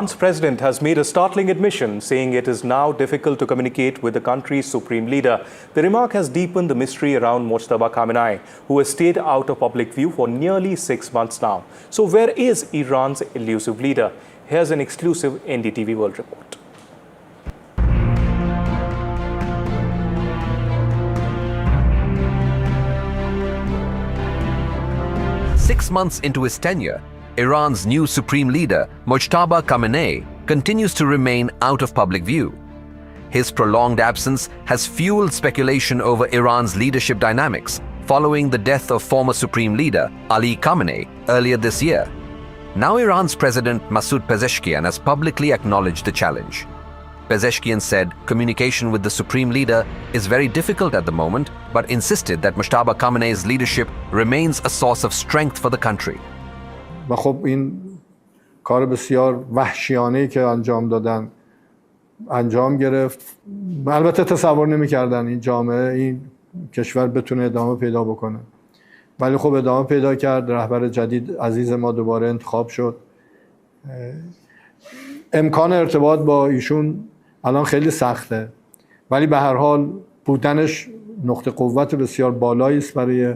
Iran's president has made a startling admission, saying it is now difficult to communicate with the country's supreme leader. The remark has deepened the mystery around Mojtaba Khamenei, who has stayed out of public view for nearly 6 months now. So where is Iran's elusive leader? Here's an exclusive NDTV World Report. Six months into his tenure, Iran's new supreme leader, Mojtaba Khamenei, continues to remain out of public view. His prolonged absence has fueled speculation over Iran's leadership dynamics following the death of former supreme leader Ali Khamenei earlier this year. Now Iran's president Masoud Pezeshkian has publicly acknowledged the challenge. Pezeshkian said communication with the supreme leader is very difficult at the moment, but insisted that Mojtaba Khamenei's leadership remains a source of strength for the country. و خب این کار بسیار وحشیانه‌ای که انجام گرفت. البته تصور نمی‌کردن این جامعه این کشور بتونه ادامه پیدا بکنه. ولی خب ادامه پیدا کرد. رهبر جدید عزیز ما دوباره انتخاب شد. امکان ارتباط با ایشون الان خیلی سخته. ولی به هر حال بودنش نقطه قوت بسیار بالایی است برای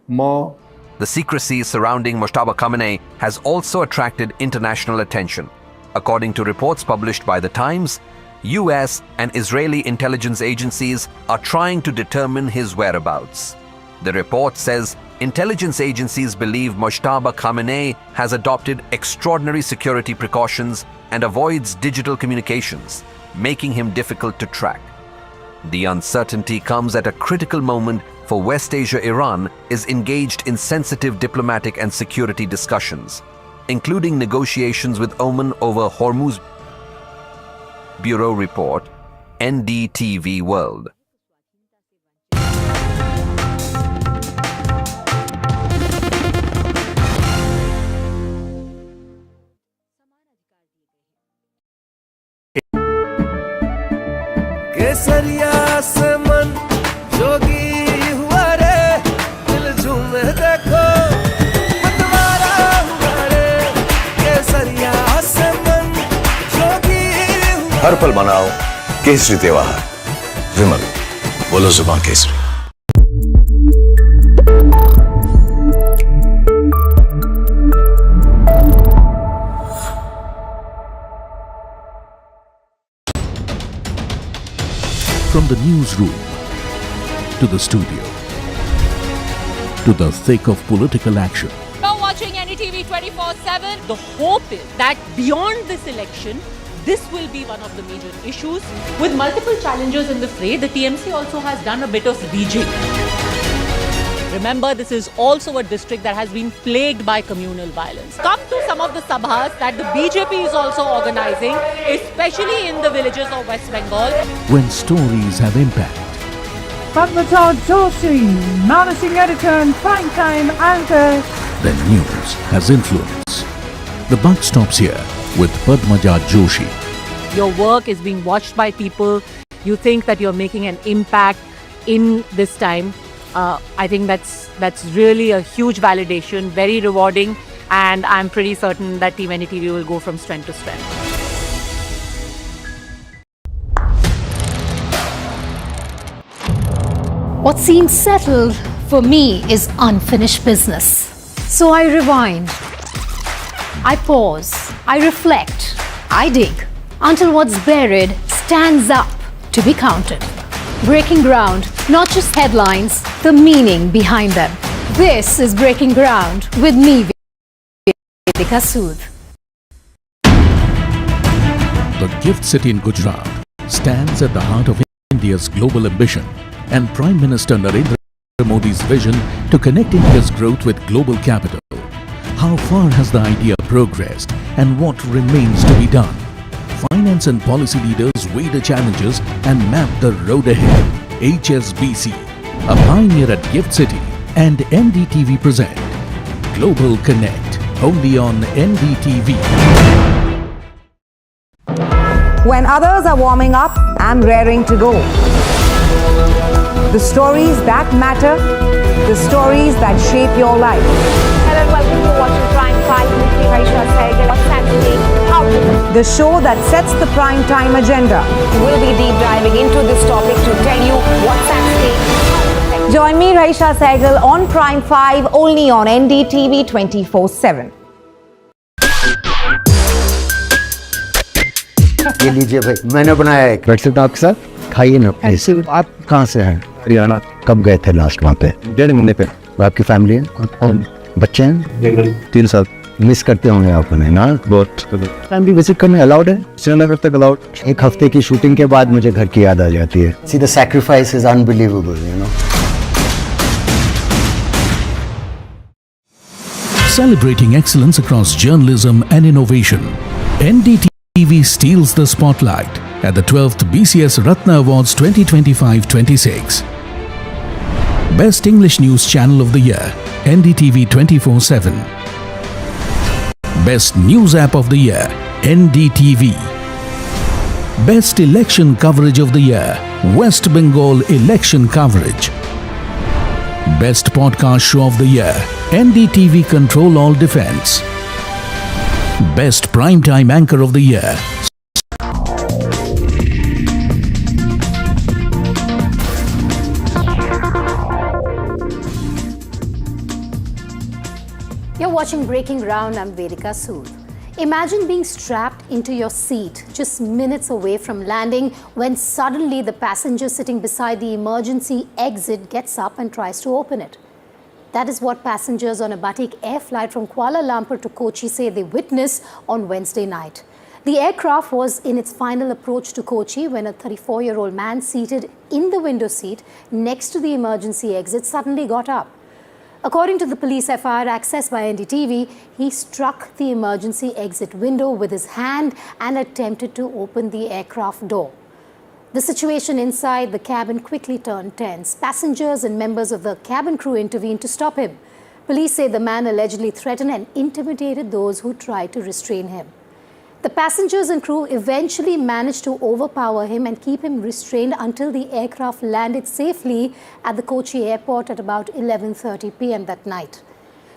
ما. The secrecy surrounding Mojtaba Khamenei has also attracted international attention. According to reports published by The Times, US and Israeli intelligence agencies are trying to determine his whereabouts. The report says intelligence agencies believe Mojtaba Khamenei has adopted extraordinary security precautions and avoids digital communications, making him difficult to track. The uncertainty comes at a critical moment for West Asia. Iran is engaged in sensitive diplomatic and security discussions, including negotiations with Oman over Hormuz. Bureau Report, NDTV World. केसरिया से मन जोगी हुआ रे दिल झूमे देखो मतवारा हुआ रे केसरिया से मन जोगी हुआ हर पल मनाओ केसरी त्योहार विमल बोलो जुबान Kesari. From the newsroom, to the studio, to the thick of political action. You're watching NDTV 24/7. The hope is that beyond this election, this will be one of the major issues. With multiple challenges in the fray, the TMC also has done a bit of rejigging. Remember, this is also a district that has been plagued by communal violence. Come to some of the sabhas that the BJP is also organizing, especially in the villages of West Bengal. When stories have impact. Padmaja Joshi, managing editor and primetime anchor. Then news has influence. The buck stops here with Padmaja Joshi. Your work is being watched by people. You think that you're making an impact in this time. I think that's really a huge validation, very rewarding, and I'm pretty certain that Team NDTV will go from strength to strength. What seems settled for me is unfinished business. So I rewind, I pause, I reflect, I dig until what's buried stands up to be counted. Breaking ground, not just headlines, the meaning behind them. This is Breaking Ground with me, Vedika Sood. The gift city in Gujarat stands at the heart of India's global ambition and Prime Minister Narendra Modi's vision to connect India's growth with global capital. How far has the idea progressed and what remains to be done? Finance and policy leaders weigh the challenges and map the road ahead. HSBC, a pioneer at Gift City, and NDTV present Global Connect, only on NDTV. When others are warming up, I'm raring to go. The stories that matter, the stories that shape your life. Hello and welcome to watching Prime Time with me, Raisha Sehgal. What's happening? How the show that sets the prime time agenda. We'll be deep diving into this topic to tell you what's at stake. Join me, Raisha Sehgal, on Prime 5, only on NDTV 24/7. ये लीजिए भाई, मैंने बनाया है। बैठ सकते आपके साथ, खाइए ना। ऐसे आप कहाँ से हैं? हरियाणा। कब गए थे लास्ट वहाँ पे? 1.5 महीने पे। आपकी फैमिली है? बच्चे हैं? 3 साल। मिस करते होंगे आप उन्हें ना? बहुत। फैमिली विजिट करने अलाउड है? श्रीनगर तक अलाउड। 1 हफ्ते की शूटिंग के बाद मुझे घर की याद आ जाती है। See, the sacrifice is unbelievable, you know. Celebrating excellence across journalism and innovation, NDTV steals the spotlight at the 12th BCS Ratna Awards 2025-26. Best English News Channel of the Year, NDTV 24/7. Best News App of the Year, NDTV. Best Election Coverage of the Year, West Bengal Election Coverage. Best Podcast Show of the Year, NDTV Control All Defense. Best Primetime Anchor of the Year, You're watching Breaking Ground. I'm Vedika Sood. Imagine being strapped into your seat just minutes away from landing when suddenly the passenger sitting beside the emergency exit gets up and tries to open it. That is what passengers on a Batik air flight from Kuala Lumpur to Kochi say they witnessed on Wednesday night. The aircraft was in its final approach to Kochi when a 34-year-old man seated in the window seat next to the emergency exit suddenly got up. According to the police FIR accessed by NDTV, he struck the emergency exit window with his hand and attempted to open the aircraft door. The situation inside the cabin quickly turned tense. Passengers and members of the cabin crew intervened to stop him. Police say the man allegedly threatened and intimidated those who tried to restrain him. The passengers and crew eventually managed to overpower him and keep him restrained until the aircraft landed safely at the Kochi airport at about 11:30 p.m. that night.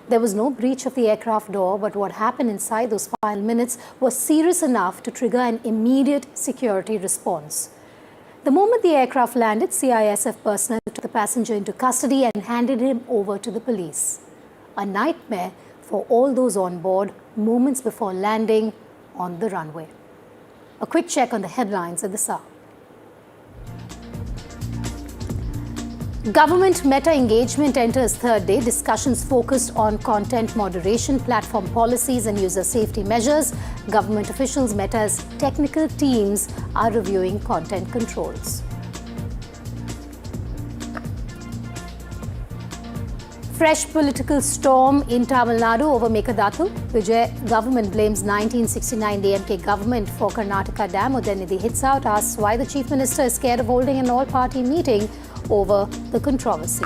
There was no breach of the aircraft door, but what happened inside those final minutes was serious enough to trigger an immediate security response. The moment the aircraft landed, CISF personnel took the passenger into custody and handed him over to the police. A nightmare for all those on board moments before landing on the runway. A quick check on the headlines at this hour. Government meta engagement enters third day. Discussions focused on content moderation, platform policies and user safety measures. Government officials, Meta's technical teams are reviewing content controls. Fresh political storm in Tamil Nadu over Mekedatu. Vijay government blames 1969 DMK government for Karnataka Dam. Udhayanidhi hits out, asks why the Chief Minister is scared of holding an all-party meeting over the controversy.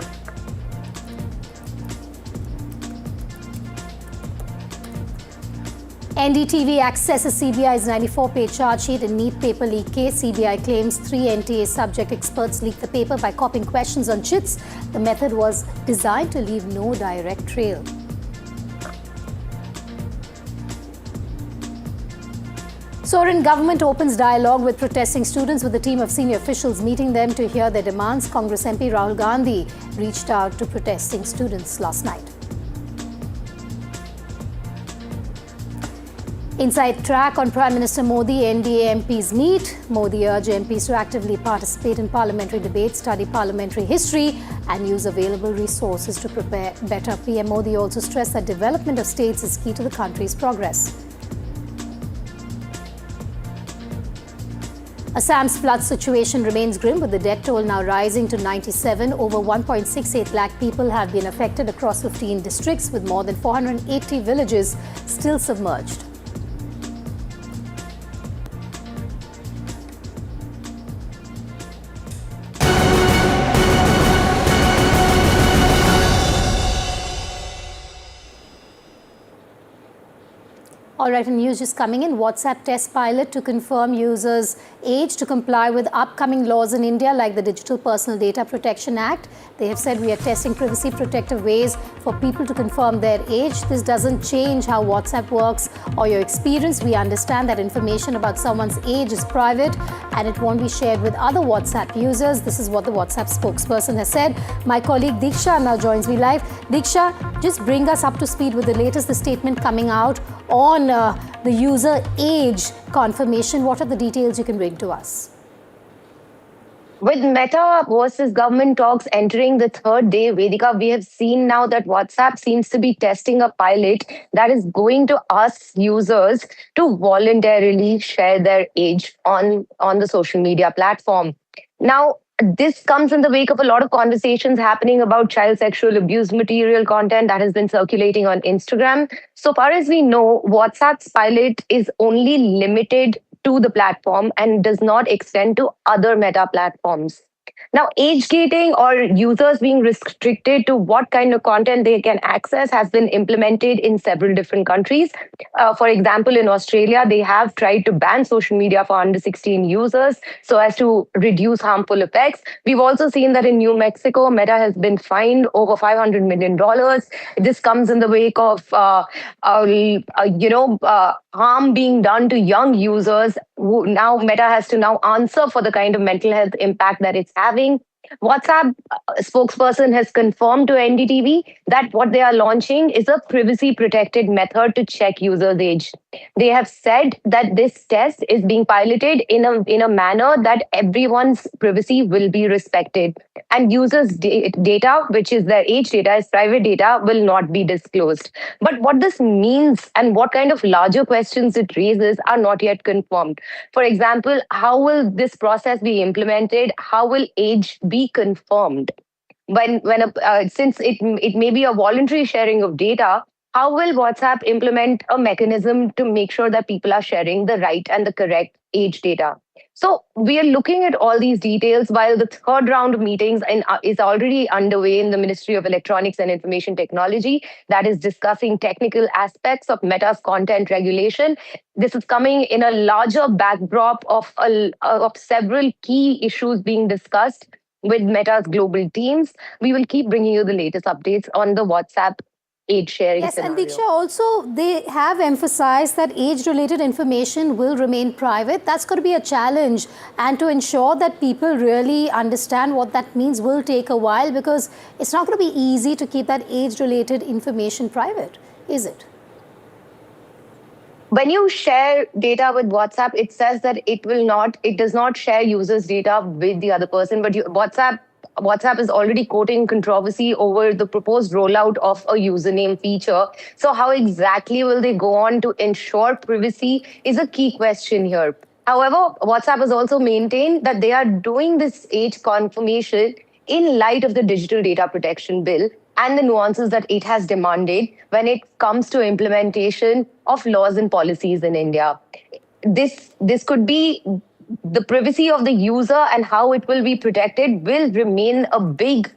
NDTV accesses CBI's 94-page charge sheet in NEET paper leak case. CBI claims 3 NTA subject experts leaked the paper by copying questions on chits. The method was designed to leave no direct trail. Soren government opens dialogue with protesting students with a team of senior officials meeting them to hear their demands. Congress MP Rahul Gandhi reached out to protesting students last night. Inside track on Prime Minister Modi, NDA MPs meet. Modi urged MPs to actively participate in parliamentary debates, study parliamentary history and use available resources to prepare better. PM Modi also stressed that development of states is key to the country's progress. Assam's flood situation remains grim, with the death toll now rising to 97. Over 1.68 lakh people have been affected across 15 districts, with more than 480 villages still submerged. All right, and news just coming in. WhatsApp test pilot to confirm users' age to comply with upcoming laws in India like the Digital Personal Data Protection Act. They have said we are testing privacy protective ways for people to confirm their age. This doesn't change how WhatsApp works or your experience. We understand that information about someone's age is private and it won't be shared with other WhatsApp users. This is what the WhatsApp spokesperson has said. My colleague Diksha now joins me live. Diksha, just bring us up to speed with the latest, the statement coming out on the user age confirmation. What are the details you can bring to us? With Meta versus government talks entering the third day, Vedika, we have seen now that WhatsApp seems to be testing a pilot that is going to ask users to voluntarily share their age on the social media platform. Now, this comes in the wake of a lot of conversations happening about child sexual abuse material content that has been circulating on Instagram. So far as we know, WhatsApp's pilot is only limited to the platform and does not extend to other Meta platforms. Now, age gating or users being restricted to what kind of content they can access has been implemented in several different countries. For example, in Australia, they have tried to ban social media for under 16 users so as to reduce harmful effects. We've also seen that in New Mexico, Meta has been fined over $500 million. This comes in the wake of, harm being done to young users who now Meta has to now answer for the kind of mental health impact that it's having. WhatsApp spokesperson has confirmed to NDTV that what they are launching is a privacy protected method to check users' age. They have said that this test is being piloted in a manner that everyone's privacy will be respected and users' data, which is their age data, is private data, will not be disclosed. But what this means and what kind of larger questions it raises are not yet confirmed. For example, how will this process be implemented? How will age be confirmed? Since it may be a voluntary sharing of data, how will WhatsApp implement a mechanism to make sure that people are sharing the right and the correct age data? So we are looking at all these details while the third round of meetings is already underway in the Ministry of Electronics and Information Technology that is discussing technical aspects of Meta's content regulation. This is coming in a larger backdrop of several key issues being discussed with Meta's global teams. We will keep bringing you the latest updates on the WhatsApp age sharing scenario. And Diksha, also they have emphasized that age-related information will remain private. That's going to be a challenge, and to ensure that people really understand what that means will take a while, because it's not going to be easy to keep that age-related information private, is it? When you share data with WhatsApp, it says that it does not share users' data with the other person, but WhatsApp is already quoting controversy over the proposed rollout of a username feature. So how exactly will they go on to ensure privacy is a key question here. However, WhatsApp has also maintained that they are doing this age confirmation in light of the Digital Data Protection Bill and the nuances that it has demanded when it comes to implementation of laws and policies in India. This could be the privacy of the user and how it will be protected will remain a big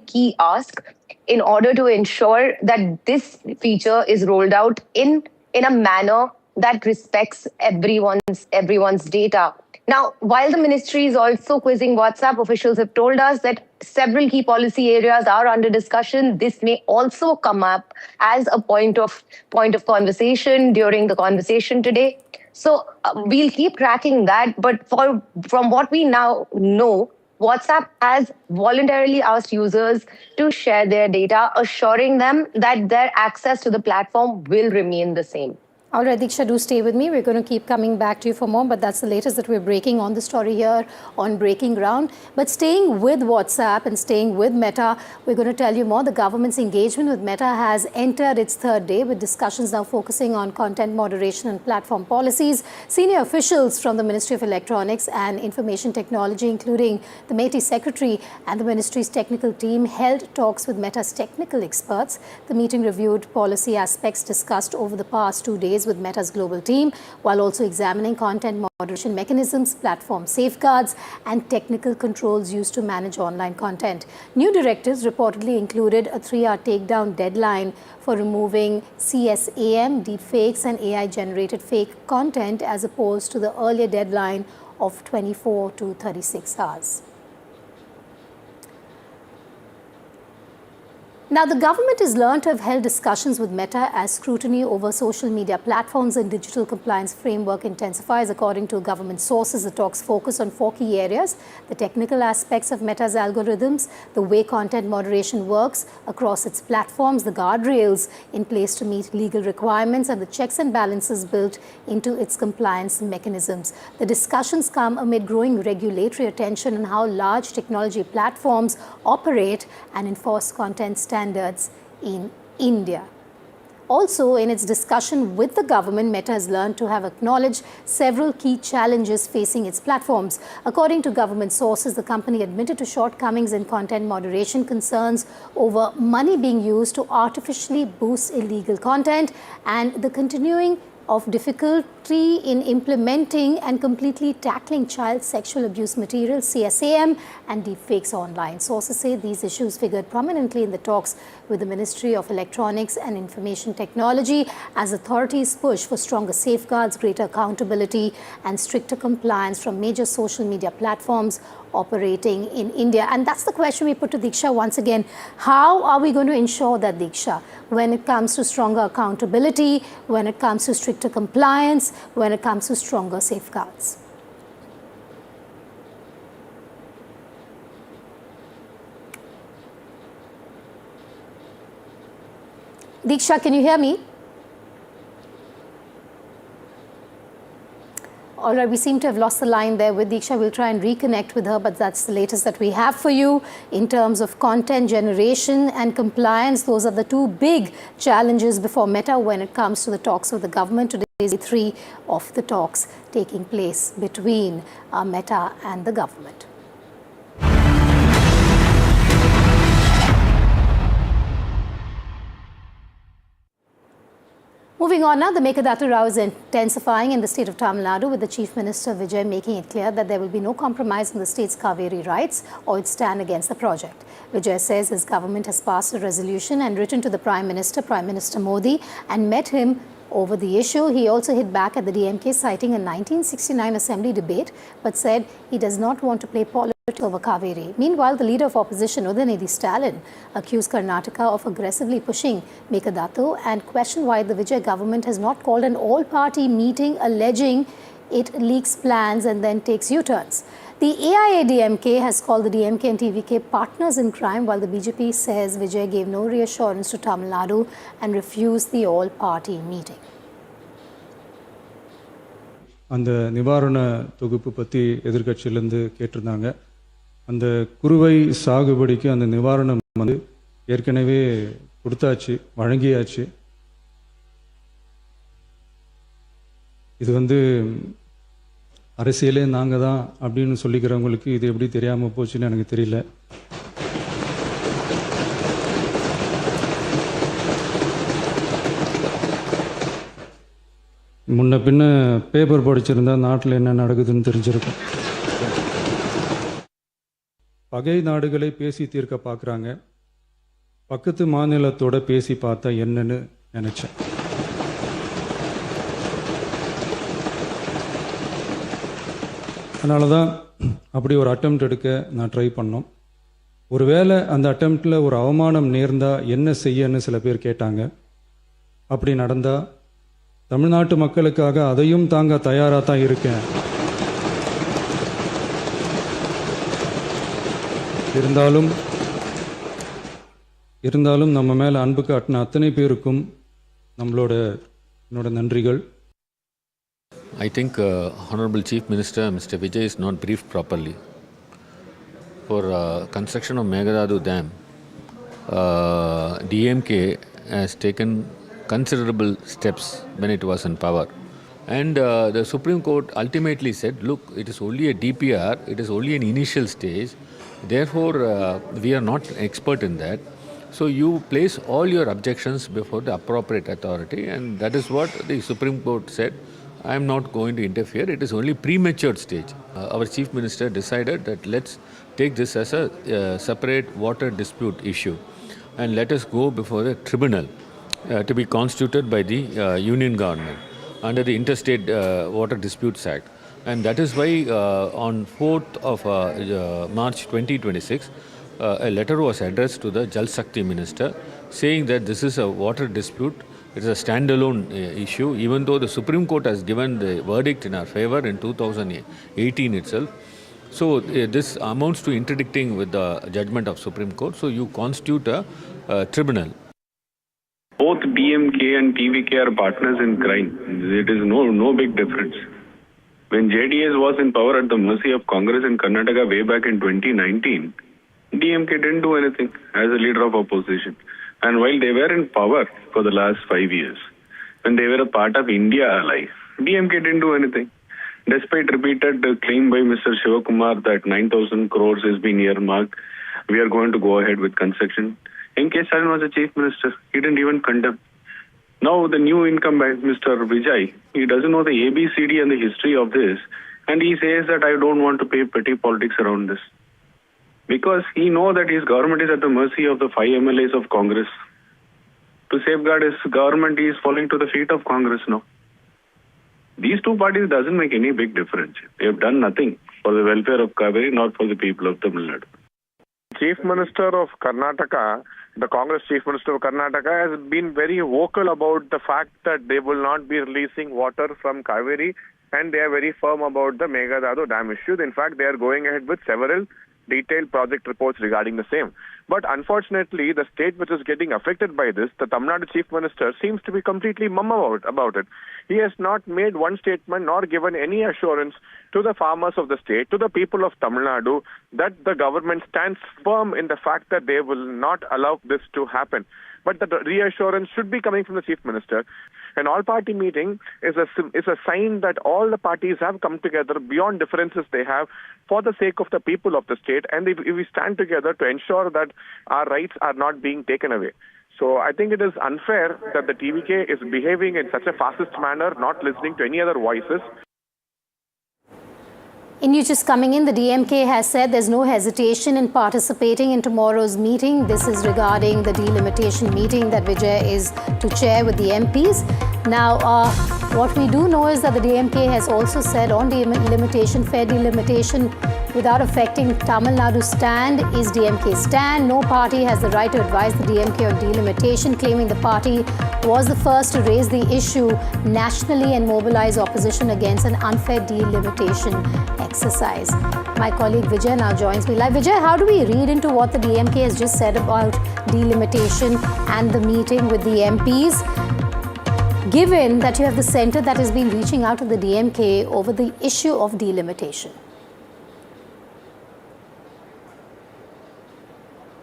key ask in order to ensure that this feature is rolled out in a manner that respects everyone's data. Now, while the ministry is also quizzing WhatsApp, officials have told us that several key policy areas are under discussion. This may also come up as a point of conversation during the conversation today. So we'll keep tracking that. But from what we now know, WhatsApp has voluntarily asked users to share their data, assuring them that their access to the platform will remain the same. All right, Diksha, do stay with me. We're going to keep coming back to you for more, but that's the latest that we're breaking on the story here on Breaking Ground. But staying with WhatsApp and staying with Meta, we're going to tell you more. The government's engagement with Meta has entered its third day, with discussions now focusing on content moderation and platform policies. Senior officials from the Ministry of Electronics and Information Technology, including the MeitY Secretary and the ministry's technical team, held talks with Meta's technical experts. The meeting reviewed policy aspects discussed over the past 2 days, liaise with Meta's global team while also examining content moderation mechanisms, platform safeguards, and technical controls used to manage online content. New directives reportedly included a 3-hour takedown deadline for removing CSAM, deepfakes, and AI-generated fake content as opposed to the earlier deadline of 24 to 36 hours. Now, the government is learned to have held discussions with Meta as scrutiny over social media platforms and digital compliance framework intensifies. According to government sources, the talks focus on 4 key areas: the technical aspects of Meta's algorithms, the way content moderation works across its platforms, the guardrails in place to meet legal requirements, and the checks and balances built into its compliance mechanisms. The discussions come amid growing regulatory attention on how large technology platforms operate and enforce content standards in India. Also, in its discussion with the government, Meta has learned to have acknowledged several key challenges facing its platforms. According to government sources, the company admitted to shortcomings in content moderation, concerns over money being used to artificially boost illegal content, and the continuing of difficulty in implementing and completely tackling child sexual abuse material, CSAM, and deepfakes online. Sources say these issues figured prominently in the talks with the Ministry of Electronics and Information Technology as authorities push for stronger safeguards, greater accountability, and stricter compliance from major social media platforms operating in India. And that's the question we put to Diksha once again. How are we going to ensure that, Diksha, when it comes to stronger accountability, when it comes to stricter compliance, when it comes to stronger safeguards? Diksha, can you hear me? All right, we seem to have lost the line there with Diksha. We'll try and reconnect with her, but that's the latest that we have for you in terms of content generation and compliance. Those are the 2 big challenges before Meta when it comes to the talks with the government. Today is 3 of the talks taking place between Meta and the government. Moving on now, the Mekedatu row is intensifying in the state of Tamil Nadu, with the Chief Minister Vijay making it clear that there will be no compromise in the state's Cauvery rights or its stand against the project. Vijay says his government has passed a resolution and written to the Prime Minister Modi, and met him over the issue. He also hit back at the DMK, citing a 1969 assembly debate, but said he does not want to play politics over Cauvery. Meanwhile, the leader of Opposition Udhayanidhi Stalin accused Karnataka of aggressively pushing Mekedatu and questioned why the Vijay government has not called an all-party meeting, alleging it leaks plans and then takes U-turns. The AIA-DMK has called the DMK and TVK partners in crime, while the BJP says Vijay gave no reassurance to Tamil Nadu and refused the all-party meeting. அந்த நிவாரண தொகுப்பு பற்றி எதிர்க்கட்சியிலேருந்து கேட்டிருந்தாங்க. அந்த குறுவை சாகுபடிக்கு அந்த நிவாரணம் வந்து ஏற்கனவே கொடுத்தாச்சு, வழங்கியாச்சு. இது வந்து அரசியலே நாங்கள் தான் அப்படின்னு சொல்லிக்கிறவங்களுக்கு இது எப்படி தெரியாமல் போச்சுன்னு எனக்கு தெரியல. முன்ன பின்ன பேப்பர் படிச்சிருந்தா நாட்டில் என்ன நடக்குதுன்னு தெரிஞ்சிருக்கும். பகை நாடுகளை பேசி தீர்க்க பார்க்குறாங்க, பக்கத்து மாநிலத்தோட பேசி பார்த்தா என்னன்னு நினச்சேன். அதனால தான் அப்படி ஒரு அட்டெம்ப்ட் எடுக்க நான் ட்ரை பண்ணோம். ஒருவேளை அந்த அட்டெம்ப்டில் ஒரு அவமானம் நேர்ந்தால் என்ன செய்யன்னு சில பேர் கேட்டாங்க. அப்படி நடந்தால் தமிழ்நாட்டு மக்களுக்காக அதையும் தாங்க தயாராக தான் இருக்கேன். இருந்தாலும் நம்ம மேலே அன்பு காட்டின அத்தனை பேருக்கும் என்னோட நன்றிகள். I think Honorable Chief Minister Mr. Vijay is not briefed properly. For construction of Mekedatu Dam, DMK has taken considerable steps when it was in power. And the Supreme Court ultimately said, look, it is only a DPR, it is only an initial stage. Therefore, we are not expert in that. So you place all your objections before the appropriate authority, and that is what the Supreme Court said. I am not going to interfere. It is only premature stage. Our Chief Minister decided that let's take this as a separate water dispute issue, and let us go before a tribunal to be constituted by the Union government under the Interstate Water Disputes Act. And that is why on 4th of March 2026, a letter was addressed to the Jal Shakti Minister saying that this is a water dispute. It is a standalone issue, even though the Supreme Court has given the verdict in our favor in 2018 itself. So this amounts to interdicting with the judgment of Supreme Court. So you constitute a tribunal. Both DMK and TVK are partners in crime. It is no big difference. When JDS was in power at the mercy of Congress in Karnataka way back in 2019, DMK didn't do anything as a leader of opposition. And while they were in power for the last 5 years, when they were a part of India ally, DMK didn't do anything. Despite repeated claim by Mr. Shivakumar that 9,000 crores has been earmarked, we are going to go ahead with construction. M.K. Stalin was the Chief Minister. He didn't even condemn. Now the new incumbent, Mr. Vijay, he doesn't know the ABCD and the history of this, and he says that I don't want to pay petty politics around this. Because he knows that his government is at the mercy of the 5 MLAs of Congress. To safeguard his government, he is falling to the feet of Congress now. These two parties doesn't make any big difference. They have done nothing for the welfare of Cauvery, not for the people of Tamil Nadu. Chief Minister of Karnataka, the Congress Chief Minister of Karnataka, has been very vocal about the fact that they will not be releasing water from Cauvery, and they are very firm about the Mekedatu dam issue. In fact, they are going ahead with several detailed project reports regarding the same. But unfortunately, the state which is getting affected by this, the Tamil Nadu Chief Minister, seems to be completely mum about it. He has not made one statement nor given any assurance to the farmers of the state, to the people of Tamil Nadu, that the government stands firm in the fact that they will not allow this to happen. But the reassurance should be coming from the Chief Minister. An all-party meeting is a sign that all the parties have come together beyond differences they have for the sake of the people of the state, and if we stand together to ensure that our rights are not being taken away. So I think it is unfair that the TVK is behaving in such a fascist manner, not listening to any other voices. In news just coming in, the DMK has said there's no hesitation in participating in tomorrow's meeting. This is regarding the delimitation meeting that Vijay is to chair with the MPs. Now, what we do know is that the DMK has also said on delimitation, fair delimitation, without affecting Tamil Nadu's stand is DMK's stand. No party has the right to advise the DMK on delimitation, claiming the party was the first to raise the issue nationally and mobilize opposition against an unfair delimitation exercise. My colleague Vijay now joins me live. Vijay, how do we read into what the DMK has just said about delimitation and the meeting with the MPs, given that you have the centre that has been reaching out to the DMK over the issue of delimitation?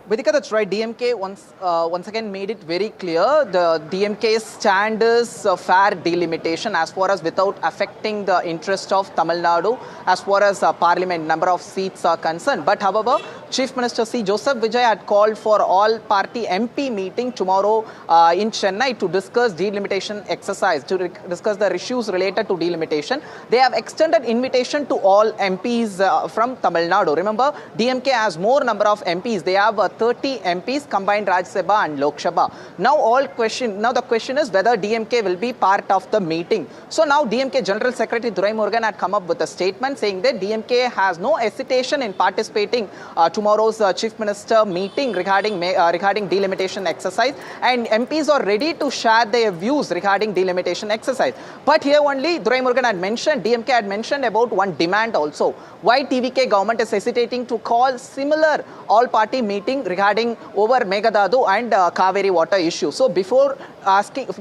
Vidika, that's right. DMK once again made it very clear. The DMK's stand is fair delimitation as far as without affecting the interest of Tamil Nadu as far as parliament number of seats are concerned. But however, Chief Minister C. Joseph Vijay had called for all-party MP meeting tomorrow in Chennai to discuss delimitation exercise, to discuss the issues related to delimitation. They have extended invitation to all MPs from Tamil Nadu. Remember, DMK has more number of MPs. They have 30 MPs combined Rajya Sabha and Lok Sabha. Now the question is whether DMK will be part of the meeting. So now DMK General Secretary Durai Murugan had come up with a statement saying that DMK has no hesitation in participating tomorrow's Chief Minister meeting regarding delimitation exercise, and MPs are ready to share their views regarding delimitation exercise. But here only Durai Murugan had mentioned, DMK had mentioned about one demand also. Why TVK government is hesitating to call similar all-party meeting regarding over Mekedatu and Cauvery water issue. So before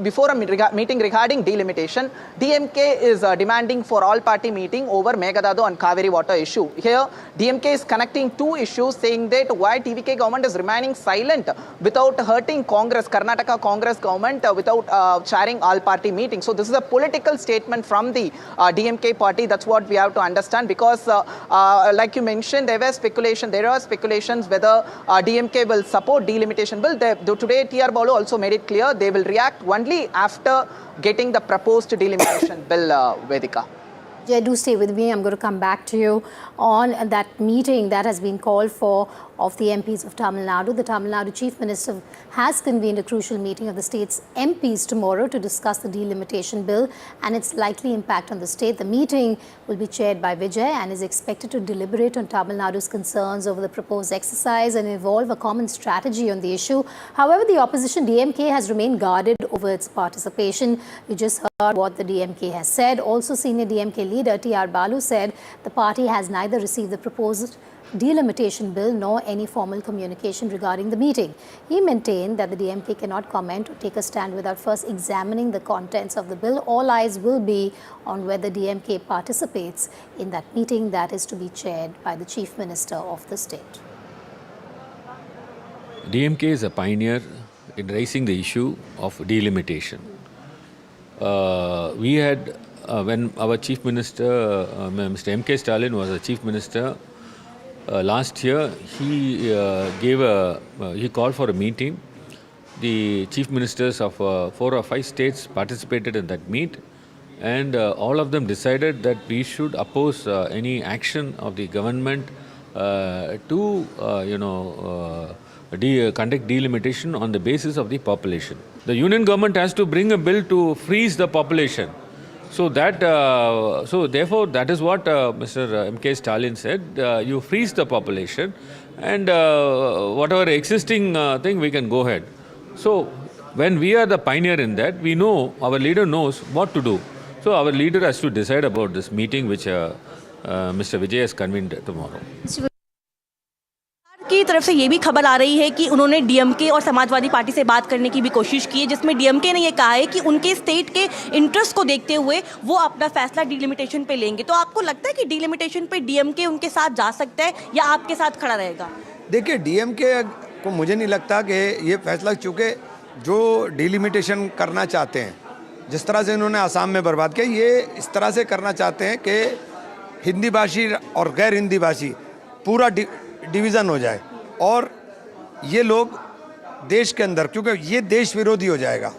before a meeting regarding delimitation, DMK is demanding for all-party meeting over Mekedatu and Cauvery water issue. Here, DMK is connecting two issues, saying that why TVK government is remaining silent without hurting Congress, Karnataka Congress government, without chairing all-party meeting. So this is a political statement from the DMK party. That's what we have to understand, because like you mentioned, there are speculations whether DMK will support delimitation bill. Today, TR Balu also made it clear they will react only after getting the proposed delimitation bill, Vedika. Jay, do stay with me. I'm going to come back to you on that meeting that has been called for of the MPs of Tamil Nadu. The Tamil Nadu Chief Minister has convened a crucial meeting of the state's MPs tomorrow to discuss the delimitation bill and its likely impact on the state. The meeting will be chaired by Vijay and is expected to deliberate on Tamil Nadu's concerns over the proposed exercise and evolve a common strategy on the issue. However, the opposition DMK has remained guarded over its participation. You just heard what the DMK has said. Also, senior DMK leader TR Balu said the party has neither received the proposed delimitation bill nor any formal communication regarding the meeting. He maintained that the DMK cannot comment or take a stand without first examining the contents of the bill. All eyes will be on whether DMK participates in that meeting that is to be chaired by the Chief Minister of the state. DMK is a pioneer in raising the issue of delimitation. We had, when our Chief Minister, Mr. M.K. Stalin was the Chief Minister, last year, he called for a meeting. The chief ministers of 4 or 5 states participated in that meet, and all of them decided that we should oppose any action of the government to conduct delimitation on the basis of the population. The union government has to bring a bill to freeze the population. So therefore, that is what Mr. M.K. Stalin said. You freeze the population, and whatever existing thing, we can go ahead. So when we are the pioneer in that, we know, our leader knows what to do. So our leader has to decide about this meeting which Mr. Vijay has convened tomorrow. की तरफ से ये भी खबर आ रही है कि उन्होंने डीएमके और समाजवादी पार्टी से बात करने की भी कोशिश की है, जिसमें डीएमके ने ये कहा है कि उनके स्टेट के इंटरेस्ट को देखते हुए वो अपना फैसला डीलिमिटेशन पे लेंगे. तो आपको लगता है कि डीलिमिटेशन पे डीएमके उनके साथ जा सकता है या आपके साथ खड़ा रहेगा? देखिए, डीएमके को मुझे नहीं लगता कि ये फैसला, चूँकि जो डीलिमिटेशन करना चाहते हैं, जिस तरह से इन्होंने आसाम में बर्बाद किया, ये इस तरह से करना चाहते हैं कि हिंदी भाषी और गैर हिंदी भाषी पूरा डिवीज़न हो जाए, और ये लोग देश के अंदर, क्योंकि ये देश विरोधी हो जाएगा,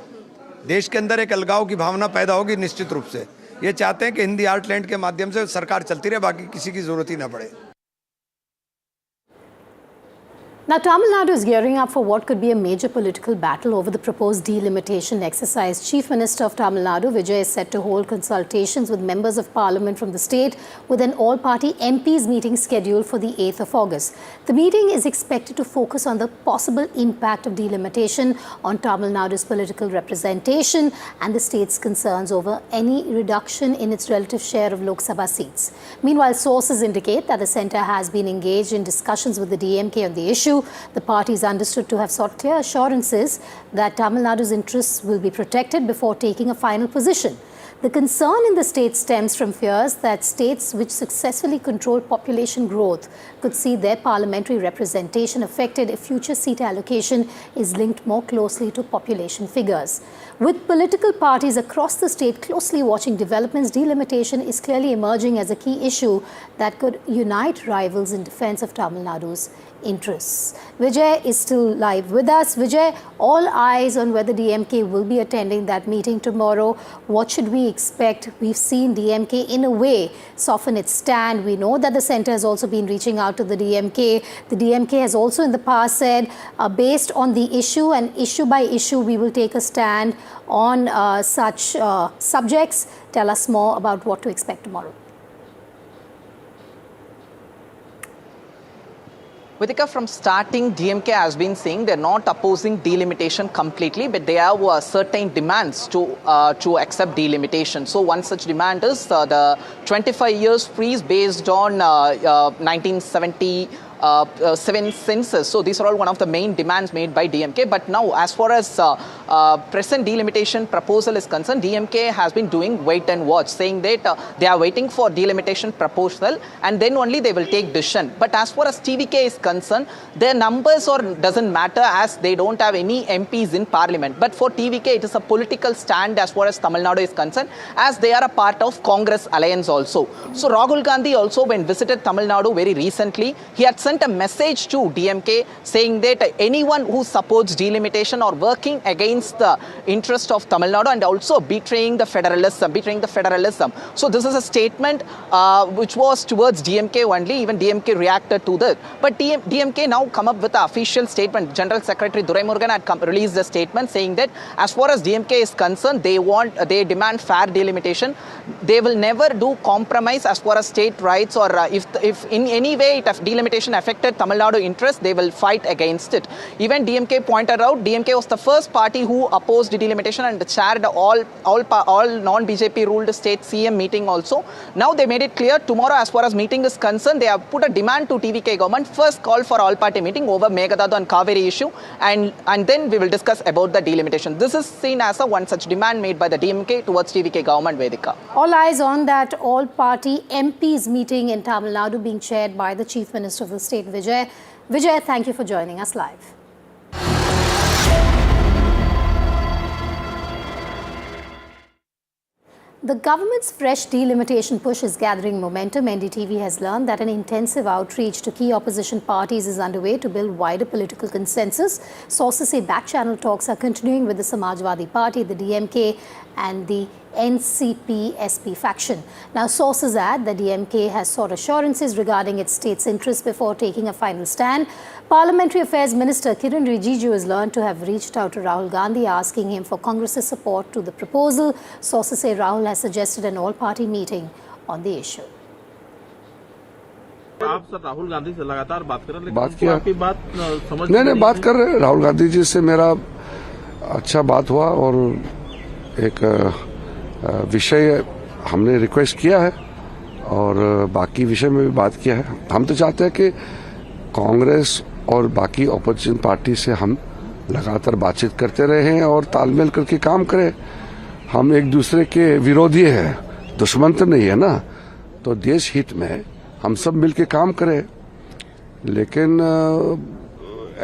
देश के अंदर एक अलगाव की भावना पैदा होगी निश्चित रूप से. ये चाहते हैं कि हिंदी आर्टलैंड के माध्यम से सरकार चलती रहे, बाकी किसी की ज़रूरत ही ना पड़े. Now, Tamil Nadu is gearing up for what could be a major political battle over the proposed delimitation exercise. Chief Minister of Tamil Nadu, Vijay, is set to hold consultations with members of parliament from the state with an all-party MPs meeting scheduled for the 8th of August. The meeting is expected to focus on the possible impact of delimitation on Tamil Nadu's political representation and the state's concerns over any reduction in its relative share of Lok Sabha seats. Meanwhile, sources indicate that the centre has been engaged in discussions with the DMK on the issue. The party is understood to have sought clear assurances that Tamil Nadu's interests will be protected before taking a final position. The concern in the state stems from fears that states which successfully control population growth could see their parliamentary representation affected if future seat allocation is linked more closely to population figures. With political parties across the state closely watching developments, delimitation is clearly emerging as a key issue that could unite rivals in defense of Tamil Nadu's interests. Vijay is still live with us. Vijay, all eyes on whether DMK will be attending that meeting tomorrow. What should we expect? We've seen DMK in a way soften its stand. We know that the centre has also been reaching out to the DMK. The DMK has also in the past said, based on the issue and issue by issue, we will take a stand on such subjects. Tell us more about what to expect tomorrow. Vidika, from starting, DMK has been saying they're not opposing delimitation completely, but they have certain demands to accept delimitation. So one such demand is the 25 years freeze based on 1970 seven census. So these are all one of the main demands made by DMK. But now, as far as present delimitation proposal is concerned, DMK has been doing wait and watch, saying that they are waiting for delimitation proposal and then only they will take decision. But as far as TVK is concerned, their numbers or doesn't matter as they don't have any MPs in parliament. But for TVK, it is a political stand as far as Tamil Nadu is concerned, as they are a part of Congress alliance also. So Rahul Gandhi also, when visited Tamil Nadu very recently, he had sent a message to DMK saying that anyone who supports delimitation or working against the interest of Tamil Nadu and also betraying the federalism. So this is a statement which was towards DMK only. Even DMK reacted to that. But DMK now come up with an official statement. General Secretary Duraimurugan had released a statement saying that as far as DMK is concerned, they demand fair delimitation. They will never do compromise as far as state rights, or if in any way delimitation affected Tamil Nadu interest, they will fight against it. Even DMK pointed out, DMK was the first party who opposed delimitation and chaired all non-BJP ruled state CM meeting also. Now they made it clear tomorrow, as far as meeting is concerned, they have put a demand to TVK government, first call for all party meeting over Mekedatu and Cauvery issue, and then we will discuss about the delimitation. This is seen as one such demand made by the DMK towards TVK government, Vedika. All eyes on that all-party MPs meeting in Tamil Nadu being chaired by the Chief Minister of the state, Vijay. Vijay, thank you for joining us live. The government's fresh delimitation push is gathering momentum. NDTV has learned that an intensive outreach to key opposition parties is underway to build wider political consensus. Sources say back-channel talks are continuing with the Samajwadi Party, the DMK and the NCP-SP faction. Now, sources add that DMK has sought assurances regarding its state's interests before taking a final stand. Parliamentary Affairs Minister Kiran Rijiju is learned to have reached out to Rahul Gandhi asking him for Congress's support to the proposal. Sources say Rahul has suggested an all-party meeting on the issue. आप sir Rahul Gandhi से लगातार बात कर रहे हैं, बात किया, आपकी बात समझ नहीं बात कर रहे हैं। राहुल गांधी जी से मेरा अच्छा बात हुआ और एक विषय हमने रिक्वेस्ट किया है और बाकी विषय में भी बात किया है। हम तो चाहते हैं कि कांग्रेस और बाकी ऑपोजिशन पार्टी से हम लगातार बातचीत करते रहें और तालमेल करके काम करें। हम एक दूसरे के विरोधी हैं, दुश्मन तो नहीं है ना, तो देश हित में हम सब मिलके काम करें। लेकिन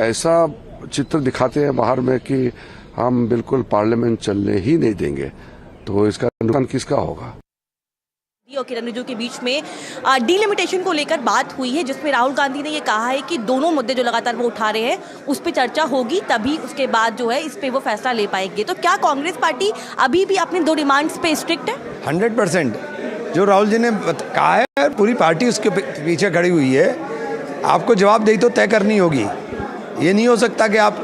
ऐसा चित्र दिखाते हैं बाहर में कि हम बिल्कुल पार्लियामेंट चलने ही नहीं देंगे, तो इसका नुकसान किसका होगा। और किरण रिजिजू के बीच में डिलिमिटेशन को लेकर बात हुई है, जिसमें राहुल गांधी ने ये कहा है कि दोनों मुद्दे जो लगातार वो उठा रहे हैं उस पर चर्चा होगी, तभी उसके बाद जो है इस पे वो फैसला ले पाएंगे। तो क्या कांग्रेस पार्टी अभी भी अपने दो डिमांड्स पे स्ट्रिक्ट है? 100% जो राहुल जी ने कहा है, पूरी पार्टी उसके पीछे खड़ी हुई है। आपको जवाबदेही तो तय करनी होगी। ये नहीं हो सकता कि आप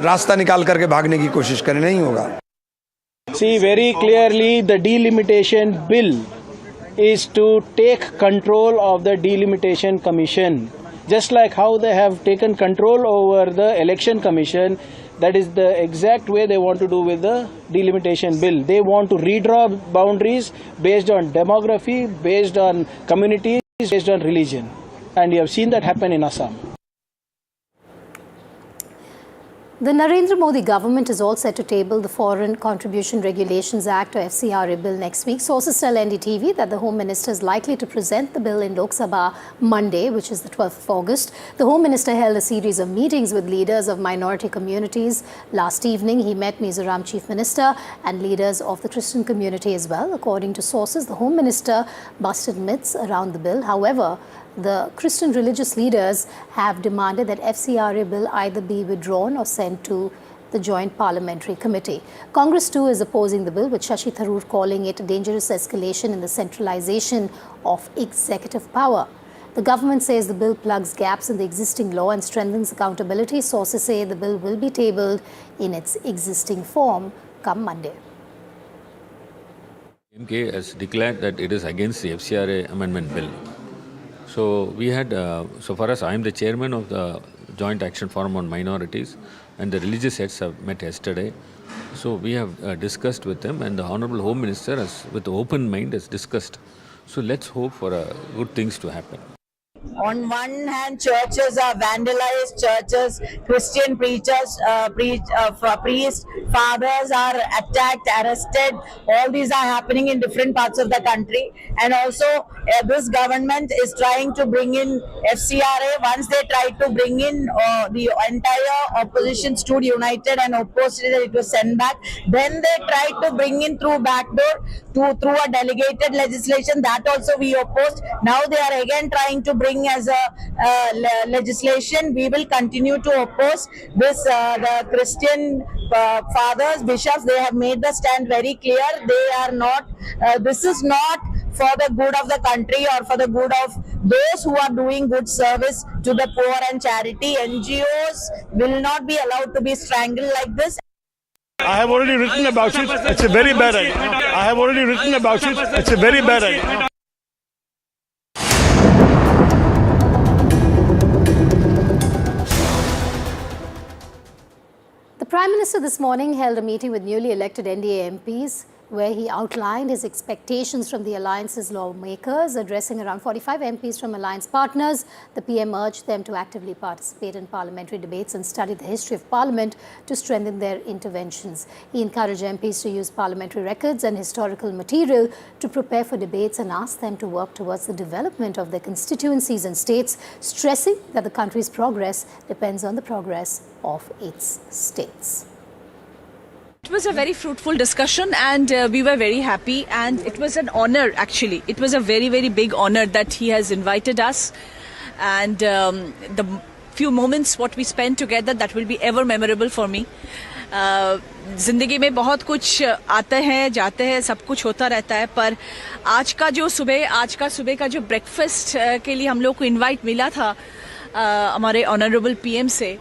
रास्ता निकाल करके भागने की कोशिश करें, नहीं होगा। See very clearly, the delimitation bill is to take control of the delimitation commission, just like how they have taken control over the election commission. That is the exact way they want to do with the delimitation bill. They want to redraw boundaries based on demography, based on communities, based on religion, and you have seen that happen in Assam. The Narendra Modi government is all set to table the Foreign Contribution Regulations Act, or FCRA bill, next week. Sources tell NDTV that the Home Minister is likely to present the bill in Lok Sabha Monday, which is the 12th of August. The Home Minister held a series of meetings with leaders of minority communities. Last evening, he met Mizoram Chief Minister and leaders of the Christian community as well. According to sources, the Home Minister busted myths around the bill. However, the Christian religious leaders have demanded that FCRA bill either be withdrawn or sent to the Joint Parliamentary Committee. Congress too is opposing the bill, with Shashi Tharoor calling it a dangerous escalation in the centralization of executive power. The government says the bill plugs gaps in the existing law and strengthens accountability. Sources say the bill will be tabled in its existing form come Monday. DMK has declared that it is against the FCRA amendment bill. So we had, so far as I am the chairman of the Joint Action Forum on Minorities, and the religious heads have met yesterday. So we have discussed with them, and the Honorable Home Minister has, with open mind, has discussed. So let's hope for good things to happen. On one hand, churches are vandalized, churches, Christian preachers, priests, fathers are attacked, arrested. All these are happening in different parts of the country. And also, this government is trying to bring in FCRA. Once they tried to bring in the entire opposition stood united and opposed it, it was sent back. Then they tried to bring in through backdoor, through a delegated legislation. That also we opposed. Now they are again trying to bring as a legislation. We will continue to oppose this. The Christian fathers, bishops, they have made the stand very clear. They are not, this is not for the good of the country or for the good of those who are doing good service to the poor and charity. NGOs will not be allowed to be strangled like this. I have already written about it. It's a very bad idea. I have already written about it. It's a very bad idea. The Prime Minister this morning held a meeting with newly elected NDA MPs where he outlined his expectations from the alliance's lawmakers. Addressing around 45 MPs from alliance partners, the PM urged them to actively participate in parliamentary debates and study the history of Parliament to strengthen their interventions. He encouraged MPs to use parliamentary records and historical material to prepare for debates and asked them to work towards the development of their constituencies and states, stressing that the country's progress depends on the progress of its states. It was a very fruitful discussion and we were very happy, and it was an honor actually. It was a very, very big honor that he has invited us, and the few moments what we spent together, that will be ever memorable for me. ज़िंदगी में बहुत कुछ आते हैं जाते हैं, सब कुछ होता रहता है, पर आज का सुबह का जो ब्रेकफास्ट के लिए हम लोग को इनवाइट मिला था हमारे ऑनरेबल पीएम से,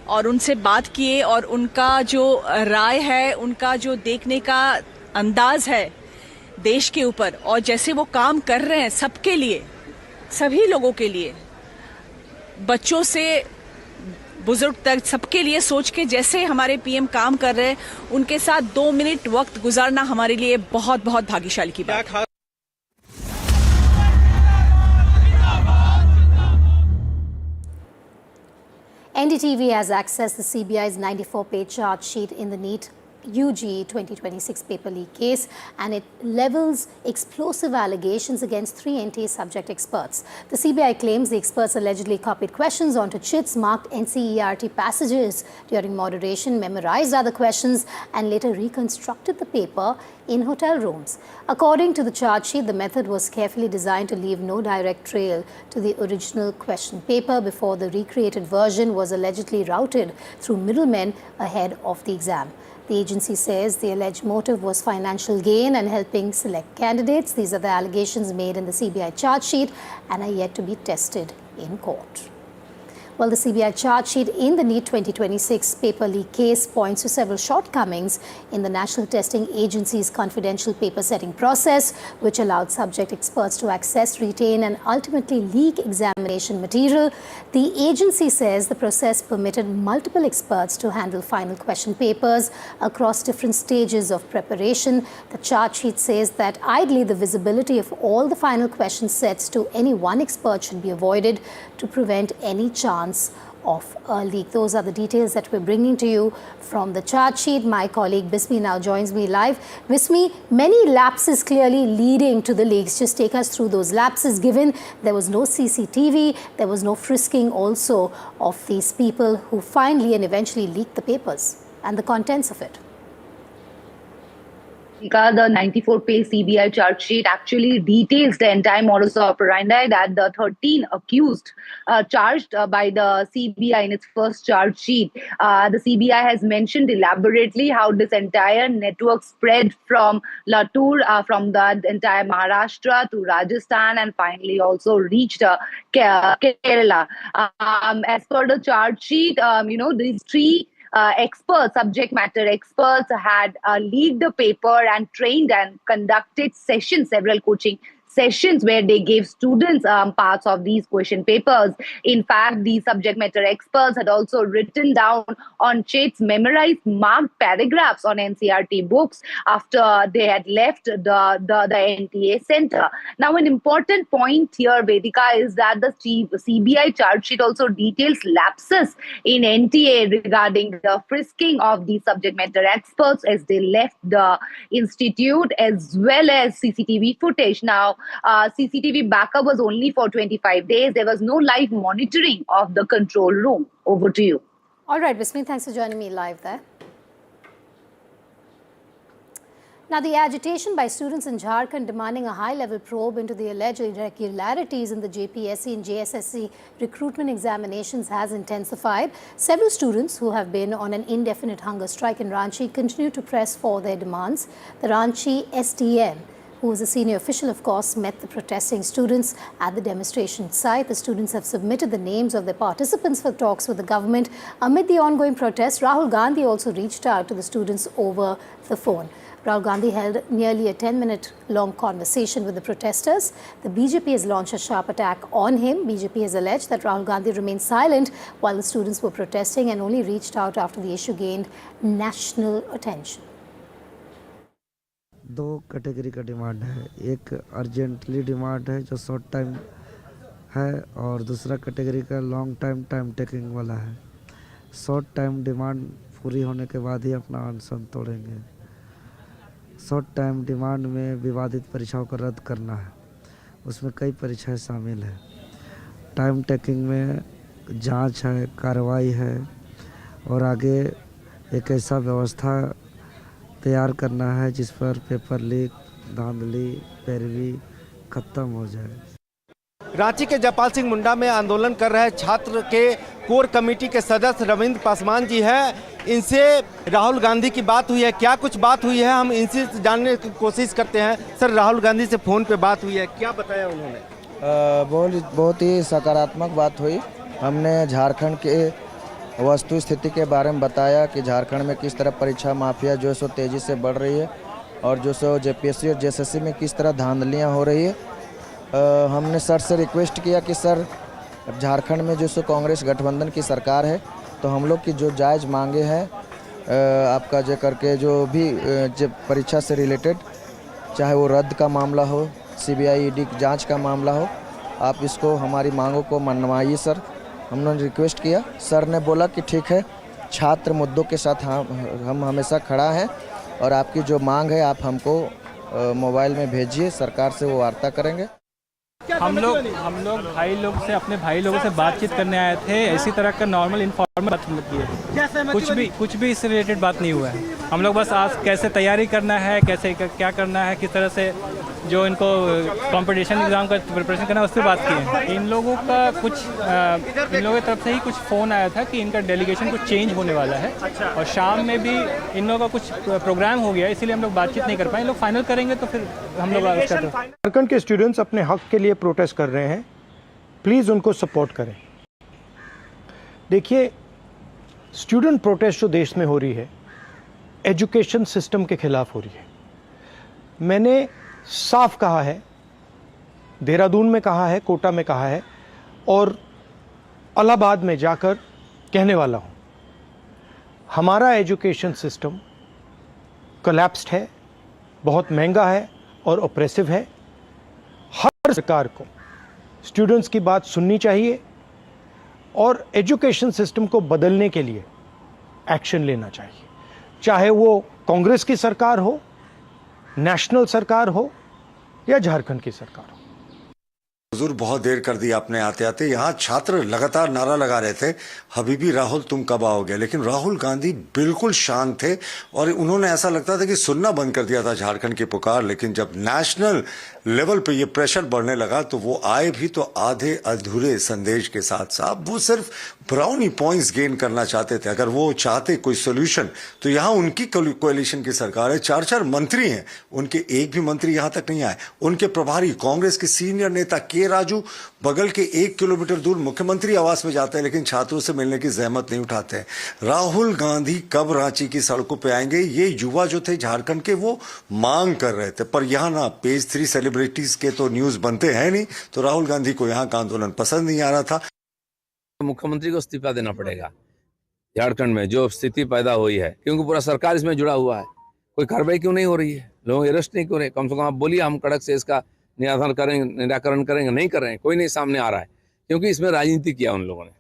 और उनसे बात किए, और उनका जो राय है, उनका जो देखने का अंदाज है देश के ऊपर, और जैसे वो काम कर रहे हैं सबके लिए, सभी लोगों के लिए, बच्चों से बुजुर्ग तक सबके लिए, सोच के जैसे हमारे पीएम काम कर रहे हैं, उनके साथ 2 मिनट वक्त गुजारना हमारे लिए बहुत बहुत भाग्यशाली की बात है। NDTV has accessed the CBI's 94-page charge sheet in the NEET UG 2026 paper leak case, and it levels explosive allegations against 3 NTA subject experts. The CBI claims the experts allegedly copied questions onto chits, marked NCERT passages during moderation, memorized other questions, and later reconstructed the paper in hotel rooms. According to the charge sheet, the method was carefully designed to leave no direct trail to the original question paper before the recreated version was allegedly routed through middlemen ahead of the exam. The agency says the alleged motive was financial gain and helping select candidates. These are the allegations made in the CBI charge sheet and are yet to be tested in court. Well, the CBI charge sheet in the NEET 2026 paper leak case points to several shortcomings in the National Testing Agency's confidential paper setting process, which allowed subject experts to access, retain, and ultimately leak examination material. The agency says the process permitted multiple experts to handle final question papers across different stages of preparation. The charge sheet says that ideally the visibility of all the final question sets to any one expert should be avoided to prevent any chance of a leak. Those are the details that we're bringing to you from the charge sheet. My colleague Bismi now joins me live. Bismi, many lapses clearly leading to the leaks. Just take us through those lapses, given there was no CCTV, there was no frisking also of these people who finally and eventually leaked the papers and the contents of it. The 94-page CBI charge sheet actually details the entire modus operandi that the 13 accused charged by the CBI in its first charge sheet. The CBI has mentioned elaborately how this entire network spread from Latur, from the entire Maharashtra to Rajasthan, and finally also reached Kerala. As per the charge sheet, these 3 experts, subject matter experts, had leaked the paper and trained and conducted sessions, several coaching sessions where they gave students parts of these question papers. In fact, the subject matter experts had also written down on sheets memorized marked paragraphs on NCERT books after they had left the NTA center. Now, an important point here, Vedika, is that the CBI charge sheet also details lapses in NTA regarding the frisking of the subject matter experts as they left the institute, as well as CCTV footage. Now, CCTV backup was only for 25 days. There was no live monitoring of the control room. Over to you. All right, Bismi, thanks for joining me live there. Now, the agitation by students in Jharkhand demanding a high-level probe into the alleged irregularities in the JPSC and JSSC recruitment examinations has intensified. Several students who have been on an indefinite hunger strike in Ranchi continue to press for their demands. The Ranchi SDM, who is a senior official, of course, met the protesting students at the demonstration site. The students have submitted the names of their participants for talks with the government. Amid the ongoing protests, Rahul Gandhi also reached out to the students over the phone. Rahul Gandhi held nearly a 10-minute long conversation with the protesters. The BJP has launched a sharp attack on him. BJP has alleged that Rahul Gandhi remained silent while the students were protesting and only reached out after the issue gained national attention. दो category का demand है, एक urgently demand है जो short time है और दूसरा category का लॉन्ग टाइम टेकिंग वाला है। शॉर्ट टाइम डिमांड पूरी होने के बाद ही अपना अनशन तोड़ेंगे। शॉर्ट टाइम डिमांड में विवादित परीक्षाओं को रद्द करना है, उसमें कई परीक्षाएं शामिल है। टाइम टेकिंग में जांच है, कार्रवाई है और आगे एक ऐसा व्यवस्था तैयार करना है जिस पर पेपर लीक, धांधली, पैरवी खत्म हो जाए। रांची के जयपाल सिंह मुंडा में आंदोलन कर रहे छात्र के कोर कमेटी के सदस्य रविंद्र पासवान जी हैं। इनसे राहुल गांधी की बात हुई है, क्या कुछ बात हुई है, हम इनसे जानने की कोशिश करते हैं। सर, राहुल गांधी से फ़ोन पे बात हुई है, क्या बताया उन्होंने? बहुत ही सकारात्मक बात हुई। हमने झारखंड के वस्तु स्थिति के बारे में बताया कि झारखंड में किस तरह परीक्षा माफिया जो है सो तेज़ी से बढ़ रही है और जो सो JPSC और JSSC में किस तरह धांधलियाँ हो रही है। हमने सर से रिक्वेस्ट किया कि सर, झारखंड में जो सो कांग्रेस गठबंधन की सरकार है तो हम लोग की जो जायज़ मांगे हैं आपका जो करके जो भी परीक्षा से रिलेटेड, चाहे वो रद्द का मामला हो, CBI ED जांच का मामला हो, आप इसको हमारी मांगों को मनवाइए सर। हमने रिक्वेस्ट किया, सर ने बोला कि ठीक है, छात्र मुद्दों के साथ हम हमेशा खड़ा हैं और आपकी जो मांग है आप हमको मोबाइल में भेजिए, सरकार से वो वार्ता करेंगे। हम लोग अपने भाई लोगों से बातचीत करने आए थे। इसी तरह का नॉर्मल इनफॉर्मल बात किए, कुछ भी इससे रिलेटेड बात नहीं हुआ है। हम लोग बस आज कैसे तैयारी करना है, कैसे क्या करना है, किस तरह से जो इनको कंपटीशन एग्ज़ाम का प्रिपरेशन करना है, उस पर बात की है। इन लोगों की तरफ से ही कुछ फ़ोन आया था कि इनका डेलीगेशन कुछ चेंज होने वाला है और शाम में भी इन लोगों का कुछ प्रोग्राम हो गया, इसीलिए हम लोग बातचीत नहीं कर पाए। इन लोग फाइनल करेंगे तो फिर हम लोग। झारखंड के स्टूडेंट्स अपने हक के लिए प्रोटेस्ट कर रहे हैं, प्लीज़ उनको सपोर्ट करें। देखिए, स्टूडेंट प्रोटेस्ट जो देश में हो रही है, एजुकेशन सिस्टम के खिलाफ हो रही है। मैंने साफ कहा है, देहरादून में कहा है, कोटा में कहा है और इलाहाबाद में जाकर कहने वाला हूं, हमारा एजुकेशन सिस्टम कोलैप्स्ड है, बहुत महंगा है और ऑप्रेसिव है। हर सरकार को स्टूडेंट्स की बात सुननी चाहिए और एजुकेशन सिस्टम को बदलने के लिए एक्शन लेना चाहिए, चाहे वो कांग्रेस की सरकार हो, नेशनल सरकार हो या झारखंड की सरकार हो। हुजूर, बहुत देर कर दी आपने आते आते। यहाँ छात्र लगातार नारा लगा रहे थे, हबीबी राहुल तुम कब आओगे, लेकिन राहुल गांधी बिल्कुल शांत थे और उन्होंने ऐसा लगता था कि सुनना बंद कर दिया था झारखंड की पुकार। लेकिन जब नेशनल लेवल पे ये प्रेशर बढ़ने लगा तो वो आए भी तो आधे अधूरे संदेश के साथ। साहब, वो सिर्फ ब्राउनी पॉइंट्स गेन करना चाहते थे। अगर वो चाहते कोई सोल्यूशन तो यहाँ उनकी कोalition की सरकार है, 4 मंत्री हैं, उनके एक भी मंत्री यहाँ तक नहीं आए। उनके प्रभारी कांग्रेस के सीनियर नेता ये राजू बगल के 1 किलोमीटर दूर मुख्यमंत्री आवास में जाते हैं, लेकिन छात्रों से मिलने की जहमत नहीं उठाते हैं। राहुल गांधी कब रांची की सड़कों पे आएंगे, ये युवा जो थे झारखंड के वो मांग कर रहे थे। पर यहाँ ना पेज 3 सेलिब्रिटीज के तो न्यूज बनते हैं नहीं, तो राहुल गांधी को यहाँ का आंदोलन पसंद नहीं आ रहा था। मुख्यमंत्री को इस्तीफा देना पड़ेगा झारखंड में जो स्थिति पैदा हुई है, क्योंकि पूरा सरकार इसमें जुड़ा हुआ है। कोई कार्रवाई क्यों नहीं हो रही है, लोग अरेस्ट नहीं हो रहे? कम से कम आप बोलिए, हम कड़क से इसका निराकरण करेंगे, नहीं कर रहे हैं, कोई नहीं सामने आ रहा है, क्योंकि इसमें राजनीति किया उन लोगों ने।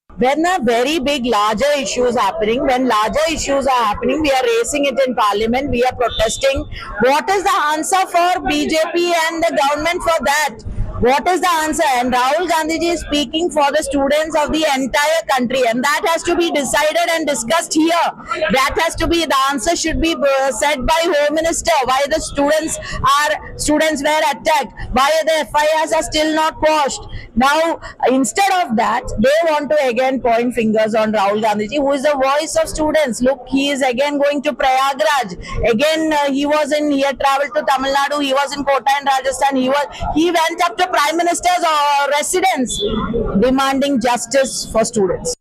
When a very big larger issues happening, when larger issues are happening, we are raising it in parliament, we are protesting. What is the answer for BJP and the government for that? What is the answer? And Rahul Gandhi ji is speaking for the students of the entire country, and that has to be decided and discussed here. That has to be, the answer should be said by Home Minister. Why the students were attacked? Why the FIRs are still not quashed? Now, instead of that, they want to again point fingers on Rahul Gandhi ji, who is the voice of students. Look, he is again going to Prayagraj. Again, he had traveled to Tamil Nadu. He was in Kota in Rajasthan. He went up to Prime Minister's residence demanding justice for students.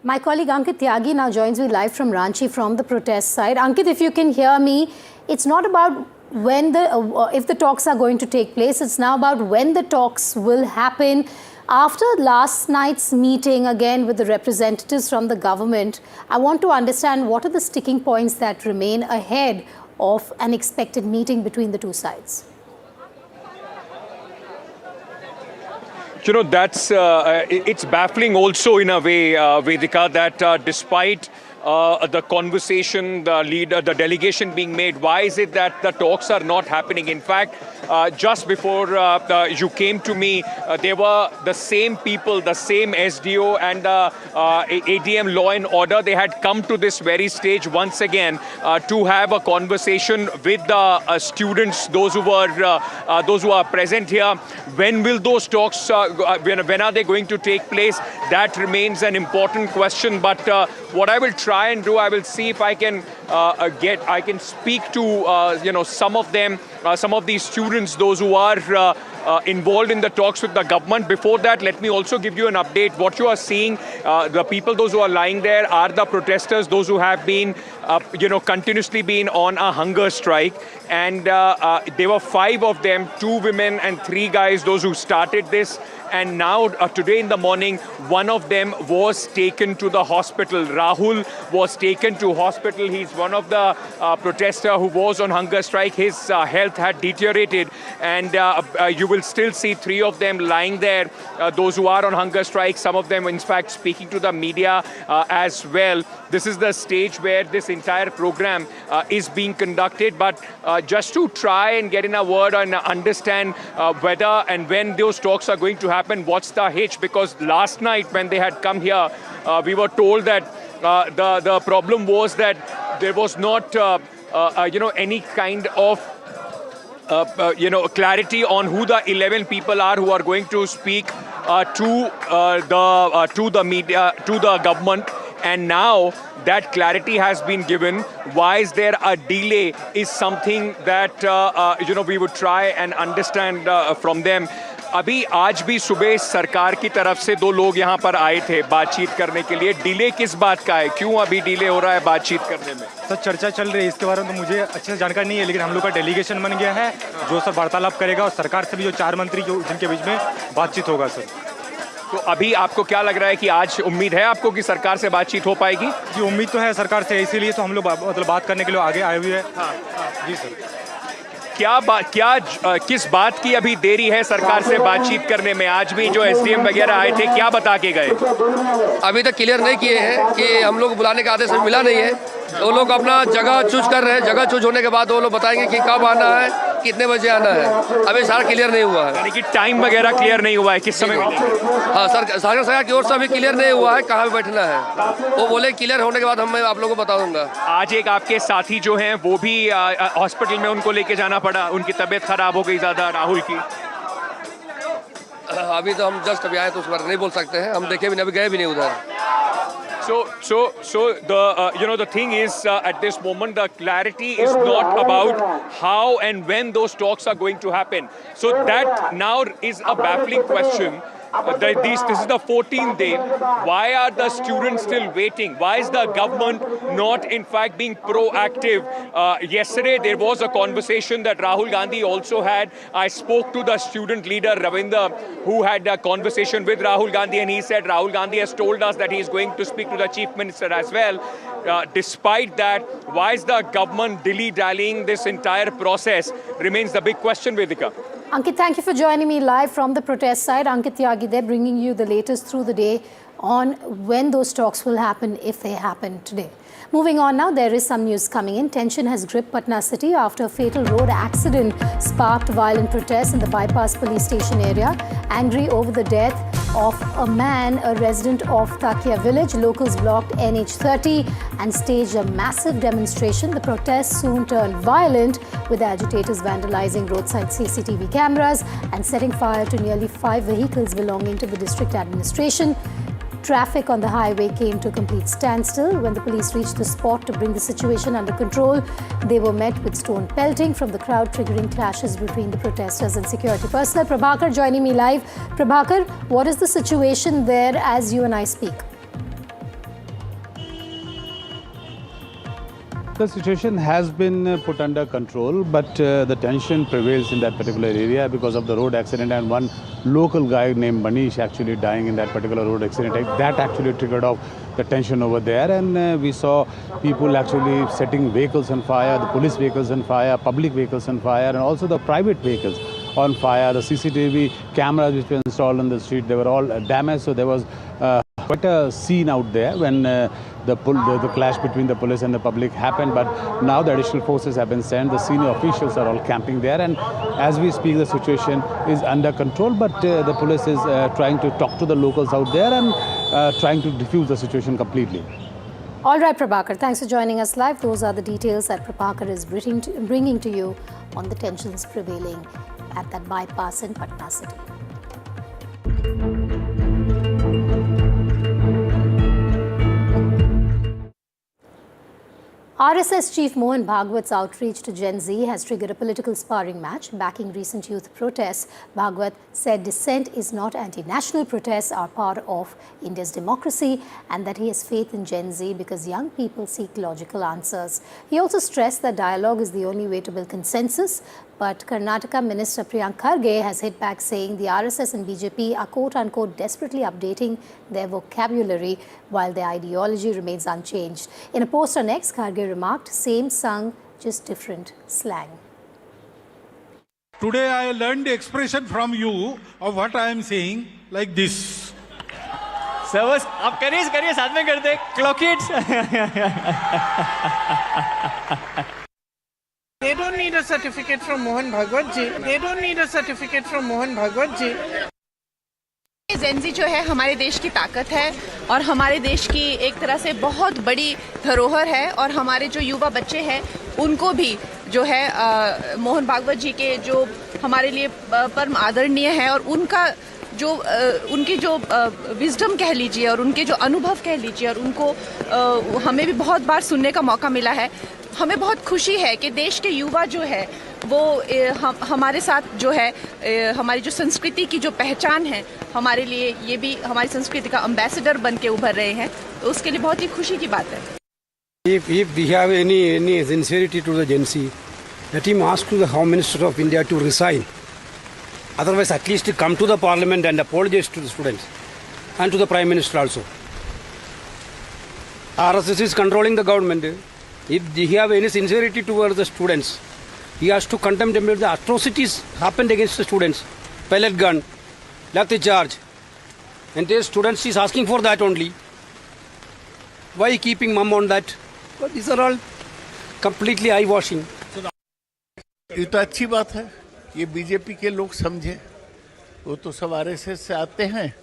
My colleague Ankit Tyagi now joins me live from Ranchi from the protest side. Ankit, if you can hear me, it's not about when if the talks are going to take place, it's now about when the talks will happen. After last night's meeting again with the representatives from the government, I want to understand what are the sticking points that remain ahead of an expected meeting between the two sides. You know, that's it's baffling also in a way, Vedika, that despite the conversation, the delegation being made, why is it that the talks are not happening? In fact, just before you came to me, there were the same people, the same SDO and ADM Law and Order. They had come to this very stage once again to have a conversation with the students, those who are present here. When will those talks? When are they going to take place? That remains an important question. But what I will try and do, I will see if I can I can speak to some of them, some of these students, those who are involved in the talks with the government. Before that, let me also give you an update. What you are seeing, the people, those who are lying there, are the protesters, those who have been, continuously been on a hunger strike. And there were 5 of them, 2 women and 3 guys, those who started this. And now, today in the morning, one of them was taken to the hospital. Rahul was taken to hospital. He's one of the protesters who was on hunger strike. His health had deteriorated, and you will still see 3 of them lying there, those who are on hunger strike, some of them, in fact, speaking to the media as well. This is the stage where this entire program is being conducted. But just to try and get in a word and understand whether and when those talks are going to happen, what's the hitch? Because last night when they had come here, we were told that the problem was that there was not any kind of clarity on who the 11 people are who are going to speak to the media, to the government. And now that clarity has been given. Why is there a delay is something that we would try and understand from them. अभी आज भी सुबह सरकार की तरफ से 2 लोग यहाँ पर आए थे बातचीत करने के लिए। डिले किस बात का है, क्यों अभी डिले हो रहा है बातचीत करने में? सर, चर्चा चल रही है, इसके बारे में तो मुझे अच्छे से जानकारी नहीं है, लेकिन हम लोग का डेलीगेशन बन गया है जो सर वार्तालाप करेगा और सरकार से भी जो 4 मंत्री जिनके बीच में बातचीत होगा। सर, तो अभी आपको क्या लग रहा है कि आज उम्मीद है आपको कि सरकार से बातचीत हो पाएगी? जी, उम्मीद तो है सरकार से, इसीलिए तो हम लोग बात करने के लिए आगे आए हुए हैं। जी सर, किस बात की अभी देरी है सरकार से बातचीत करने में? आज भी जो एसडीएम वगैरह आए थे, क्या बता के गए? अभी तक क्लियर नहीं किए हैं कि हम लोग बुलाने का आदेश मिला नहीं है। वो लोग अपना जगह चूज कर रहे हैं। जगह चूज होने के बाद वो लोग बताएंगे कि कब आना है, कितने बजे आना है। अभी सारा क्लियर नहीं हुआ है, यानी कि टाइम वगैरह क्लियर नहीं हुआ है, किस समय? हाँ सर, सरकार की ओर से अभी क्लियर नहीं हुआ है कहाँ पे बैठना है। वो बोले क्लियर होने के बाद मैं आप लोगों को बता दूंगा। आज एक आपके साथी जो हैं वो भी हॉस्पिटल में, उनको लेके जाना पड़ा, उनकी तबीयत खराब हो गई ज़्यादा, राहुल की। अभी तो हम जस्ट अभी आए तो उस बारे नहीं बोल सकते हैं, हम देखे भी नहीं, अभी गए भी नहीं उधर। So the thing is at this moment the clarity is not about how and when those talks are going to happen. So that now is a baffling question. This is the 14th day. Why are the students still waiting? Why is the government not in fact being proactive? Yesterday there was a conversation that Rahul Gandhi also had. I spoke to the student leader Ravinder, who had a conversation with Rahul Gandhi, and he said Rahul Gandhi has told us that he is going to speak to the Chief Minister as well. Despite that, why is the government dilly-dallying this entire process remains the big question, Vedika. Ankit, thank you for joining me live from the protest side. Ankit Tyagi there, bringing you the latest through the day on when those talks will happen, if they happen today. Moving on now, there is some news coming in. Tension has gripped Patna city after a fatal road accident sparked violent protests in the bypass police station area. Angry over the death of a man, a resident of Takia village, locals blocked NH30 and staged a massive demonstration. The protests soon turned violent, with agitators vandalizing roadside CCTV cameras and setting fire to nearly 5 vehicles belonging to the district administration. Traffic on the highway came to a complete standstill. When the police reached the spot to bring the situation under control, they were met with stone pelting from the crowd, triggering clashes between the protesters and security personnel. Prabhakar joining me live. Prabhakar, what is the situation there as you and I speak? The situation has been put under control, but the tension prevails in that particular area because of the road accident, and one local guy named Manish actually dying in that particular road accident. That actually triggered off the tension over there, and we saw people actually setting vehicles on fire, the police vehicles on fire, public vehicles on fire, and also the private vehicles on fire. The CCTV cameras which were installed on the street, they were all damaged, so there was quite a scene out there when the clash between the police and the public happened. But now the additional forces have been sent. The senior officials are all camping there, and as we speak, the situation is under control. But the police is trying to talk to the locals out there and trying to defuse the situation completely. All right, Prabhakar, thanks for joining us live. Those are the details that Prabhakar is bringing to you on the tensions prevailing at that bypass in Patna city. RSS Chief Mohan Bhagwat's outreach to Gen Z has triggered a political sparring match. Backing recent youth protests, Bhagwat said dissent is not anti-national. Protests are part of India's democracy, and that he has faith in Gen Z because young people seek logical answers. He also stressed that dialogue is the only way to build consensus. But Karnataka Minister Priyank Kharge has hit back, saying the RSS and BJP are quote-unquote desperately updating their vocabulary while their ideology remains unchanged. In a post on X, Kharge remarked, same sung, just different slang. Today I learned the expression from you of what I am saying like this. Servers, आप करिए साथ में करते clock it. They don't need a certificate from Mohan Bhagwat ji. They don't need a certificate from Mohan Bhagwat ji. Gen Z जो है हमारे देश की ताकत है और हमारे देश की एक तरह से बहुत बड़ी धरोहर है, और हमारे जो युवा बच्चे हैं उनको भी जो है मोहन भागवत जी के जो हमारे लिए परम आदरणीय है, और उनकी जो विजडम कह लीजिए और उनके जो अनुभव कह लीजिए, और उनको हमें भी बहुत बार सुनने का मौका मिला है। हमें बहुत खुशी है कि देश के युवा जो है वो हमारे साथ जो है हमारी जो संस्कृति की जो पहचान है, हमारे लिए ये भी हमारी संस्कृति का एम्बेसडर बन के उभर रहे हैं, तो उसके लिए बहुत ही खुशी की बात है। If we have any sincerity to the Gen Z, let him ask to the Home Minister of India to resign. Otherwise, at least come to the Parliament and apologize to the students and to the Prime Minister also. RSS is controlling the government. If he have any sincerity towards the students, he has to condemn them with the atrocities happened against the students. Pellet gun, lathi charge. And the students is asking for that only. Why keeping mum on that? But these are all completely eye-washing. ये तो अच्छी बात है, ये BJP के लोग समझे। वो तो सब आरएसएस से आते हैं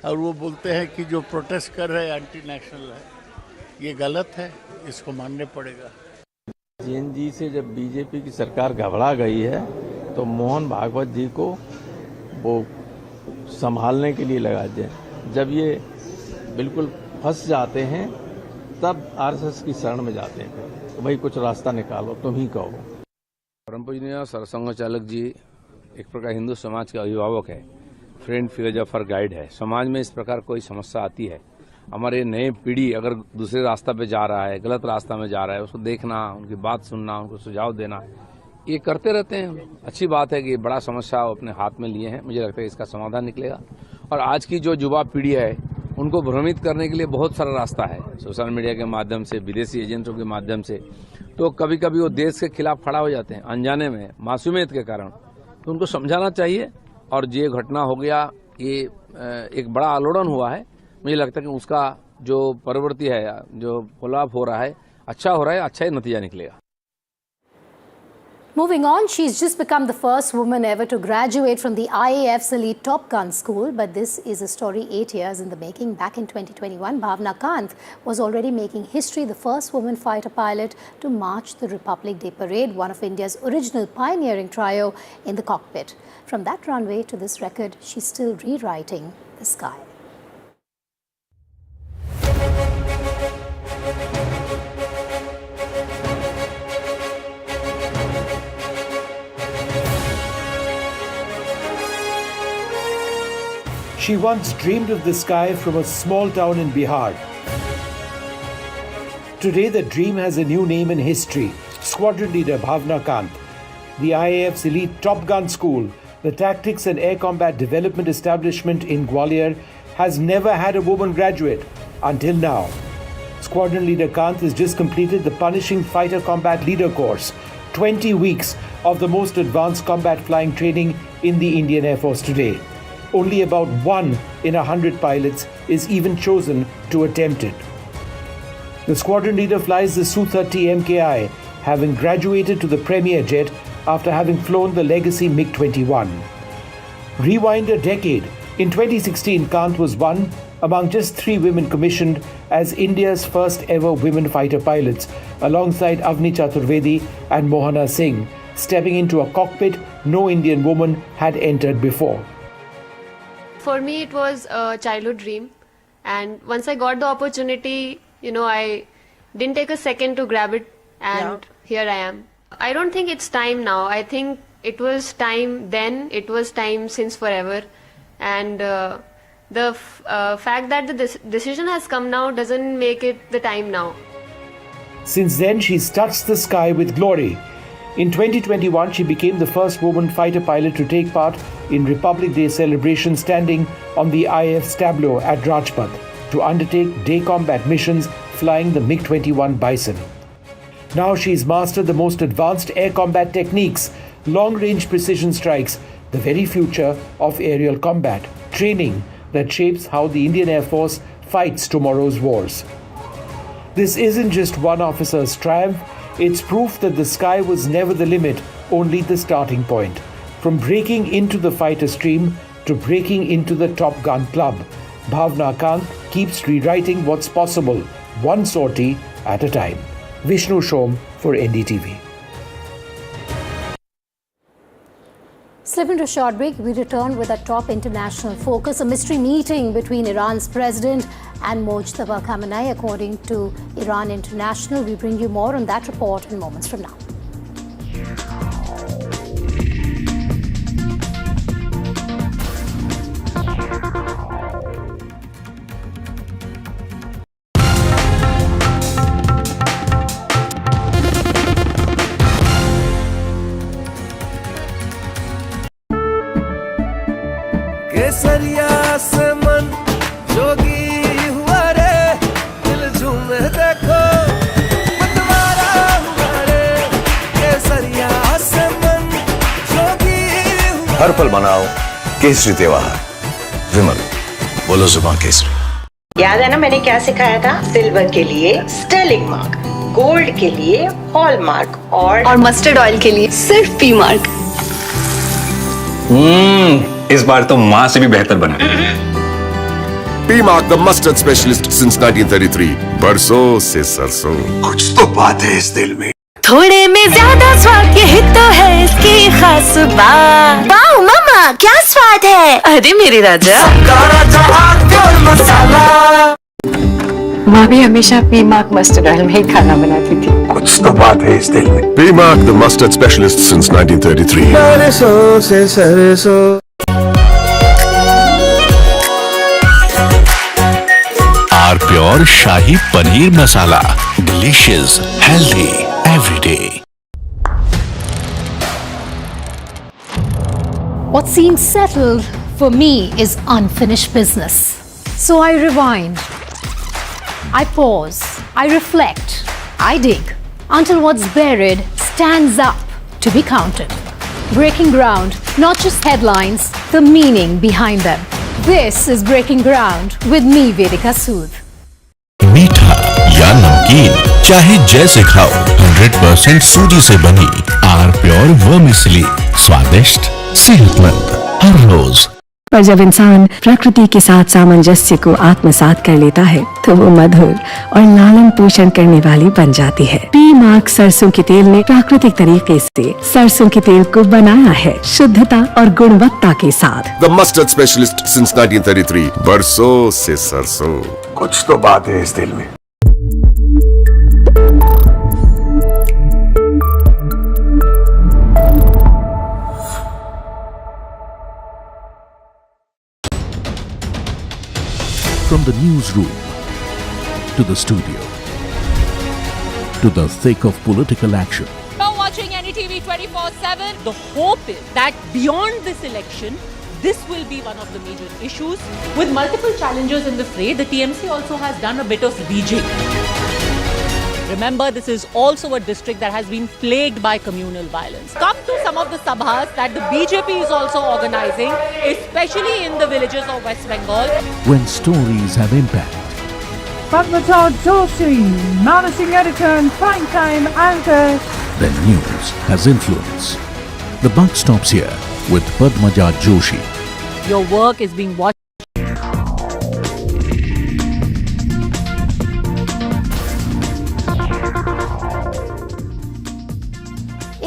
और वो बोलते हैं कि जो प्रोटेस्ट कर रहे हैं एंटी नेशनल है, ये गलत है, इसको मानने पड़ेगा। जेएनजी से जब बीजेपी की सरकार घबरा गई है तो मोहन भागवत जी को वो संभालने के लिए लगा दें। जब ये बिल्कुल फंस जाते हैं तब आरएसएस की शरण में जाते हैं। तो भाई कुछ रास्ता निकालो, तुम ही कहो। परम पूजनीय सरसंघ चालक जी एक प्रकार हिंदू समाज के अभिभावक है, फ्रेंड फिलोसोफर गाइड है। समाज में इस प्रकार कोई समस्या आती है, हमारे नए पीढ़ी अगर दूसरे रास्ता पे जा रहा है, गलत रास्ता में जा रहा है, उसको देखना, उनकी बात सुनना, उनको सुझाव देना, ये करते रहते हैं। अच्छी बात है कि बड़ा समस्या वो अपने हाथ में लिए हैं। मुझे लगता है इसका समाधान निकलेगा। और आज की जो युवा पीढ़ी है उनको भ्रमित करने के लिए बहुत सारा रास्ता है, सोशल मीडिया के माध्यम से, विदेशी एजेंटों के माध्यम से। तो कभी कभी वो देश के खिलाफ खड़ा हो जाते हैं अनजाने में, मासूमियत के कारण। तो उनको समझाना चाहिए। और ये घटना हो गया, ये एक बड़ा आलोड़न हुआ है। मुझे लगता है कि उसका जो प्रवृत्ति है, जो फॉलोअप हो रहा है, अच्छा हो रहा है, अच्छा ही नतीजा निकलेगा। Moving on, she's just become the first woman ever to graduate from the IAF's elite Top Gun school. But this is a story 8 years in the making. Back in 2021, Bhavna Kant was already making history, the first woman fighter pilot to march the Republic Day parade, one of India's original pioneering trio in the cockpit. From that runway to this record, she's still rewriting the sky. She once dreamed of the sky from a small town in Bihar. Today, the dream has a new name in history: Squadron Leader Bhavna Kant. The IAF's elite Top Gun school, the Tactics and Air Combat Development Establishment in Gwalior, has never had a woman graduate until now. Squadron Leader Kant has just completed the punishing Fighter Combat Leader course, 20 weeks of the most advanced combat flying training in the Indian Air Force today. Only about 1 in 100 pilots is even chosen to attempt it. The squadron leader flies the Su-30 MKI, having graduated to the premier jet after having flown the legacy MiG-21. Rewind a decade. In 2016, Kant was one among just 3 women commissioned as India's first ever women fighter pilots, alongside Avni Chaturvedi and Mohana Singh, stepping into a cockpit no Indian woman had entered before. For me, it was a childhood dream, and once I got the opportunity, I didn't take a second to grab it, and here I am. I don't think it's time now. I think it was time then, it was time since forever, and the fact that the decision has come now doesn't make it the time now. Since then, she's touched the sky with glory. In 2021, she became the first woman fighter pilot to take part in Republic Day celebration, standing on the IAF's tableau at Rajpath to undertake day combat missions flying the MiG-21 Bison. Now she's mastered the most advanced air combat techniques, long-range precision strikes, the very future of aerial combat, training that shapes how the Indian Air Force fights tomorrow's wars. This isn't just one officer's triumph. It's proof that the sky was never the limit, only the starting point. From breaking into the fighter stream to breaking into the Top Gun club, Bhavna Kant keeps rewriting what's possible, one sortie at a time. Vishnu Shom for NDTV. Slip into a short break. We return with a top international focus, a mystery meeting between Iran's president and Mojtaba Khamenei, according to Iran International. We bring you more on that report in moments from now. केसरिया से मन जोगी हुआ रे, दिल झूमे देखो मतवारा हुआ रे। केसरिया से मन जोगी हुआ। हर पल मनाओ केसरी त्योहार। विमल, बोलो जुबान केसरी। याद है ना मैंने क्या सिखाया था? सिल्वर के लिए स्टर्लिंग मार्क, गोल्ड के लिए हॉलमार्क और मस्टर्ड ऑयल के लिए सिर्फ पी मार्क। इस बार तो माँ से भी बेहतर बना। P mark the mustard specialist since 1933। बरसों से सरसों। कुछ तो बात है इस दिल में। थोड़े में ज्यादा स्वाद, यही तो है इसकी खास बात। वाओ मामा, क्या स्वाद है। अरे मेरे राजा, मसाला। माँ भी हमेशा पी मार्क मस्टर्ड ऑयल में ही खाना बनाती थी। कुछ तो बात है इस दिल में। P-Mark, the mustard specialist since 1933. सरसों से सरसों are pure shahi paneer masala, delicious, healthy every day. What seems settled for me is unfinished business. So I rewind. I pause. I reflect. I dig until what's buried stands up to be counted. Breaking ground, not just headlines, the meaning behind them. This is Breaking Ground with me, Vedika Sood. मीठा या नमकीन, चाहे जैसे खाओ, 100% सूजी से बनी are pure vermicelli, स्वादिष्ट, सेहतमंद हर रोज। पर जब इंसान प्रकृति के साथ सामंजस्य को आत्मसात कर लेता है तो वो मधुर और लालन पोषण करने वाली बन जाती है। पी मार्क सरसों के तेल ने प्राकृतिक तरीके से सरसों के तेल को बनाया है शुद्धता और गुणवत्ता के साथ। The mustard specialist since 1933. बरसों से सरसों। कुछ तो बात है इस दिल में। From the newsroom to the studio to the thick of political action. You're watching NDTV 24/7. The hope is that beyond this election, this will be one of the major issues. With multiple challengers in the fray, the TMC also has done a bit of rejigging. Remember, this is also a district that has been plagued by communal violence. Come to some of the sabhas that the BJP is also organizing, especially in the villages of West Bengal. When stories have impact. Padmaja Joshi, managing editor and primetime anchor. Then news has influence. The buck stops here with Padmaja Joshi. Your work is being watched.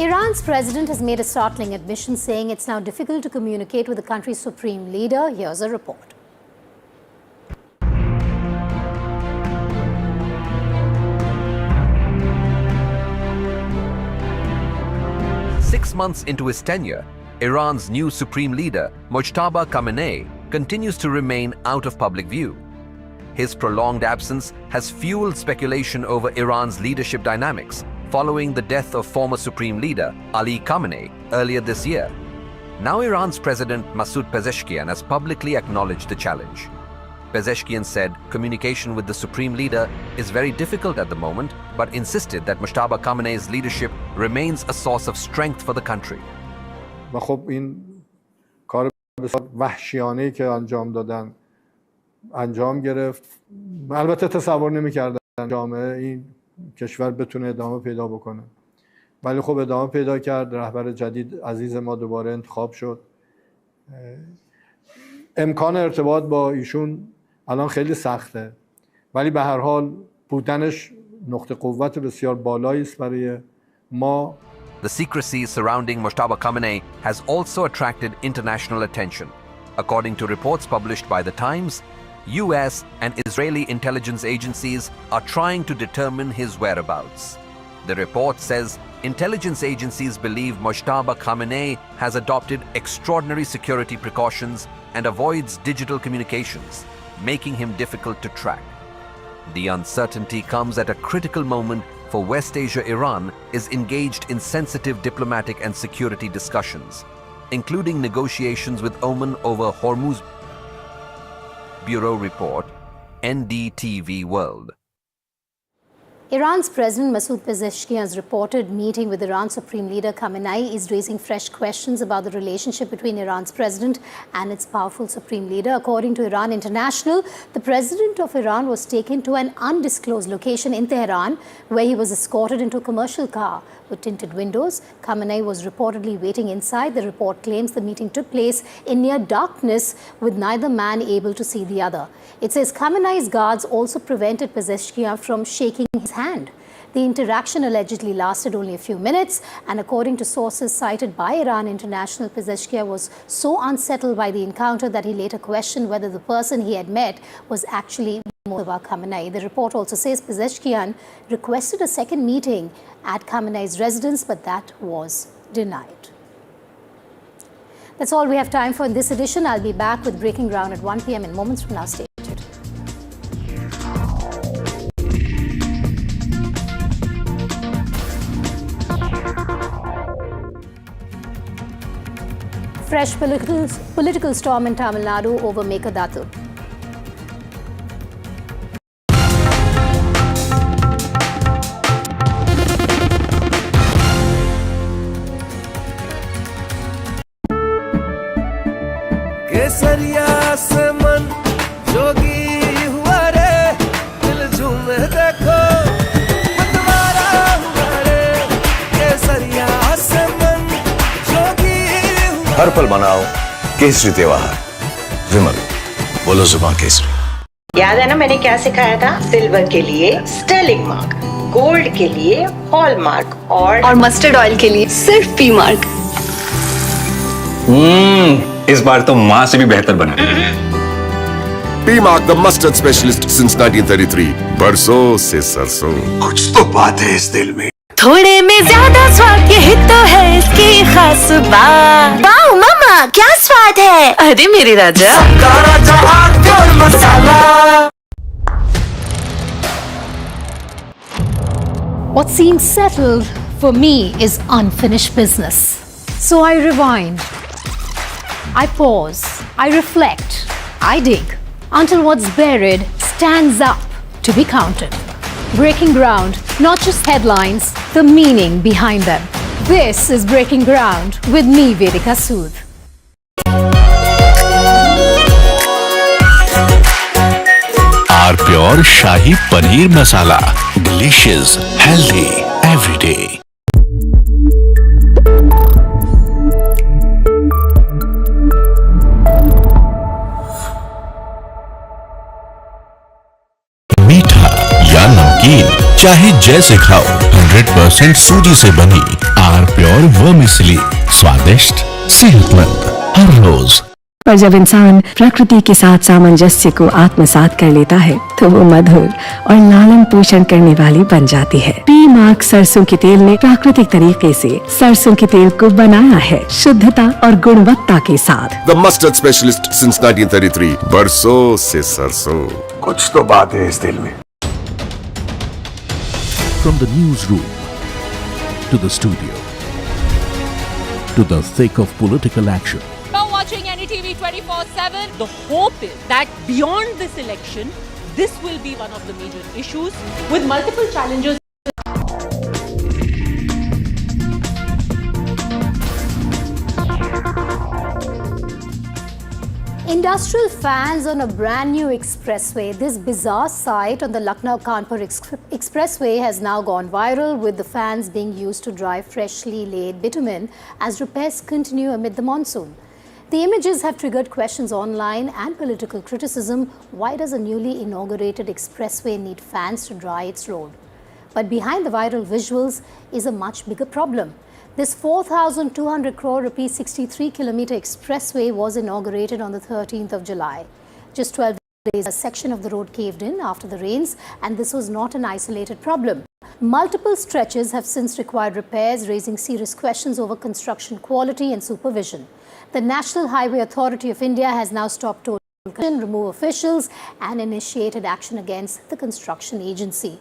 Iran's president has made a startling admission, saying it's now difficult to communicate with the country's supreme leader. Here's a report. Six months into his tenure, Iran's new supreme leader, Mojtaba Khamenei, continues to remain out of public view. His prolonged absence has fueled speculation over Iran's leadership dynamics, following the death of former Supreme Leader Ali Khamenei earlier this year. Now Iran's President Masoud Pezeshkian has publicly acknowledged the challenge. Pezeshkian said communication with the Supreme Leader is very difficult at the moment, but insisted that Mojtaba Khamenei's leadership remains a source of strength for the country. و خب این کار بسیار وحشیانه‌ای که انجام دادن انجام گرفت. البته تصور نمی‌کردن جامعه این کشور بتونه ادامه پیدا بکنه، ولی خب ادامه پیدا کرد. رهبر جدید عزیز ما دوباره انتخاب شد. امکان ارتباط با ایشون الان خیلی سخته، ولی به هر حال بودنش نقطه قوت بسیار بالایی است برای ما. The secrecy surrounding Mojtaba Khamenei has also attracted international attention. According to reports published by The Times, US and Israeli intelligence agencies are trying to determine his whereabouts. The report says intelligence agencies believe Mojtaba Khamenei has adopted extraordinary security precautions and avoids digital communications, making him difficult to track. The uncertainty comes at a critical moment for West Asia. Iran is engaged in sensitive diplomatic and security discussions, including negotiations with Oman over Hormuz. Bureau Report, NDTV World. Iran's President Masoud Pezeshkian's reported meeting with Iran's Supreme Leader Khamenei is raising fresh questions about the relationship between Iran's president and its powerful Supreme Leader. According to Iran International, the president of Iran was taken to an undisclosed location in Tehran, where he was escorted into a commercial car with tinted windows. Khamenei was reportedly waiting inside. The report claims the meeting took place in near darkness, with neither man able to see the other. It says Khamenei's guards also prevented Pezeshkian from shaking his hand. The interaction allegedly lasted only a few minutes, and according to sources cited by Iran International, Pezeshkian was so unsettled by the encounter that he later questioned whether the person he had met was actually Khamenei. The report also says Pezeshkian requested a second meeting at Khamenei's residence, but that was denied. That's all we have time for in this edition. I'll be back with Breaking Ground at 1 p.m. in moments from now. Stay tuned. Fresh political storm in Tamil Nadu over Mekedatu. केसरिया से मन जोगी हुआ रे दिल झूमे देखो मतवारा हुआ रे केसरिया से मन जोगी हुआ हर पल मनाओ केसरी त्योहार विमल बोलो जुबान केसरी। याद है ना मैंने क्या सिखाया था? सिल्वर के लिए स्टर्लिंग मार्क, गोल्ड के लिए हॉलमार्क और मस्टर्ड ऑयल के लिए सिर्फ पी मार्क। इस बार तो माँ से भी बेहतर बना। P-Mark, the mustard specialist since 1933. बरसों से सरसों। कुछ तो बात है इस दिल में। थोड़े में ज्यादा स्वाद यही तो है इसकी खास बात। वाओ मामा क्या स्वाद है। अरे मेरे राजा मसाला। What seems settled for me is unfinished business. So I rewind. I pause, I reflect, I dig until what's buried stands up to be counted. Breaking ground, not just headlines, the meaning behind them. This is Breaking Ground with me, Vedika Sood. Are pure shahi paneer masala, delicious, healthy every day. नमकीन चाहे जैसे खाओ, 100% सूजी से बनी are pure vermicelli, स्वादिष्ट, सेहतमंद हर रोज। पर जब इंसान प्रकृति के साथ सामंजस्य को आत्मसात कर लेता है तो वो मधुर और लालन पोषण करने वाली बन जाती है। P-Mark सरसों के तेल ने प्राकृतिक तरीके से सरसों के तेल को बनाया है शुद्धता और गुणवत्ता के साथ। The mustard specialist since 1933. बरसों से सरसों। कुछ तो बात है इस दिल में। From the newsroom to the studio to the thick of political action. Now watching NDTV 24/7, the hope is that beyond this election, this will be one of the major issues with multiple challenges. Industrial fans on a brand new expressway. This bizarre sight on the Lucknow-Kanpur expressway has now gone viral, with the fans being used to dry freshly laid bitumen as repairs continue amid the monsoon. The images have triggered questions online and political criticism. Why does a newly inaugurated expressway need fans to dry its road? But behind the viral visuals is a much bigger problem. This 4,200 crore rupees 63-kilometer expressway was inaugurated on the 13th of July. Just 12 days, a section of the road caved in after the rains, and this was not an isolated problem. Multiple stretches have since required repairs, raising serious questions over construction quality and supervision. The National Highway Authority of India has now stopped toll collection, removed officials, and initiated action against the construction agency.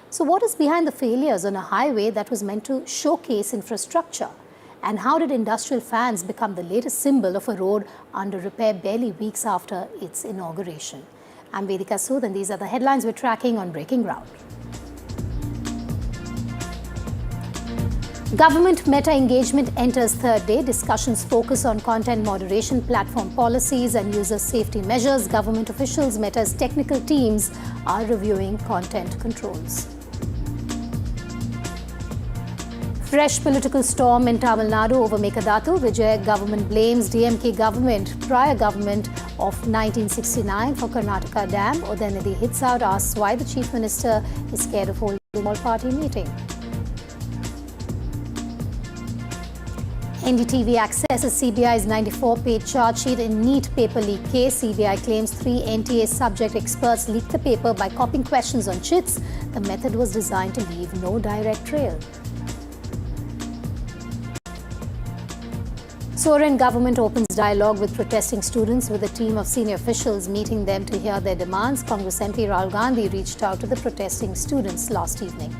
So what is behind the failures on a highway that was meant to showcase infrastructure? And how did industrial fans become the latest symbol of a road under repair barely weeks after its inauguration? I'm Vedika Sood, and these are the headlines we're tracking on Breaking Ground. Government meta engagement enters third day. Discussions focus on content moderation, platform policies and user safety measures. Government officials, Meta's technical teams are reviewing content controls. Fresh political storm in Tamil Nadu over Mekedatu. Vijay government blames DMK government, prior government of 1969 for Karnataka dam. Udhayanidhi hits out, asks why the Chief Minister is scared of holding all-party meeting. NDTV accesses CBI's 94-page charge sheet in neat paper leak case. CBI claims 3 NTA subject experts leaked the paper by copying questions on chits. The method was designed to leave no direct trail. Sovereign government opens dialogue with protesting students with a team of senior officials meeting them to hear their demands. Congress MP Rahul Gandhi reached out to the protesting students last evening.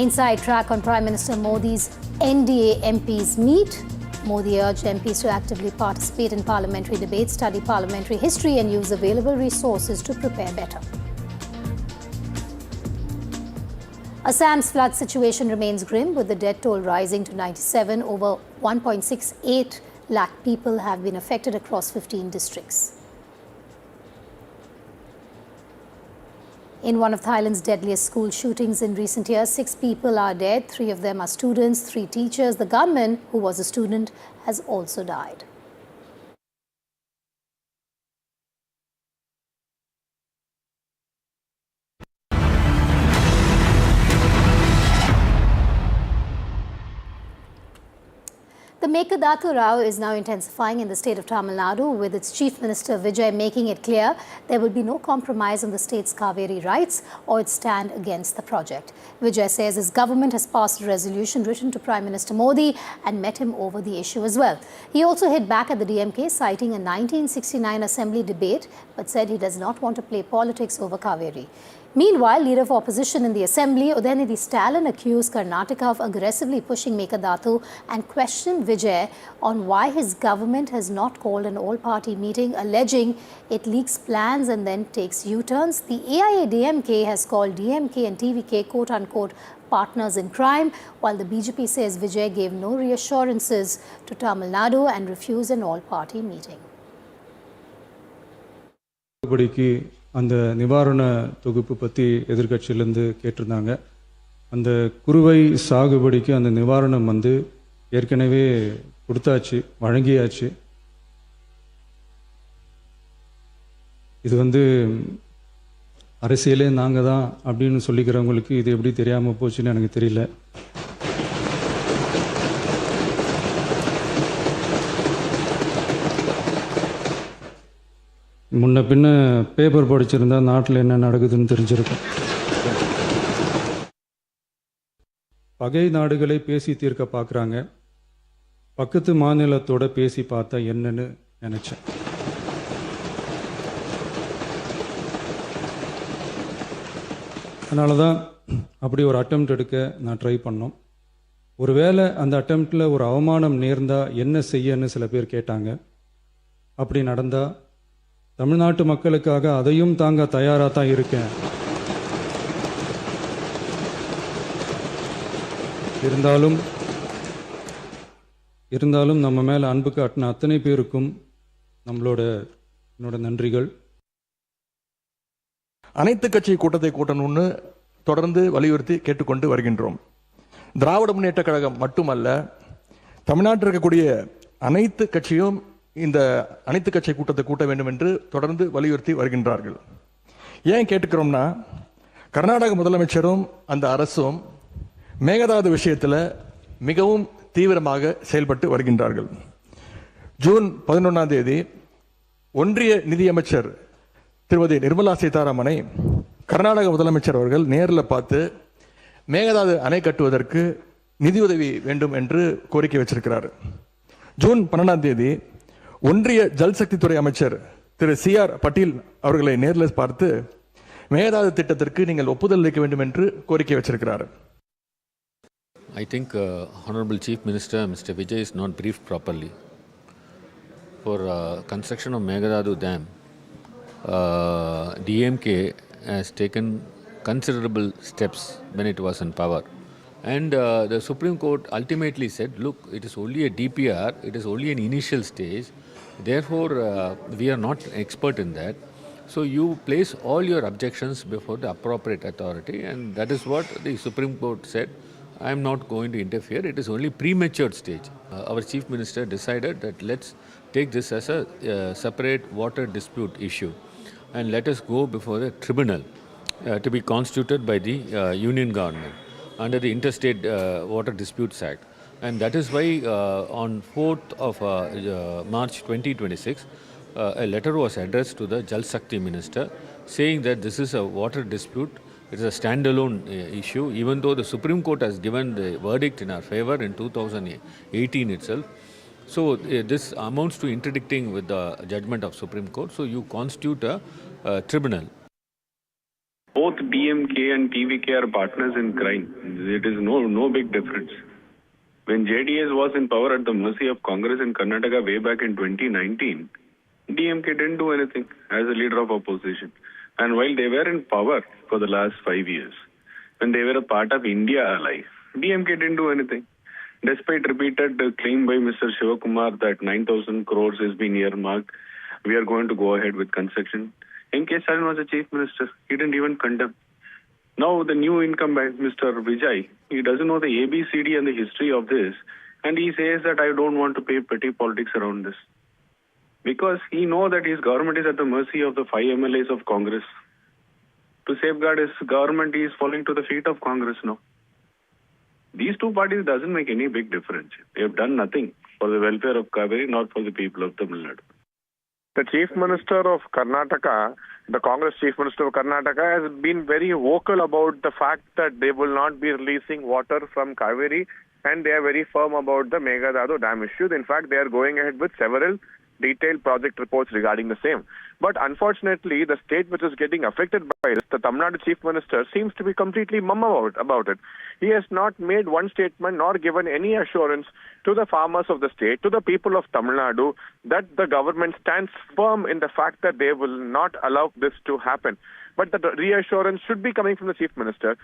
Inside track on Prime Minister Modi's NDA MPs meet. Modi urged MPs to actively participate in parliamentary debates, study parliamentary history and use available resources to prepare better. Assam's flood situation remains grim, with the death toll rising to 97. Over 1.68 lakh people have been affected across 15 districts. In one of Thailand's deadliest school shootings in recent years, 6 people are dead. 3 of them are students, 3 teachers. The gunman, who was a student, has also died. The Mekedatu row is now intensifying in the state of Tamil Nadu, with its Chief Minister Vijay making it clear there will be no compromise on the state's Cauvery rights or its stand against the project. Vijay says his government has passed a resolution written to Prime Minister Modi and met him over the issue as well. He also hit back at the DMK, citing a 1969 assembly debate, but said he does not want to play politics over Cauvery. Meanwhile, leader of opposition in the assembly, Udhayanidhi Stalin, accused Karnataka of aggressively pushing Mekedatu and questioned Vijay on why his government has not called an all-party meeting, alleging it leaks plans and then takes U-turns. The AIA-DMK has called DMK and TVK quote-unquote partners in crime, while the BJP says Vijay gave no reassurances to Tamil Nadu and refused an all-party meeting. அந்த நிவாரண தொகுப்பு பற்றி எதிர்க்கட்சியிலேருந்து கேட்டிருந்தாங்க. அந்த குறுவை சாகுபடிக்கு அந்த நிவாரணம் ஏற்கனவே கொடுத்தாச்சு, வழங்கியாச்சு. இது அரசியலே நாங்கள் தான் அப்படின்னு சொல்லிக்கிறவங்களுக்கு இது எப்படி தெரியாமல் போச்சுன்னு எனக்கு தெரியல. முன்ன பின்ன பேப்பர் படிச்சிருந்தா நாட்டில் என்ன நடக்குதுன்னு தெரிஞ்சிருக்கும். பகை நாடுகளை பேசி தீர்க்க பார்க்குறாங்க. பக்கத்து மாநிலத்தோட பேசி பார்த்தா என்னன்னு நினச்சேன். அதனால தான் அப்படி ஒரு அட்டெம்ப்ட் எடுக்க நான் ட்ரை பண்ணோம். ஒருவேளை அந்த அட்டெம்ப்டில் ஒரு அவமானம் நேர்ந்தால் என்ன செய்யன்னு சில பேர் கேட்டாங்க. அப்படி நடந்தால் தமிழ்நாட்டு மக்களுக்காக அதையும் தாங்க தயாராக தான் இருக்கேன். இருந்தாலும் நம்ம மேலே அன்பு காட்டின அத்தனை பேருக்கும் என்னோட நன்றிகள். அனைத்து கட்சி கூட்டத்தை கூட்டணும்னு தொடர்ந்து வலியுறுத்தி கேட்டுக்கொண்டு வருகின்றோம். திராவிட முன்னேற்ற கழகம் மட்டுமல்ல, தமிழ்நாட்டில் இருக்கக்கூடிய அனைத்து கட்சியும் இந்த அனைத்து கட்சி கூட்டத்தை கூட்ட வேண்டும் என்று தொடர்ந்து வலியுறுத்தி வருகின்றார்கள். ஏன் கேட்டுக்கிறோம்னா, கர்நாடக முதலமைச்சரும் அந்த அரசும் மேகதாது விஷயத்தில் மிகவும் தீவிரமாக செயல்பட்டு வருகின்றார்கள். ஜூன் 11 ஒன்றிய நிதியமைச்சர் திருமதி நிர்மலா சீதாராமனை கர்நாடக முதலமைச்சர் அவர்கள் நேரில் பார்த்து மேகதாது அணை கட்டுவதற்கு நிதியுதவி வேண்டும் என்று கோரிக்கை வச்சிருக்கிறார். ஜூன் 12 ஒன்றிய ஜல்சக்தி துறை அமைச்சர் திரு CR பட்டீல் அவர்களை நேரில் பார்த்து மேகதாது திட்டத்திற்கு நீங்கள் ஒப்புதல் அளிக்க வேண்டும் என்று கோரிக்கை வச்சிருக்கிறார். I think Honorable Chief Minister Mr. Vijay is not briefed properly. For construction of Mekedatu Dam, DMK has taken considerable steps when it was in power. And the Supreme Court ultimately said, look, it is only a DPR, it is only an initial stage. Therefore, we are not expert in that. So you place all your objections before the appropriate authority, and that is what the Supreme Court said. I am not going to interfere. It is only premature stage. Our Chief Minister decided that let's take this as a separate water dispute issue, and let us go before the tribunal to be constituted by the union government. under the Interstate Water Disputes Act. And that is why on 4th of March 2026, a letter was addressed to the Jal Shakti Minister saying that this is a water dispute. It is a standalone issue, even though the Supreme Court has given the verdict in our favor in 2018 itself. So this amounts to interdicting with the judgment of Supreme Court. So you constitute a tribunal. Both DMK and TVK are partners in crime. It is no big difference. When JDS was in power at the mercy of Congress in Karnataka way back in 2019, DMK didn't do anything as a leader of opposition. And while they were in power for the last 5 years, when they were a part of India ally, DMK didn't do anything. Despite repeated claim by Mr. Shivakumar that 9,000 crores has been earmarked, we are going to go ahead with construction. M.K. Stalin was the Chief Minister. He didn't even condemn. Now the new incumbent, Mr. Vijay, he doesn't know the ABCD and the history of this. And he says that I don't want to pay petty politics around this. Because he knows that his government is at the mercy of the 5 MLAs of Congress. To safeguard his government, he is falling to the feet of Congress now. These two parties doesn't make any big difference. They have done nothing for the welfare of Cauvery, not for the people of Tamil Nadu. The Chief Minister of Karnataka, the Congress Chief Minister of Karnataka, has been very vocal about the fact that they will not be releasing water from Cauvery, and they are very firm about the Mekedatu dam issue. In fact, they are going ahead with several detailed project reports regarding the same. But unfortunately, the state which is getting affected by this, the Tamil Nadu Chief Minister, seems to be completely mum about it. He has not made one statement nor given any assurance to the farmers of the state, to the people of Tamil Nadu, that the government stands firm in the fact that they will not allow this to happen. But the reassurance should be coming from the Chief Minister.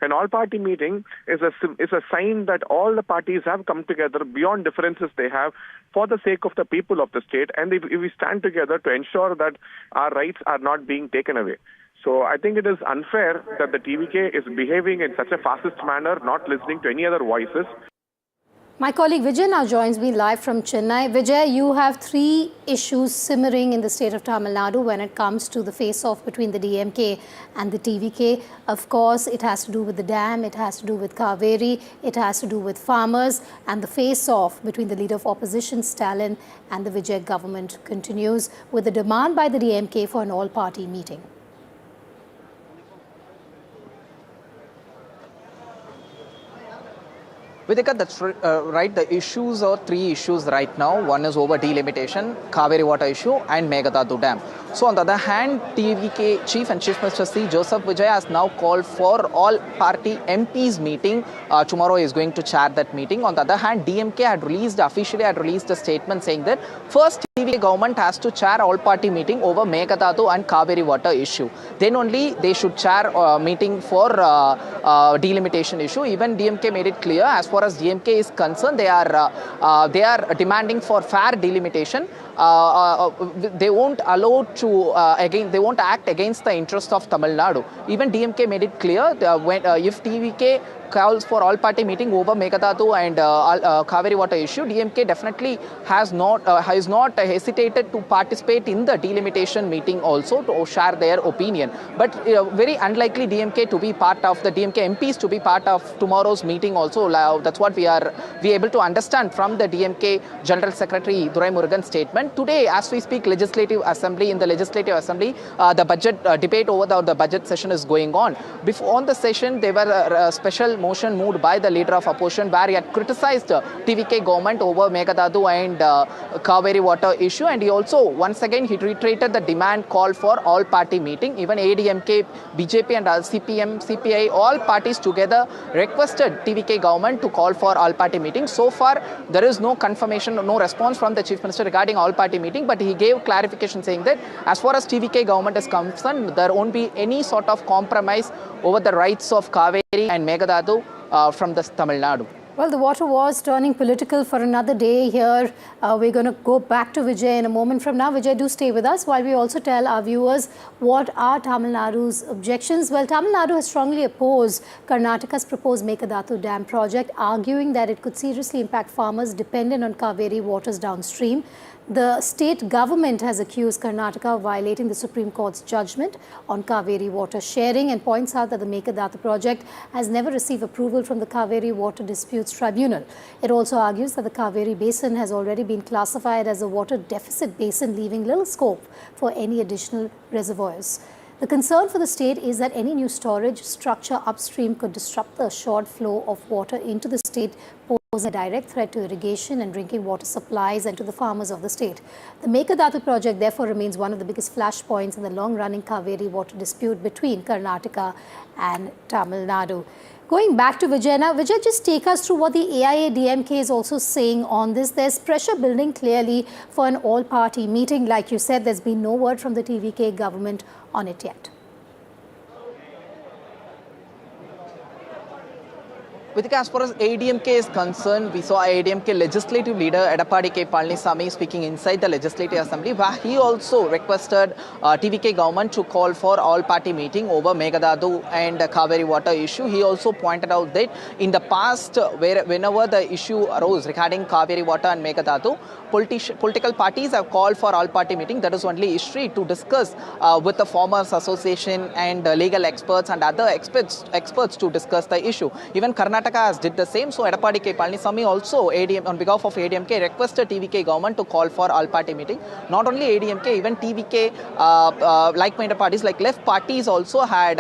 An all-party meeting is a sign that all the parties have come together beyond differences they have for the sake of the people of the state, and if we stand together to ensure that our rights are not being taken away. So I think it is unfair that the TVK is behaving in such a fascist manner, not listening to any other voices. My colleague Vijay now joins me live from Chennai. Vijay, you have 3 issues simmering in the state of Tamil Nadu when it comes to the face-off between the DMK and the TVK. Of course, it has to do with the dam, it has to do with Cauvery, it has to do with farmers, and the face-off between the leader of opposition, Stalin, and the Vijay government continues with the demand by the DMK for an all-party meeting. Vidika, that's right. The issues are 3 issues right now. One is over delimitation, Cauvery water issue, and Mekedatu dam. So on the other hand, TVK Chief and Chief Minister C. Joseph Vijay has now called for all party MPs meeting. Tomorrow he is going to chair that meeting. On the other hand, DMK officially had released a statement saying that first TVK government has to chair all party meeting over Mekedatu and Cauvery water issue. Then only they should chair meeting for delimitation issue. Even DMK made it clear, as far as DMK is concerned, they are demanding for fair delimitation. They won't allow to they won't act against the interest of Tamil Nadu. Even DMK made it clear if TVK calls for all-party meeting over Mekedatu and Cauvery water issue, DMK definitely has not hesitated to participate in the delimitation meeting also to share their opinion. But very unlikely DMK to be part of the DMK MPs to be part of tomorrow's meeting also. That's what we able to understand from the DMK General Secretary Durai Murugan's statement. Today, as we speak, in the Legislative Assembly, the budget debate over the budget session is going on. Before on the session, there were a special motion moved by the leader of opposition where he had criticized TVK government over Mekedatu and Cauvery water issue, and he also once again he reiterated the demand call for all party meeting. Even ADMK, BJP and CPM, CPI, all parties together requested TVK government to call for all party meeting. So far there is no confirmation, no response from the Chief Minister regarding all party meeting, but he gave clarification saying that as far as TVK government is concerned, there won't be any sort of compromise over the rights of Cauvery and Mekedatu from the Tamil Nadu. Well, the water was turning political for another day here. We're going to go back to Vijay in a moment from now. Vijay, do stay with us while we also tell our viewers what are Tamil Nadu's objections. Well, Tamil Nadu has strongly opposed Karnataka's proposed Mekedatu Dam project, arguing that it could seriously impact farmers dependent on Cauvery waters downstream. The state government has accused Karnataka of violating the Supreme Court's judgment on Cauvery water sharing and points out that the Mekedatu project has never received approval from the Cauvery Water Disputes Tribunal. It also argues that the Cauvery basin has already been classified as a water deficit basin, leaving little scope for any additional reservoirs. The concern for the state is that any new storage structure upstream could disrupt the assured flow of water into the state, pose a direct threat to irrigation and drinking water supplies and to the farmers of the state. The Mekedatu project therefore remains one of the biggest flashpoints in the long-running Cauvery water dispute between Karnataka and Tamil Nadu. Going back to Vijay now, Vijay, just take us through what the AIA-DMK is also saying on this. There's pressure building clearly for an all-party meeting. Like you said, there's been no word from the TVK government on it yet. Vidika, as far as ADMK is concerned, we saw ADMK legislative leader Edappadi K. Palaniswamy speaking inside the Legislative Assembly, where he also requested TVK government to call for all-party meeting over Mekedatu and Cauvery water issue. He also pointed out that in the past, whenever the issue arose regarding Cauvery water and Mekedatu, political parties have called for all-party meeting. That is only history to discuss with the Farmers Association and legal experts and other experts to discuss the issue. Even Karnataka has did the same. So Edappadi K. Palaniswamy also on behalf of ADMK requested TVK government to call for all-party meeting. Not only ADMK, even TVK like-minded parties like left parties also had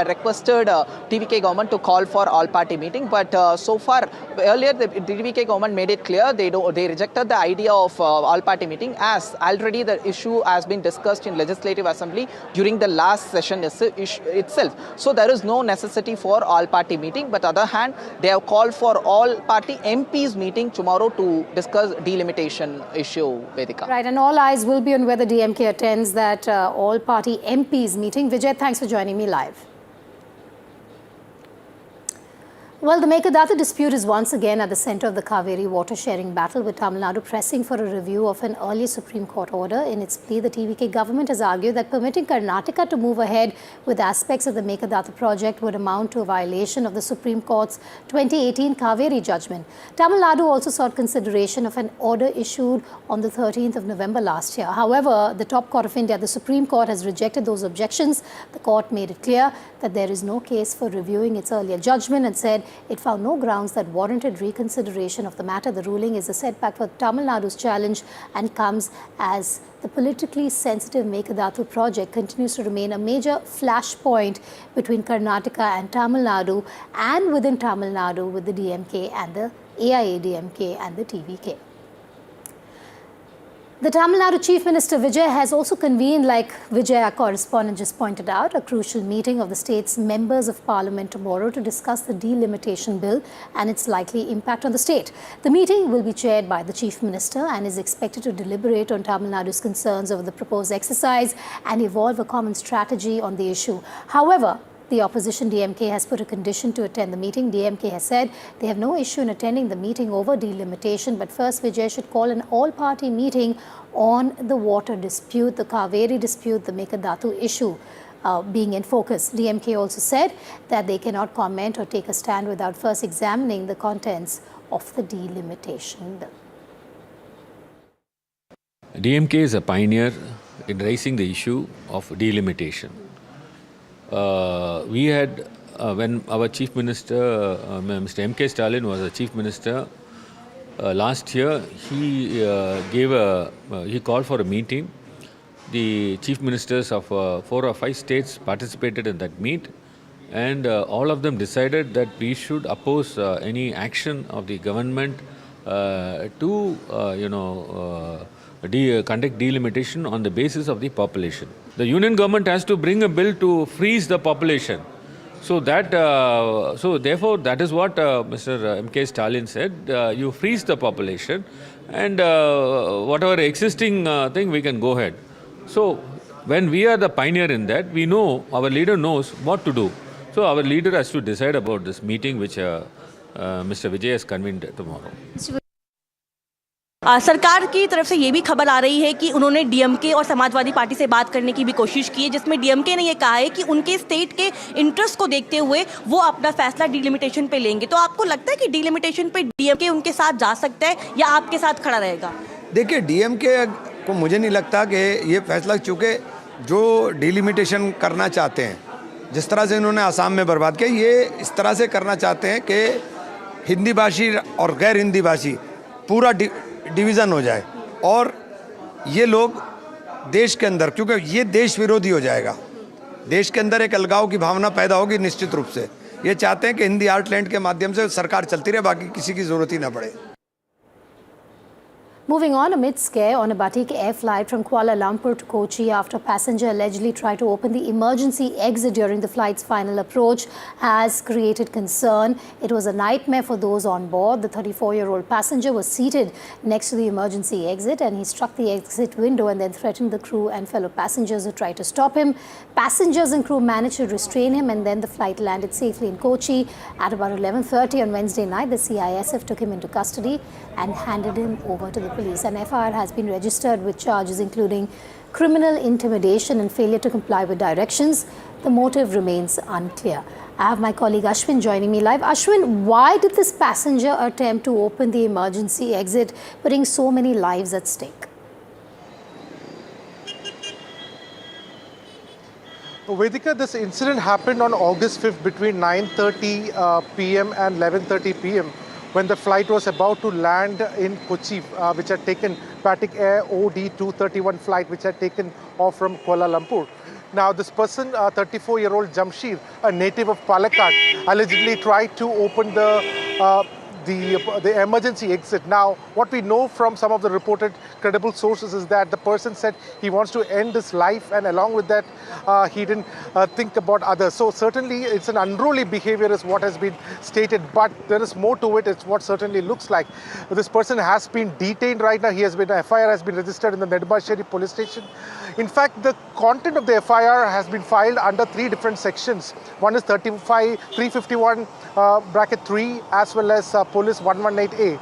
requested TVK government to call for all-party meeting. But so far, earlier the TVK government made it clear they rejected the idea of all-party meeting, as already the issue has been discussed in Legislative Assembly during the last session itself. So there is no necessity for all-party meeting. But on the other hand, they have called for all-party MPs meeting tomorrow to discuss delimitation issue, Vedika. Right, and all eyes will be on whether DMK attends that all-party MPs meeting. Vijay, thanks for joining me live. Well, the Mekedatu dispute is once again at the center of the Cauvery water sharing battle, with Tamil Nadu pressing for a review of an earlier Supreme Court order. In its plea, the TVK government has argued that permitting Karnataka to move ahead with aspects of the Mekedatu project would amount to a violation of the Supreme Court's 2018 Cauvery judgment. Tamil Nadu also sought consideration of an order issued on the 13th of November last year. However, the top court of India, the Supreme Court, has rejected those objections. The court made it clear that there is no case for reviewing its earlier judgment and said it found no grounds that warranted reconsideration of the matter. The ruling is a setback for Tamil Nadu's challenge and comes as the politically sensitive Mekedatu project continues to remain a major flashpoint between Karnataka and Tamil Nadu, and within Tamil Nadu with the DMK and the AIA-DMK and the TVK. The Tamil Nadu Chief Minister Vijay has also convened, like Vijay, our correspondent, just pointed out, a crucial meeting of the state's members of parliament tomorrow to discuss the delimitation bill and its likely impact on the state. The meeting will be chaired by the Chief Minister and is expected to deliberate on Tamil Nadu's concerns over the proposed exercise and evolve a common strategy on the issue. However, the opposition DMK has put a condition to attend the meeting. DMK has said they have no issue in attending the meeting over delimitation, but first Vijay should call an all-party meeting on the water dispute, the Cauvery dispute, the Mekedatu issue being in focus. DMK also said that they cannot comment or take a stand without first examining the contents of the delimitation bill. DMK is a pioneer in raising the issue of delimitation. We had, when our Chief Minister, Mr. M.K. Stalin was the Chief Minister, last year, he called for a meeting. The Chief Ministers of 4 or 5 states participated in that meet, and all of them decided that we should oppose any action of the government to, conduct delimitation on the basis of the population. The union government has to bring a bill to freeze the population. So therefore, that is what Mr. M.K. Stalin said. You freeze the population, and whatever existing thing, we can go ahead. So when we are the pioneer in that, we know, our leader knows what to do. So our leader has to decide about this meeting which Mr. Vijay has convened tomorrow. सरकार की तरफ से ये भी खबर आ रही है कि उन्होंने डीएमके और समाजवादी पार्टी से बात करने की भी कोशिश की है, जिसमें डीएमके ने ये कहा है कि उनके स्टेट के इंटरेस्ट को देखते हुए वो अपना फैसला डिलिमिटेशन पे लेंगे। तो आपको लगता है कि डिलिमिटेशन पे डीएमके उनके साथ जा सकता है या आपके साथ खड़ा रहेगा? देखिए, डीएमके को मुझे नहीं लगता कि ये फैसला, चूँकि जो डिलिमिटेशन करना चाहते हैं, जिस तरह से इन्होंने आसाम में बर्बाद किया, ये इस तरह से करना चाहते हैं कि हिंदी भाषी और गैर हिंदी भाषी पूरा डिवीज़न हो जाए और ये लोग देश के अंदर, क्योंकि ये देश विरोधी हो जाएगा, देश के अंदर एक अलगाव की भावना पैदा होगी निश्चित रूप से। ये चाहते हैं कि हिंदी आर्टलैंड के माध्यम से सरकार चलती रहे, बाकी किसी की ज़रूरत ही ना पड़े। Moving on, amid scare on a Batik air flight from Kuala Lumpur to Kochi after passenger allegedly tried to open the emergency exit during the flight's final approach has created concern. It was a nightmare for those on board. The 34-year-old passenger was seated next to the emergency exit and he struck the exit window and then threatened the crew and fellow passengers who tried to stop him. Passengers and crew managed to restrain him and then the flight landed safely in Kochi. At about 11:30 on Wednesday night, the CISF took him into custody and handed him over to the police. An FIR has been registered with charges including criminal intimidation and failure to comply with directions. The motive remains unclear. I have my colleague Ashwin joining me live. Ashwin, why did this passenger attempt to open the emergency exit, putting so many lives at stake? Vedika, this incident happened on August 5th between 9:30 p.m. and 11:30 p.m. when the flight was about to land in Kochi, which had taken Batik Air OD 231 flight, which had taken off from Kuala Lumpur. Now, this person, 34-year-old Jamshid, a native of Palakkad, allegedly tried to open the emergency exit. Now, what we know from some of the reported credible sources is that the person said he wants to end his life, and along with that, he didn't think about others. So certainly, it's an unruly behavior is what has been stated, but there is more to it. It's what certainly looks like. This person has been detained right now. FIR has been registered in the Nedbasheri police station. In fact, the content of the FIR has been filed under 3 different sections. One is 351 bracket 3 as well as police 118A.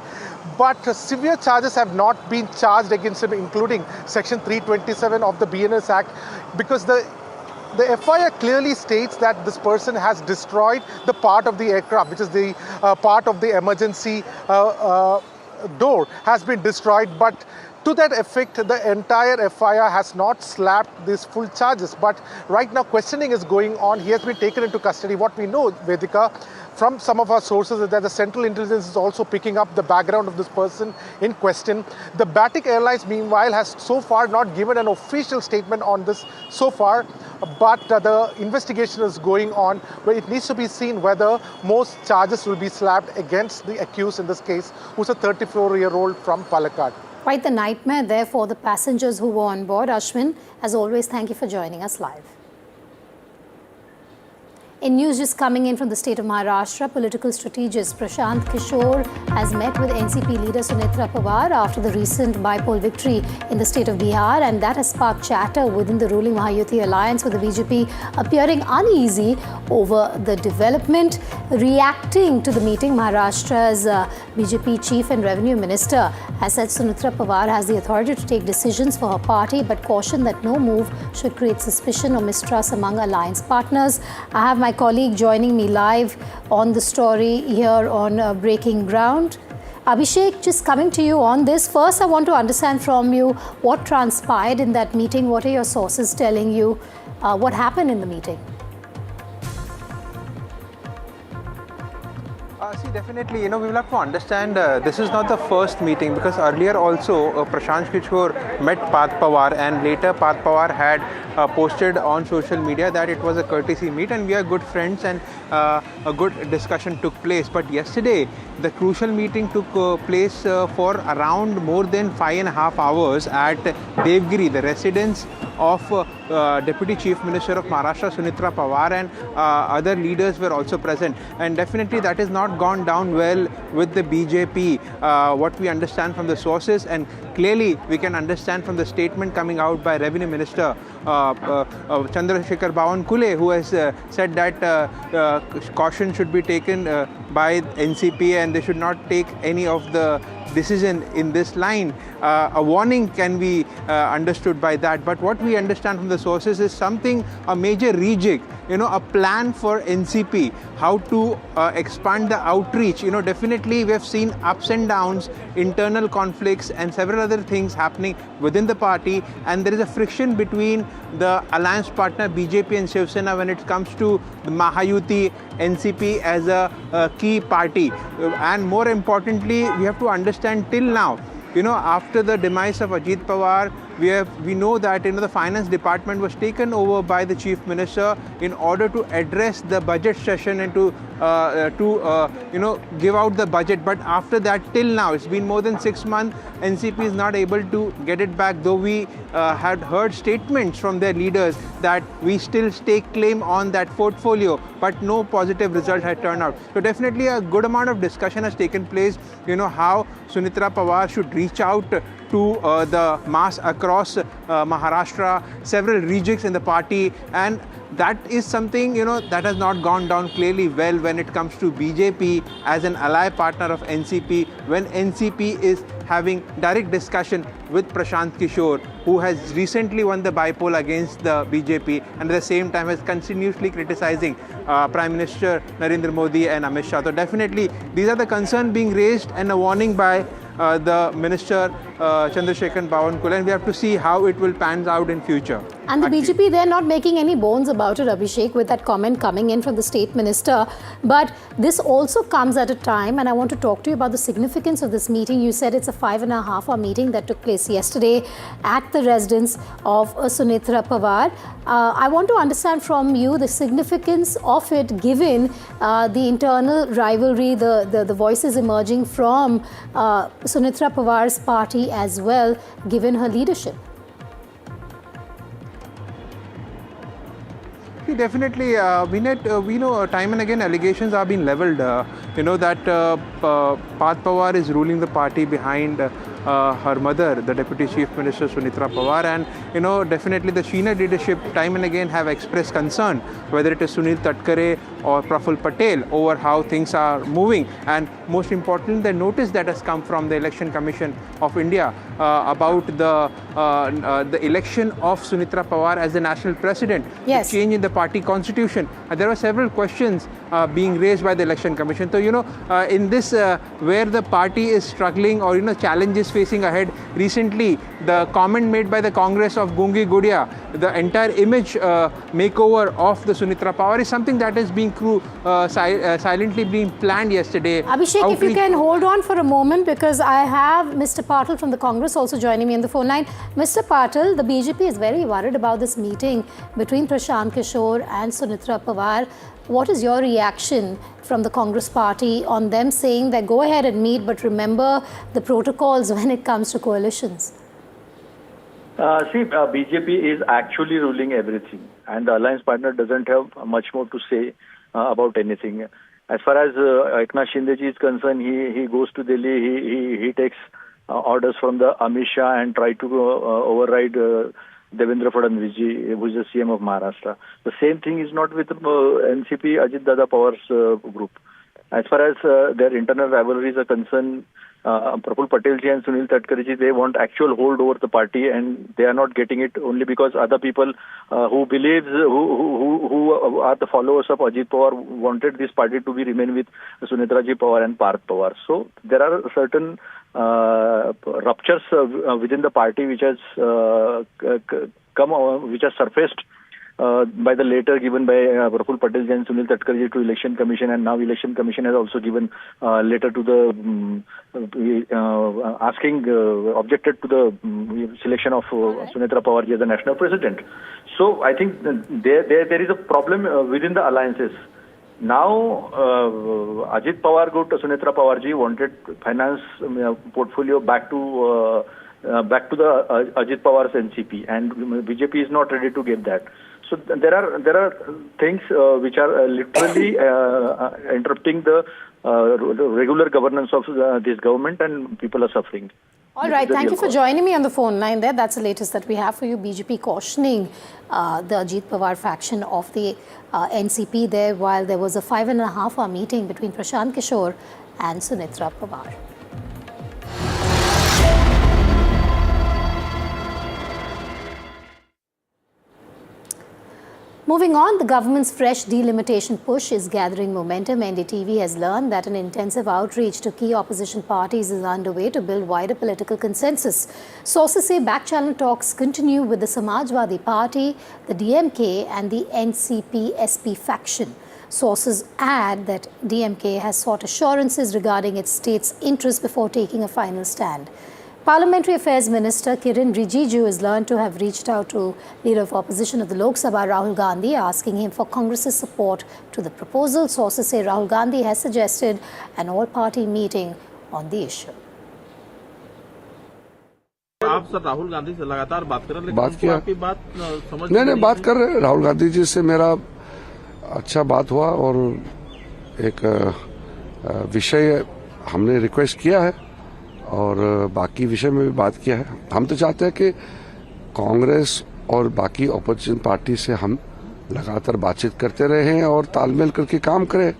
But severe charges have not been charged against him, including section 327 of the BNS Act, because the FIR clearly states that this person has destroyed the part of the aircraft, which is the part of the emergency door has been destroyed. But to that effect, the entire FIR has not slapped these full charges. But right now, questioning is going on. He has been taken into custody. What we know, Vedika, from some of our sources is that the Central Intelligence is also picking up the background of this person in question. The Batik Airlines, meanwhile, has so far not given an official statement on this so far, but the investigation is going on, where it needs to be seen whether most charges will be slapped against the accused in this case, who's a 34-year-old from Palakkad. Quite the nightmare there for the passengers who were on board. Ashwin, as always, thank you for joining us live. In news just coming in from the state of Maharashtra, political strategist Prashant Kishore has met with NCP leader Sunitra Pawar after the recent by-poll victory in the state of Bihar, and that has sparked chatter within the ruling Mahayuti alliance, with the BJP appearing uneasy over the development. Reacting to the meeting, Maharashtra's BJP chief and revenue minister has said Sunitra Pawar has the authority to take decisions for her party, but cautioned that no move should create suspicion or mistrust among alliance partners. I have my colleague joining me live on the story here on Breaking Ground. Abhishek, just coming to you on this. First, I want to understand from you what transpired in that meeting. What are your sources telling you? What happened in the meeting? See, definitely, we will have to understand this is not the first meeting, because earlier also Prashant Kishore met Parth Pawar, and later Parth Pawar had posted on social media that it was a courtesy meet and we are good friends, and a good discussion took place. But yesterday, the crucial meeting took place for around more than 5.5 hours at Devgiri, the residence of Deputy Chief Minister of Maharashtra Sunitra Pawar, and other leaders were also present. And definitely that has not gone down well with the BJP, what we understand from the sources, and clearly we can understand from the statement coming out by Revenue Minister Chandrasekhar Bawankule, who has said that caution should be taken, by NCP and they should not take any of the decision in this line. A warning can be understood by that, but what we understand from the sources is a major rejig, a plan for NCP, how to expand the outreach. Definitely we have seen ups and downs, internal conflicts and several other things happening within the party, and there is a friction between the alliance partner BJP and Shiv Sena when it comes to the Mahayuti, NCP as a key party. And more importantly, we have to understand till now, after the demise of Ajit Pawar, we know that the finance department was taken over by the Chief Minister in order to address the budget session and to give out the budget. But after that, till now, it's been more than 6 months, NCP is not able to get it back, though we had heard statements from their leaders that we still stake claim on that portfolio, but no positive result had turned out. So definitely a good amount of discussion has taken place, how Sunitra Pawar should reach out to the mass across Maharashtra, several rejigs in the party, and that is something that has not gone down clearly well when it comes to BJP as an ally partner of NCP, when NCP is having direct discussion with Prashant Kishore, who has recently won the bypoll against the BJP and at the same time is continuously criticizing Prime Minister Narendra Modi and Amit Shah. So definitely these are the concerns being raised and a warning by the Minister Chandrasekaran Bawankula, and we have to see how it will pan out in future. And the BJP, they're not making any bones about it, Abhishek, with that comment coming in from the State Minister. But this also comes at a time, and I want to talk to you about the significance of this meeting. You said it's a 5.5-hour meeting that took place yesterday at the residence of Sunitra Pawar. I want to understand from you the significance of it, given the internal rivalry, the voices emerging from Sunitra Pawar's party as well, given her leadership. Definitely, we know time and again allegations are being levelled, that Parth Pawar is ruling the party behind her mother, the Deputy Chief Minister Sunitra Pawar, and definitely the senior leadership time and again have expressed concern, whether it is Sunil Tatkare or Praful Patel, over how things are moving, and most importantly the notice that has come from the Election Commission of India about the election of Sunitra Pawar as the national president, yes, the change in the party constitution. There were several questions being raised by the Election Commission. So, in this where the party is struggling or, challenges facing ahead, recently the comment made by the Congress of Gungi Gudia, the entire image makeover of the Sunitra Pawar is something that is being silently being planned yesterday. Abhishek, if you can hold on for a moment, because I have Mr. Patil from the Congress also joining me on the phone line. Mr. Patil, the BJP is very worried about this meeting between Prashant Kishore and Sunitra Pawar. What is your reaction from the Congress party on them saying that go ahead and meet, but remember the protocols when it comes to coalitions? BJP is actually ruling everything, and the alliance partner doesn't have much more to say about anything. As far as Eknath Shindeji is concerned, he goes to Delhi, he takes orders from the Amit Shah and try to override Devendra Fadnavis, who is the CM of Maharashtra. The same thing is not with NCP Ajit Dada Pawar's group. As far as their internal rivalries are concerned, Praful Patelji and Sunil Tatkarji, they want actual hold over the party, and they are not getting it only because other people who are the followers of Ajit Pawar wanted this party to be remain with Sunetraji Pawar and Parth Pawar. So there are certain ruptures within the party which has which has surfaced by the letter given by Praful Patel and Sunil Tatkarji to Election Commission, and now Election Commission has also given letter to the objected to the selection of Sunitra Pawar as the national president. So I think there is a problem within the alliances. Now Ajit Pawar Group, Sunitra Pawarji wanted finance portfolio back to the Ajit Pawar's NCP, and BJP is not ready to give that. So there are things which are literally interrupting the regular governance of this government, and people are suffering. All right, thank you for joining me on the phone line there. That's the latest that we have for you. BJP cautioning the Ajit Pawar faction of the NCP there while there was a 5.5-hour meeting between Prashant Kishore and Sunitra Pawar. Moving on, the government's fresh delimitation push is gathering momentum. NDTV has learned that an intensive outreach to key opposition parties is underway to build wider political consensus. Sources say back-channel talks continue with the Samajwadi Party, the DMK and the NCP-SP faction. Sources add that DMK has sought assurances regarding its state's interests before taking a final stand. Parliamentary Affairs Minister Kiren Rijiju is learned to have reached out to Leader of Opposition of the Lok Sabha, Rahul Gandhi, asking him for Congress's support to the proposal. Sources say Rahul Gandhi has suggested an all-party meeting on the issue. आप sir Rahul Gandhi से लगातार बात कर रहे हैं, बात किया, आपकी बात समझ नहीं बात कर रहे हैं। राहुल गांधी जी से मेरा अच्छा बात हुआ और एक विषय हमने रिक्वेस्ट किया है और बाकी विषय में भी बात किया है। हम तो चाहते हैं कि कांग्रेस और बाकी ऑपोजिशन पार्टी से हम लगातार बातचीत करते रहें और तालमेल करके काम करें।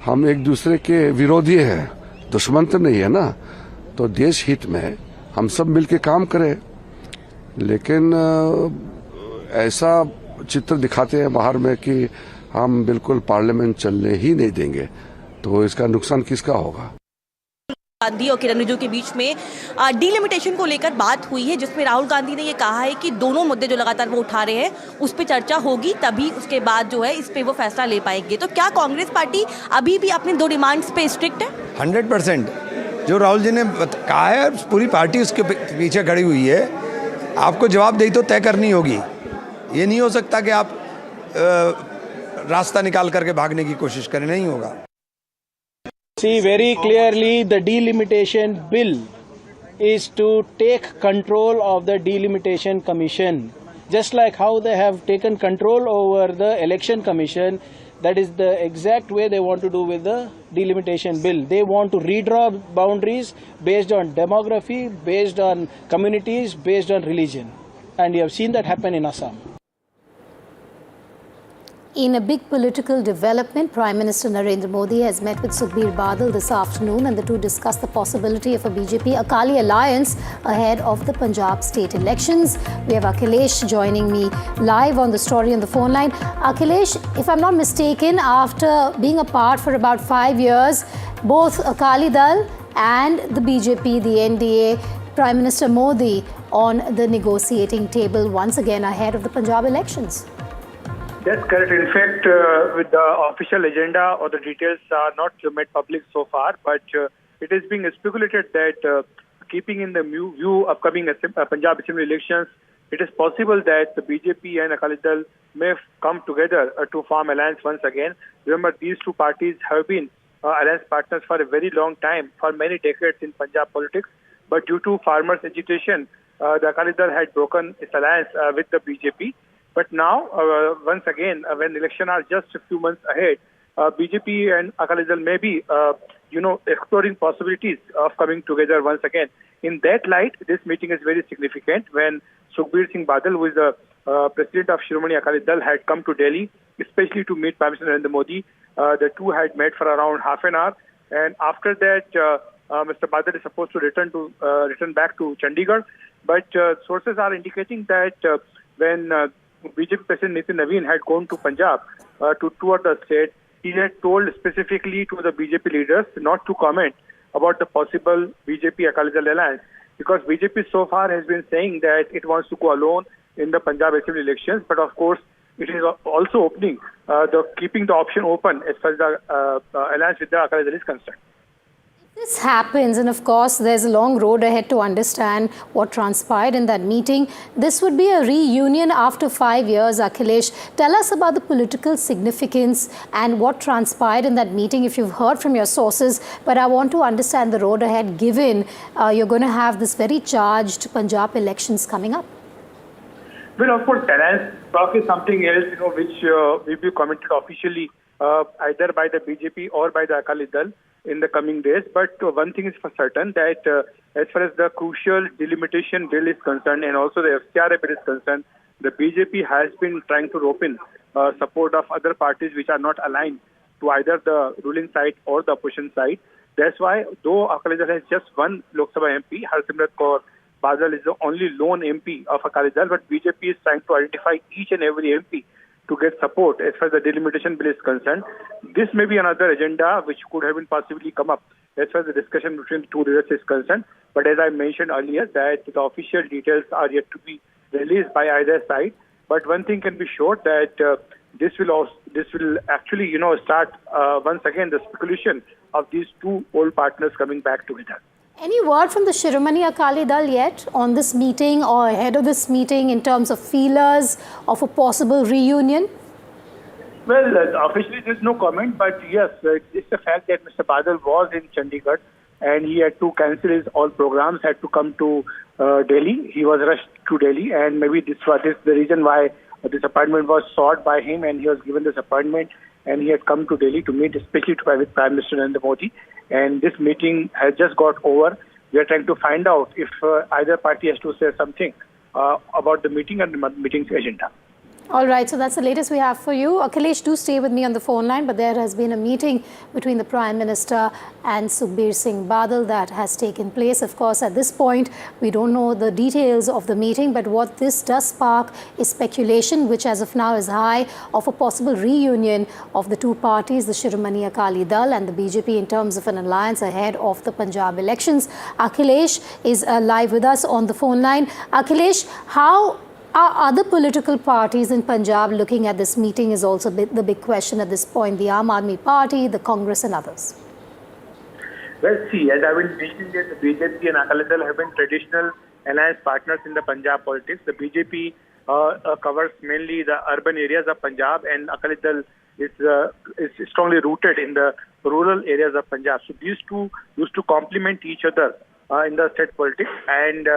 हम एक दूसरे के विरोधी हैं, दुश्मन तो नहीं है ना, तो देश हित में हम सब मिलके काम करें। लेकिन ऐसा चित्र दिखाते हैं बाहर में कि हम बिल्कुल पार्लियामेंट चलने ही नहीं देंगे, तो इसका नुकसान किसका होगा। गांधी और किरण रिजिजू के बीच में डीलिमिटेशन को लेकर बात हुई है, जिसमें राहुल गांधी ने ये कहा है कि दोनों मुद्दे जो लगातार वो उठा रहे हैं उस पर चर्चा होगी, तभी उसके बाद जो है इस पे वो फैसला ले पाएंगे। तो क्या कांग्रेस पार्टी अभी भी अपने 2 डिमांड्स पे स्ट्रिक्ट है? 100% जो राहुल जी ने कहा है, पूरी पार्टी उसके पीछे खड़ी हुई है। आपको जवाबदेही तो तय करनी होगी। ये नहीं हो सकता कि आप रास्ता निकाल करके भागने की कोशिश करें, नहीं होगा। See very clearly, the delimitation bill is to take control of the delimitation commission. Just like how they have taken control over the election commission, that is the exact way they want to do with the delimitation bill. They want to redraw boundaries based on demography, based on communities, based on religion. And you have seen that happen in Assam. In a big political development, Prime Minister Narendra Modi has met with Sukhbir Badal this afternoon and the two discussed the possibility of a BJP Akali alliance ahead of the Punjab state elections. We have Akhilesh joining me live on the story on the phone line. Akhilesh, if I'm not mistaken, after being apart for about 5 years, both Akali Dal and the BJP, the NDA, Prime Minister Modi on the negotiating table once again ahead of the Punjab elections. That's correct. In fact, with the official agenda or the details are not made public so far, but it is being speculated that keeping in the view upcoming Punjab Assembly elections, it is possible that the BJP and Akali Dal may come together to form alliance once again. Remember, these two parties have been alliance partners for a very long time, for many decades in Punjab politics. But due to farmers' agitation, the Akali Dal had broken its alliance with the BJP. But now, once again, when elections are just a few months ahead, BJP and Akali Dal may be, exploring possibilities of coming together once again. In that light, this meeting is very significant. When Sukhbir Singh Badal, who is the president of Shiromani Akali Dal, had come to Delhi, especially to meet Prime Minister Narendra Modi, the two had met for around half an hour. And after that, Mr. Badal is supposed to return back to Chandigarh. But sources are indicating that when BJP President Nitin Naveen had gone to Punjab to tour the state, he had told specifically to the BJP leaders not to comment about the possible BJP Akali Dal alliance, because BJP so far has been saying that it wants to go alone in the Punjab Assembly elections. But of course, it is also opening, keeping the option open as far as the alliance with the Akali Dal is concerned. This happens, and of course there's a long road ahead to understand what transpired in that meeting. This would be a reunion after 5 years. Akhilesh, tell us about the political significance and what transpired in that meeting, if you've heard from your sources. But I want to understand the road ahead, given you're going to have this very charged Punjab elections coming up. Well, of course, alliance talk is something else, which will be commented officially either by the BJP or by the Akali Dal in the coming days. But one thing is for certain, that as far as the crucial delimitation bill is concerned and also the FCRA bill is concerned, the BJP has been trying to rope in support of other parties which are not aligned to either the ruling side or the opposition side. That's why, though Akali Dal has just one Lok Sabha MP, Harsimrat Kaur Badal is the only lone MP of Akali Dal, but BJP is trying to identify each and every MP to get support as far as the delimitation bill is concerned. This may be another agenda which could have been possibly come up as far as the discussion between the two leaders is concerned. But as I mentioned earlier, that the official details are yet to be released by either side. But one thing can be sure that this will actually, start once again the speculation of these two old partners coming back together. Any word from the Shiromani Akali Dal yet on this meeting or ahead of this meeting in terms of feelers of a possible reunion? Well, officially there's no comment, but yes, it's a fact that Mr. Badal was in Chandigarh and he had to cancel his all programs, had to come to Delhi. He was rushed to Delhi, and maybe this is the reason why this appointment was sought by him, and he was given this appointment, and he had come to Delhi to meet, especially with Prime Minister Narendra Modi. And this meeting has just got over. We are trying to find out if either party has to say something about the meeting and the meeting's agenda. All right, so that's the latest we have for you. Akhilesh, do stay with me on the phone line, but there has been a meeting between the Prime Minister and Sukhbir Singh Badal that has taken place. Of course, at this point, we don't know the details of the meeting, but what this does spark is speculation, which as of now is high, of a possible reunion of the two parties, the Shiromani Akali Dal and the BJP, in terms of an alliance ahead of the Punjab elections. Akhilesh is live with us on the phone line. Akhilesh, how are other political parties in Punjab looking at this meeting is also the big question at this point, the Aam Aadmi Party, the Congress and others? Well, see, as I will mention that the BJP and Akali Dal have been traditional alliance partners in the Punjab politics. The BJP covers mainly the urban areas of Punjab, and Akali Dal is strongly rooted in the rural areas of Punjab. So these two used to complement each other in the state politics, and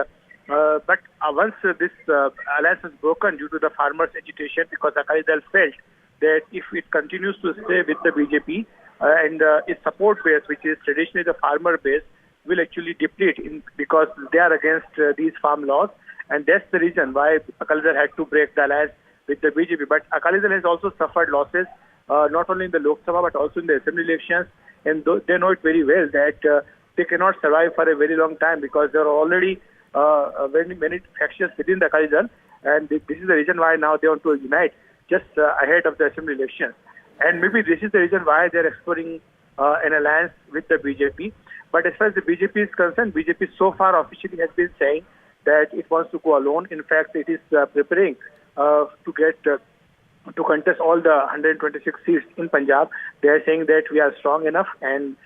but once this alliance is broken due to the farmers' agitation, because Akali Dal felt that if it continues to stay with the BJP and its support base, which is traditionally the farmer base, will actually deplete because they are against these farm laws, and that's the reason why Akali Dal had to break the alliance with the BJP. But Akali Dal has also suffered losses not only in the Lok Sabha but also in the assembly elections, and they know it very well that they cannot survive for a very long time because there are already many factions within the Akali Dal, and this is the reason why now they want to unite just ahead of the assembly elections. And maybe this is the reason why they are exploring an alliance with the BJP. But as far as the BJP is concerned, BJP so far officially has been saying that it wants to go alone. In fact, it is preparing to get to contest all the 126 seats in Punjab. They are saying that we are strong enough, and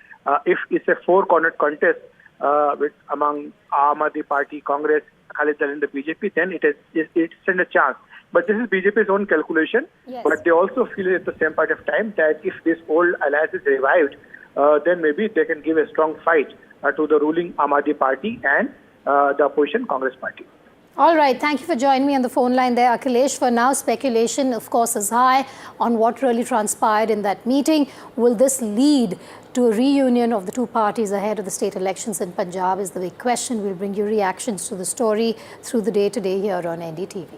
if it's a four-cornered contest among Aam Aadmi Party, Congress, Akali Dal and the BJP, then it stands a chance. But this is BJP's own calculation. Yes. But they also feel at the same point of time that if this old alliance is revived, then maybe they can give a strong fight to the ruling Aam Aadmi Party and the opposition Congress Party. All right, thank you for joining me on the phone line there, Akhilesh. For now, speculation, of course, is high on what really transpired in that meeting. Will this lead to a reunion of the two parties ahead of the state elections in Punjab is the big question. We'll bring you reactions to the story through the day today here on NDTV.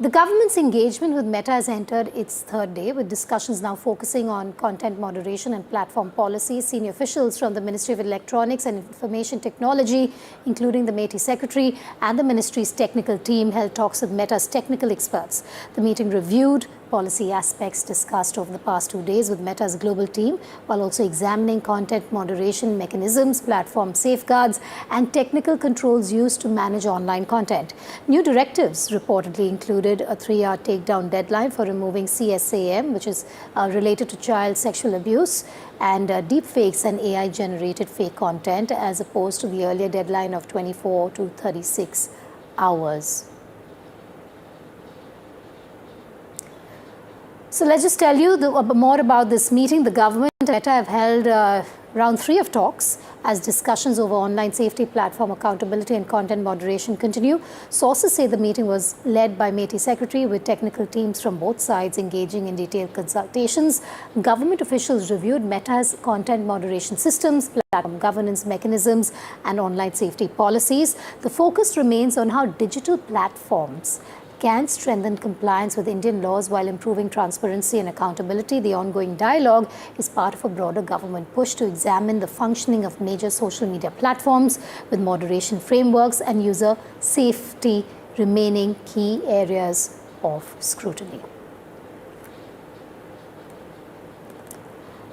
The government's engagement with Meta has entered its third day, with discussions now focusing on content moderation and platform policy. Senior officials from the Ministry of Electronics and Information Technology, including the METI Secretary and the ministry's technical team, held talks with Meta's technical experts. The meeting reviewed policy aspects discussed over the past 2 days with Meta's global team, while also examining content moderation mechanisms, platform safeguards, and technical controls used to manage online content. New directives reportedly included a 3-hour takedown deadline for removing CSAM, which is related to child sexual abuse, and deep fakes and AI-generated fake content, as opposed to the earlier deadline of 24 to 36 hours. So let's just tell you more about this meeting. The government and Meta have held Round 3 of talks as discussions over online safety, platform accountability and content moderation continue. Sources say the meeting was led by MeitY Secretary with technical teams from both sides engaging in detailed consultations. Government officials reviewed Meta's content moderation systems, platform governance mechanisms and online safety policies. The focus remains on how digital platforms can strengthen compliance with Indian laws while improving transparency and accountability. The ongoing dialogue is part of a broader government push to examine the functioning of major social media platforms with moderation frameworks and user safety remaining key areas of scrutiny.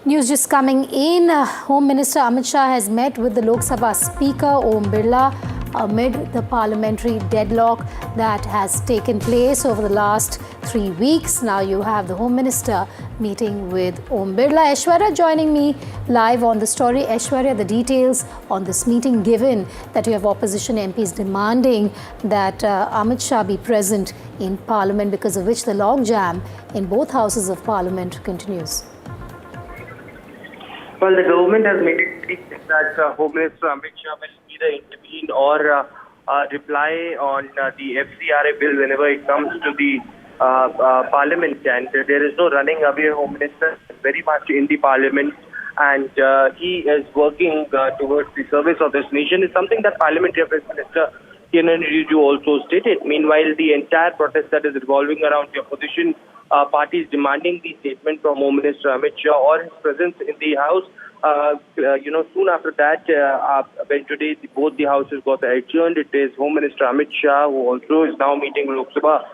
News just coming in. Home Minister Amit Shah has met with the Lok Sabha Speaker Om Birla amid the parliamentary deadlock that has taken place over the last 3 weeks. Now you have the Home Minister meeting with Om Birla. Aishwarya joining me live on the story. Aishwarya, the details on this meeting, given that you have opposition MPs demanding that Amit Shah be present in Parliament, because of which the logjam in both houses of Parliament continues. Well, the government has made it clear that Home Minister Amit Shah will either intervene or reply on the FCRA bill whenever it comes to the Parliament. And there is no running away. Home Minister is very much in the Parliament, and he is working towards the service of this nation. It's something that Parliamentary Affairs Minister Kiran Rijiju also stated. Meanwhile, the entire protest that is revolving around the opposition parties demanding the statement from Home Minister Amit Shah or his presence in the House. Soon after that, when today both the houses got adjourned, it is Home Minister Amit Shah who also is now meeting Lok Sabha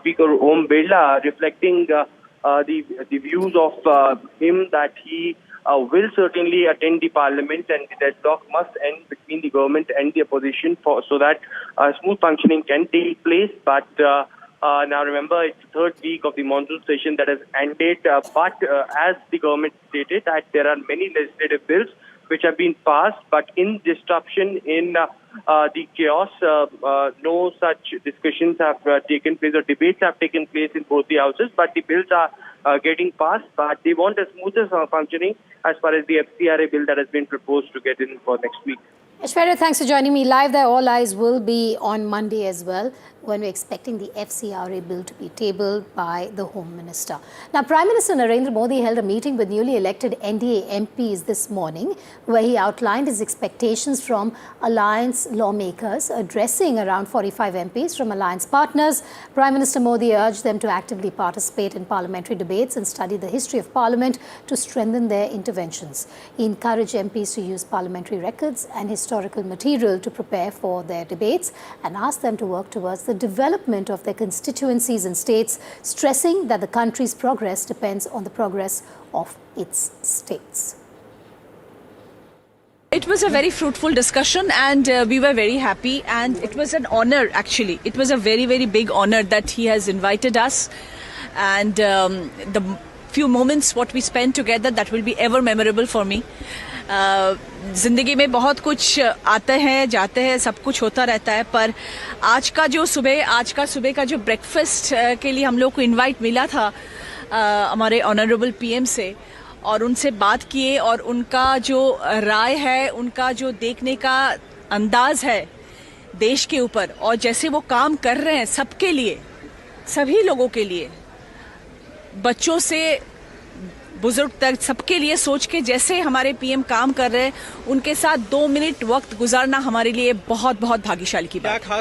Speaker Om Birla, reflecting the views of him that he will certainly attend the Parliament, and the deadlock must end between the government and the opposition so that smooth functioning can take place. But now remember, it's the third week of the monsoon session that has ended, but as the government stated that there are many legislative bills which have been passed, but in disruption, in the chaos, no such discussions have taken place or debates have taken place in both the houses, but the bills are getting passed, but they want a smoother functioning as far as the FCRA bill that has been proposed to get in for next week. Aishwarya, thanks for joining me live there. All eyes will be on Monday as well, when we're expecting the FCRA bill to be tabled by the Home Minister. Now, Prime Minister Narendra Modi held a meeting with newly elected NDA MPs this morning, where he outlined his expectations from alliance lawmakers, addressing around 45 MPs from alliance partners. Prime Minister Modi urged them to actively participate in parliamentary debates and study the history of Parliament to strengthen their interventions. He encouraged MPs to use parliamentary records and historical material to prepare for their debates and asked them to work towards the development of their constituencies and states, stressing that the country's progress depends on the progress of its states. It was a very fruitful discussion, and we were very happy, and it was an honor actually. It was a very, very big honor that he has invited us, and the few moments what we spent together, that will be ever memorable for me. जिंदगी में बहुत कुछ आते हैं जाते हैं, सब कुछ होता रहता है, पर आज का सुबह का जो ब्रेकफास्ट के लिए हम लोग को इनवाइट मिला था हमारे ऑनरेबल पीएम से, और उनसे बात किए, और उनका जो राय है, उनका जो देखने का अंदाज है देश के ऊपर, और जैसे वो काम कर रहे हैं सबके लिए, सभी लोगों के लिए, बच्चों से बुजुर्ग तक सबके लिए सोच के जैसे हमारे पीएम काम कर रहे हैं, उनके साथ 2 मिनट वक्त गुजारना हमारे लिए बहुत बहुत भाग्यशाली की बात है।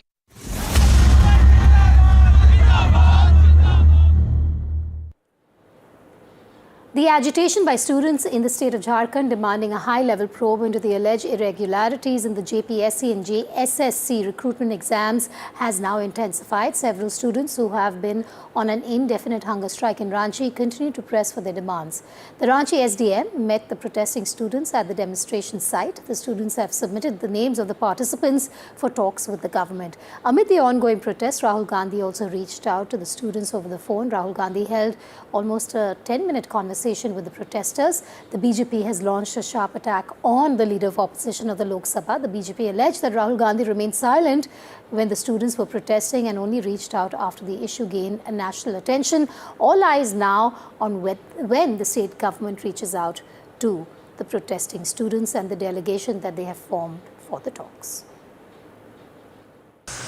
The agitation by students in the state of Jharkhand demanding a high-level probe into the alleged irregularities in the JPSC and JSSC recruitment exams has now intensified. Several students who have been on an indefinite hunger strike in Ranchi continue to press for their demands. The Ranchi SDM met the protesting students at the demonstration site. The students have submitted the names of the participants for talks with the government. Amid the ongoing protests, Rahul Gandhi also reached out to the students over the phone. Rahul Gandhi held almost a 10-minute conversation with the protesters. The BJP has launched a sharp attack on the leader of opposition of the Lok Sabha. The BJP alleged that Rahul Gandhi remained silent when the students were protesting and only reached out after the issue gained national attention. All eyes now on when the state government reaches out to the protesting students and the delegation that they have formed for the talks.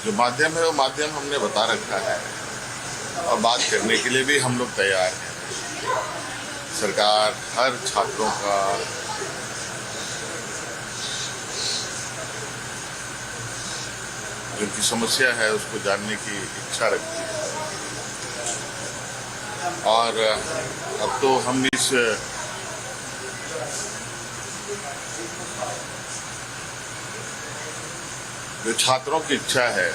जो माध्यम है वो माध्यम हमने बता रखा है और बात करने के लिए भी हम लोग तैयार हैं। सरकार हर छात्रों का जो की समस्या है उसको जानने की इच्छा रखती है और अब तो हम इस जो छात्रों की इच्छा है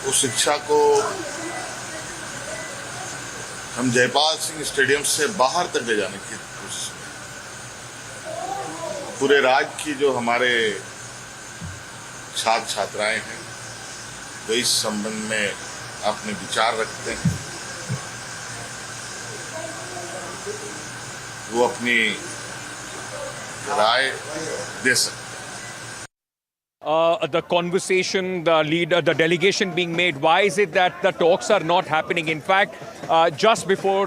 उस इच्छा को हम जयपाल सिंह स्टेडियम से बाहर तक ले जाने की कोशिश में पूरे राज्य की जो हमारे छात्र छात्राएं हैं जो इस संबंध में अपने विचार रखते हैं वो अपनी राय दे सकते हैं। The conversation, the delegation being made. Why is it that the talks are not happening? In fact, just before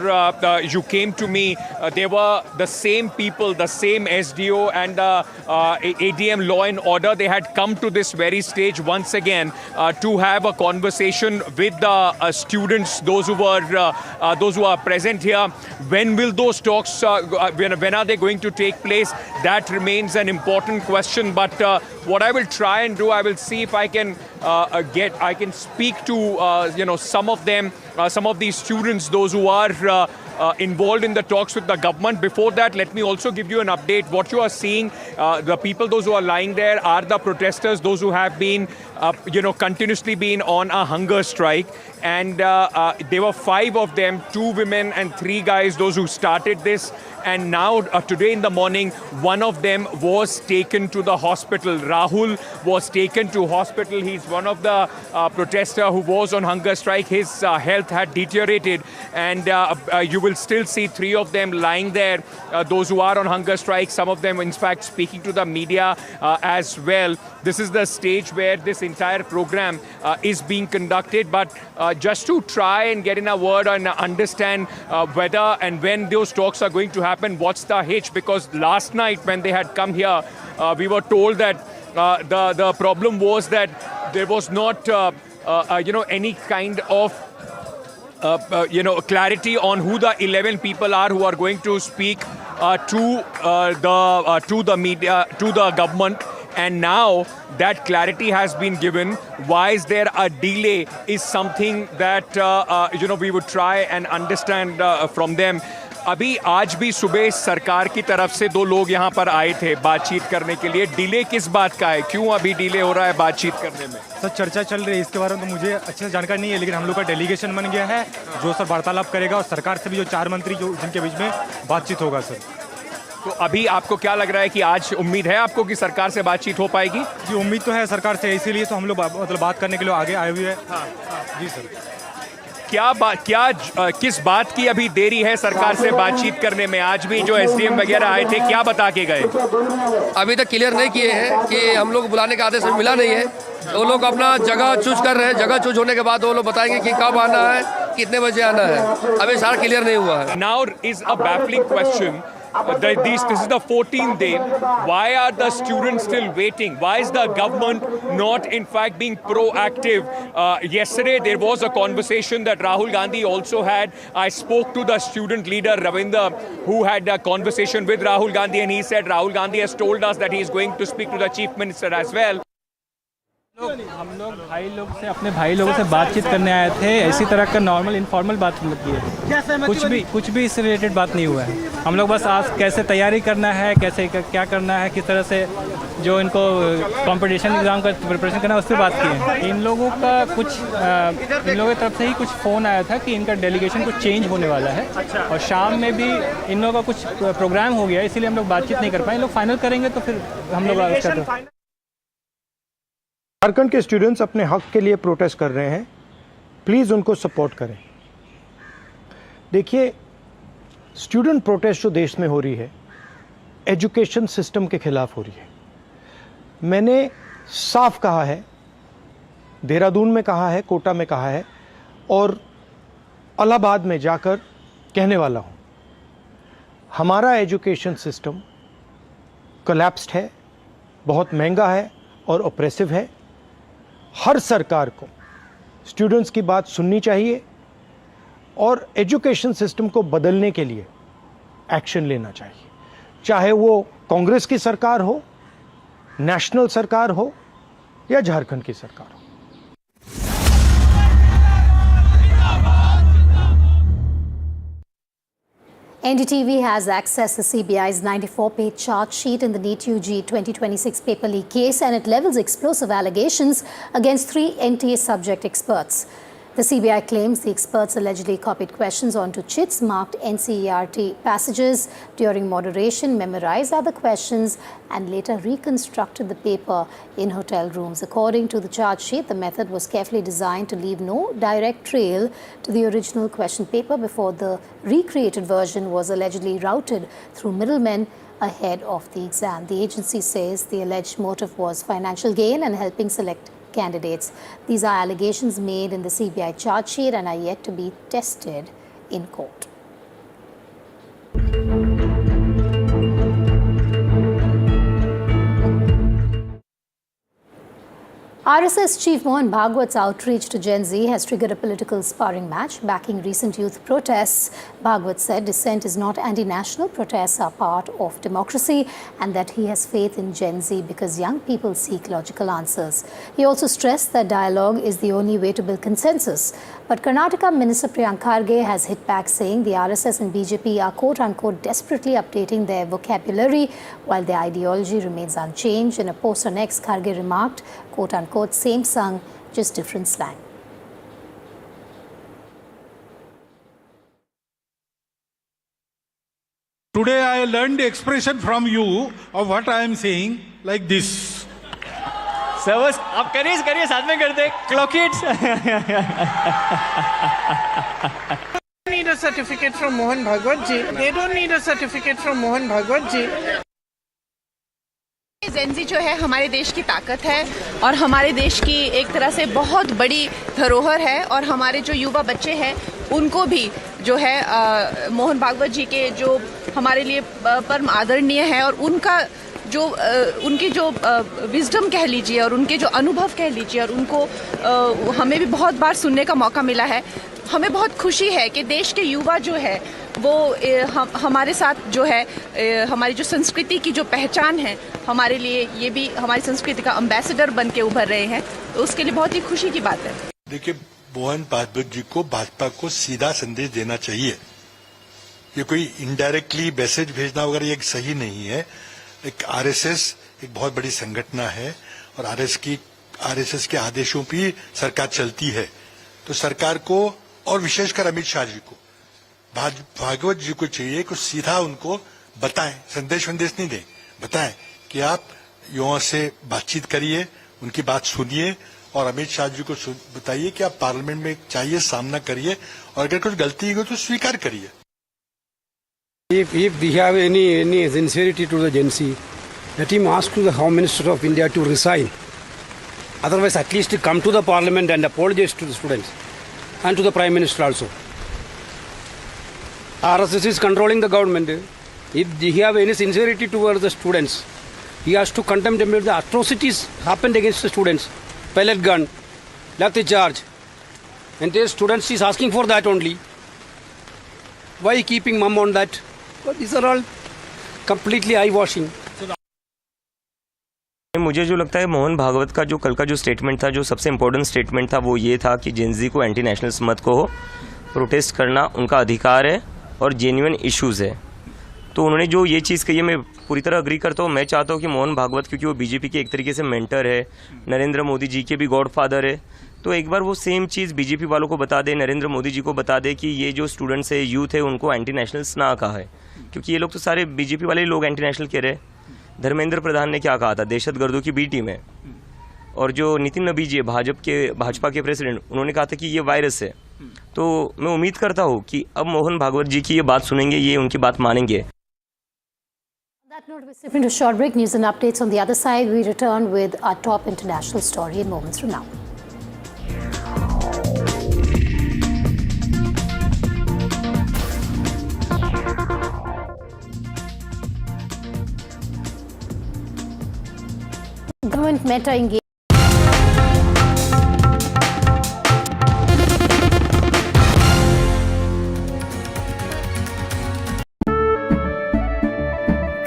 you came to me, there were the same people, the same SDO and ADM Law and Order. They had come to this very stage once again to have a conversation with the students, those who are present here. When will those talks? When are they going to take place? That remains an important question. But what I will try and do, I will see if I can I can speak to some of them, some of these students, those who are involved in the talks with the government. Before that, let me also give you an update. What you are seeing, the people, those who are lying there, are the protesters, those who have been, continuously been on a hunger strike. And there were 5 of them, 2 women and 3 guys, those who started this. And now, today in the morning, one of them was taken to the hospital. Rahul was taken to hospital. He's one of the protesters who was on hunger strike. His health had deteriorated. And you will still see 3 of them lying there, those who are on hunger strike. Some of them, in fact, speaking to the media as well. This is the stage where this entire program is being conducted. But just to try and get in a word and understand whether and when those talks are going to happen, what's the hitch? Because last night when they had come here, we were told that the problem was that there was not any kind of clarity on who the 11 people are who are going to speak to the media, to the government. And now that clarity has been given. Why is there a delay is something that we would try and understand from them. अभी आज भी सुबह सरकार की तरफ से 2 लोग यहाँ पर आए थे बातचीत करने के लिए. डिले किस बात का है? क्यों अभी डिले हो रहा है बातचीत करने में? सर चर्चा चल रही है, इसके बारे में तो मुझे अच्छे से जानकारी नहीं है, लेकिन हम लोग का डेलीगेशन बन गया है जो सर वार्तालाप करेगा और सरकार से भी जो 4 मंत्री जो जिनके बीच में बातचीत होगा सर. तो अभी आपको क्या लग रहा है कि आज उम्मीद है आपको कि सरकार से बातचीत हो पाएगी? जी उम्मीद तो है सरकार से, इसीलिए तो हम लोग मतलब बात करने के लिए आगे आए हुए हैं. जी सर. किस बात की अभी देरी है सरकार से बातचीत करने में? आज भी जो एसडीएम वगैरह आए थे, क्या बता के गए? अभी तक क्लियर नहीं किए हैं कि हम लोग बुलाने का आदेश मिला नहीं है. वो लोग अपना जगह चूज कर रहे हैं. जगह चूज होने के बाद वो लोग बताएंगे कि कब आना है, कितने बजे आना है. अभी सारा क्लियर नहीं हुआ है. Now is a baffling question. This is the 14th day. Why are the students still waiting? Why is the government not, in fact, being proactive? Yesterday, there was a conversation that Rahul Gandhi also had. I spoke to the student leader, Ravinder, who had a conversation with Rahul Gandhi, and he said Rahul Gandhi has told us that he is going to speak to the Chief Minister as well. हम लोग अपने भाई लोगों से बातचीत करने आए थे. ऐसी तरह का नॉर्मल इनफॉर्मल बात की है. कुछ भी इससे रिलेटेड बात नहीं हुआ है. हम लोग बस आज कैसे तैयारी करना है, कैसे क्या करना है, किस तरह से जो इनको कंपटीशन एग्ज़ाम का प्रिपरेशन करना है, उस पर बात की है. इन लोगों की तरफ से ही कुछ फ़ोन आया था कि इनका डेलीगेशन कुछ चेंज होने वाला है. और शाम में भी इन लोगों का कुछ प्रोग्राम हो गया, इसीलिए हम लोग बातचीत नहीं कर पाए. इन लोग फाइनल करेंगे तो फिर हम लोग झारखंड के स्टूडेंट्स अपने हक के लिए प्रोटेस्ट कर रहे हैं. प्लीज़ उनको सपोर्ट करें. देखिए, स्टूडेंट प्रोटेस्ट जो देश में हो रही है, एजुकेशन सिस्टम के खिलाफ हो रही है. मैंने साफ कहा है, देहरादून में कहा है, कोटा में कहा है और इलाहाबाद में जाकर कहने वाला हूँ, हमारा एजुकेशन सिस्टम कोलैप्स्ड है, बहुत महंगा है और ऑप्रेसिव है। हर सरकार को स्टूडेंट्स की बात सुननी चाहिए और एजुकेशन सिस्टम को बदलने के लिए एक्शन लेना चाहिए, चाहे वो कांग्रेस की सरकार हो, नेशनल सरकार हो या झारखंड की सरकार हो। NDTV has accessed the CBI's 94-page charge sheet in the NEET UG 2026 paper leak case, and it levels explosive allegations against 3 NTA subject experts. The CBI claims the experts allegedly copied questions onto chits marked NCERT passages during moderation, memorized other questions, and later reconstructed the paper in hotel rooms. According to the charge sheet, the method was carefully designed to leave no direct trail to the original question paper before the recreated version was allegedly routed through middlemen ahead of the exam. The agency says the alleged motive was financial gain and helping select candidates. These are allegations made in the CBI charge sheet and are yet to be tested in court. RSS Chief Mohan Bhagwat's outreach to Gen Z has triggered a political sparring match, backing recent youth protests. Bhagwat said dissent is not anti-national, protests are part of democracy, and that he has faith in Gen Z because young people seek logical answers. He also stressed that dialogue is the only way to build consensus. But Karnataka Minister Priyank Kharge has hit back, saying the RSS and BJP are quote-unquote desperately updating their vocabulary while their ideology remains unchanged. In a post on X, Kharge remarked, quote-unquote, same song, just different slang. Today I learned the expression from you of what I am saying like this. बस आप करिए साथ में करते clock it need a certificate from Mohan Bhagwat ji. They don't need a certificate from Mohan Bhagwat ji. Gen Z जो है हमारे देश की ताकत है और हमारे देश की एक तरह से बहुत बड़ी धरोहर है, और हमारे जो युवा बच्चे हैं उनको भी जो है मोहन भागवत जी के जो हमारे लिए परम आदरणीय है, और उनकी जो विजडम कह लीजिए और उनके जो अनुभव कह लीजिए, और उनको हमें भी बहुत बार सुनने का मौका मिला है। हमें बहुत खुशी है कि देश के युवा जो है वो हमारे साथ जो है हमारी जो संस्कृति की जो पहचान है, हमारे लिए ये भी हमारी संस्कृति का एम्बेसडर बन के उभर रहे हैं, तो उसके लिए बहुत ही खुशी की बात है। देखिए, मोहन भागवत जी को भाजपा को सीधा संदेश देना चाहिए। ये कोई इनडायरेक्टली मैसेज भेजना वगैरह ये सही नहीं है। एक आरएसएस एक बहुत बड़ी संगठन है और आरएसएस के आदेशों पे सरकार चलती है, तो सरकार को और विशेषकर अमित शाह जी को, भागवत जी को चाहिए कि सीधा उनको बताएं, संदेश नहीं दें, बताएं कि आप युवाओं से बातचीत करिए, उनकी बात सुनिए, और अमित शाह जी को बताइए कि आप पार्लियामेंट में चाहिए सामना करिए, और अगर कुछ गलती हो तो स्वीकार करिए। If we have any sincerity to the Gen Z, let him ask to the Home Minister of India to resign. Otherwise, at least to come to the Parliament and apologize to the students and to the Prime Minister also. RSS is controlling the government. If he have any sincerity towards the students, he has to condemn them. The atrocities happened against the students. Pellet gun, lathi charge. And the students is asking for that only. Why keeping mum on that? But these are all completely eye-washing. मुझे जो लगता है मोहन भागवत का जो कल का जो statement था, जो सबसे इम्पोर्टेंट स्टेटमेंट था, वो ये था कि जेनजी को एंटी नेशनल्स मत कहो, प्रोटेस्ट करना उनका अधिकार है और जेन्युइन इश्यूज़ है। तो उन्होंने जो ये चीज़ कही है मैं पूरी तरह अग्री करता हूँ। मैं चाहता हूँ कि मोहन भागवत, क्योंकि वो बीजेपी के एक तरीके से मेंटर है, नरेंद्र मोदी जी के भी गॉडफादर है, तो एक बार वो सेम चीज़ बीजेपी वालों को बता दे, नरेंद्र मोदी जी को बता दे कि ये जो स्टूडेंट्स है, यूथ है, उनको एंटी नेशनल्स ना कहा है, क्योंकि ये लोग तो सारे बीजेपी वाले लोग एंटी नेशनल कह रहे। धर्मेंद्र प्रधान ने क्या कहा था, दहशतगर्दों की बी टीम है, और जो नितिन नबी जी भाजपा के प्रेसिडेंट, उन्होंने कहा था कि ये वायरस है। तो मैं उम्मीद करता हूँ कि अब मोहन भागवत जी की ये बात सुनेंगे, ये उनकी बात मानेंगे। That note, we step into a short break. News and updates on the other side. We return with our top international story in moments from now. government meta engagement.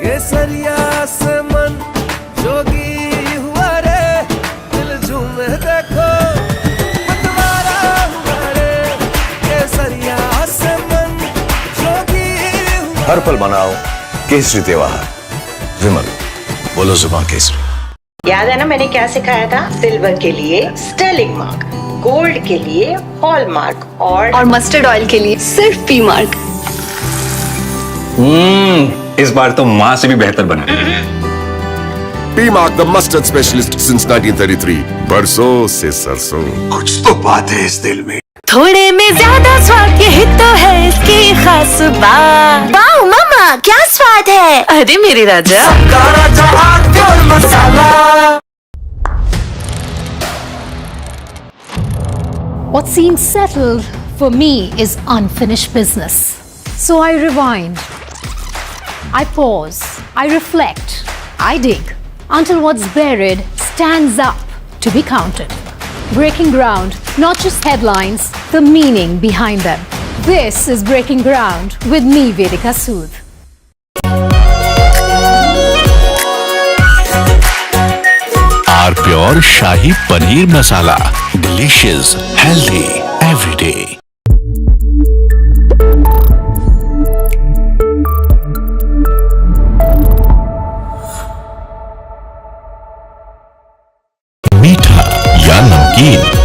केसरिया से मन जोगी हुआ रे, दिल झूमे देखो पतवारा हुआ रे, केसरिया से मन जोगी हुआ। हर पल मनाओ केसरी त्योहार। विमल, बोलो जुबान केसरी। याद है ना मैंने क्या सिखाया था? सिल्वर के लिए स्टर्लिंग मार्क, गोल्ड के लिए हॉलमार्क और मस्टर्ड ऑयल के लिए सिर्फ पी मार्क। इस बार तो माँ से भी बेहतर बना। P-Mark, the mustard specialist since 1933. बरसों से सरसों। कुछ तो बात है इस दिल में। थोड़े में ज्यादा स्वाद, यही तो है इसकी खास बात। वाओ मामा, क्या स्वाद है? अरे मेरे राजा, मसाला। What seems settled for me is unfinished business. So I rewind. I pause, I reflect, I dig, until what's buried stands up to be counted. Breaking ground, not just headlines, the meaning behind them. This is Breaking Ground with me, Vedika Sood. R Pure Shahi Paneer Masala. Delicious, healthy, every day.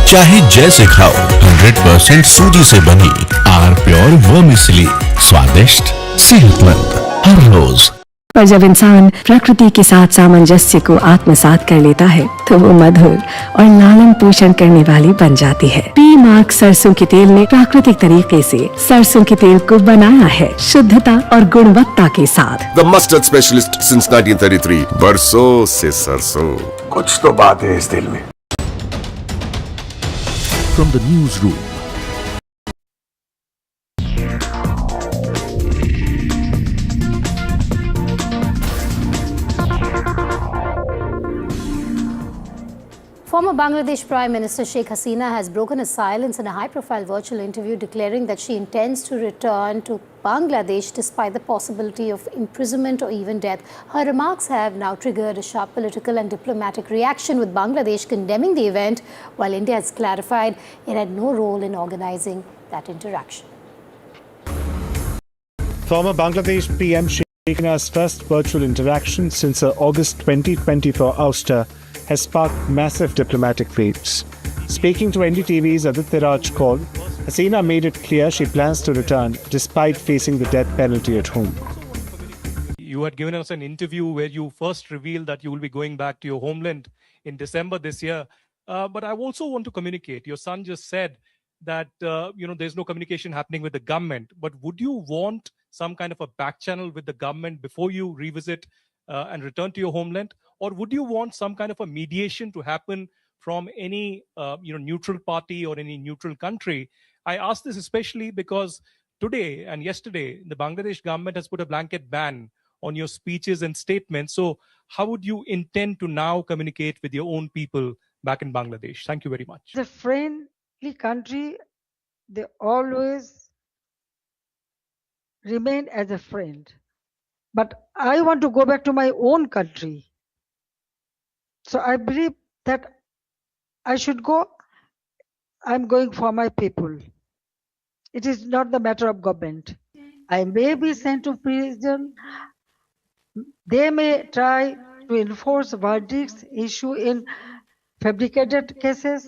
चाहे जैसे खाओ, 100% सूजी से बनी are pure vermicelli, स्वादिष्ट, सेहतमंद हर रोज। पर जब इंसान प्रकृति के साथ सामंजस्य को आत्मसात कर लेता है तो वो मधुर और लालन पोषण करने वाली बन जाती है। P-Mark सरसों के तेल ने प्राकृतिक तरीके से सरसों के तेल को बनाया है शुद्धता और गुणवत्ता के साथ। The mustard specialist since 1933. बरसों से सरसों। कुछ तो बात है इस दिल में। From the newsroom. Former Bangladesh Prime Minister Sheikh Hasina has broken her silence in a high-profile virtual interview, declaring that she intends to return to Bangladesh despite the possibility of imprisonment or even death. Her remarks have now triggered a sharp political and diplomatic reaction, with Bangladesh condemning the event, while India has clarified it had no role in organizing that interaction. Former Bangladesh PM Sheikh Hasina's first virtual interaction since her August 2024 ouster has sparked massive diplomatic waves. Speaking to NDTV's Aditya Raj call, Hasina made it clear she plans to return despite facing the death penalty at home. You had given us an interview where you first revealed that you will be going back to your homeland in December this year. But I also want to communicate. Your son just said that there's no communication happening with the government. But would you want some kind of a back channel with the government before you revisit and return to your homeland? Or would you want some kind of a mediation to happen from any neutral party or any neutral country? I ask this especially because today and yesterday, the Bangladesh government has put a blanket ban on your speeches and statements. So how would you intend to now communicate with your own people back in Bangladesh? Thank you very much. The friendly country, they always remain as a friend. But I want to go back to my own country. So I believe that I should go. I'm going for my people. It is not the matter of government. I may be sent to prison. They may try to enforce verdicts issued in fabricated cases.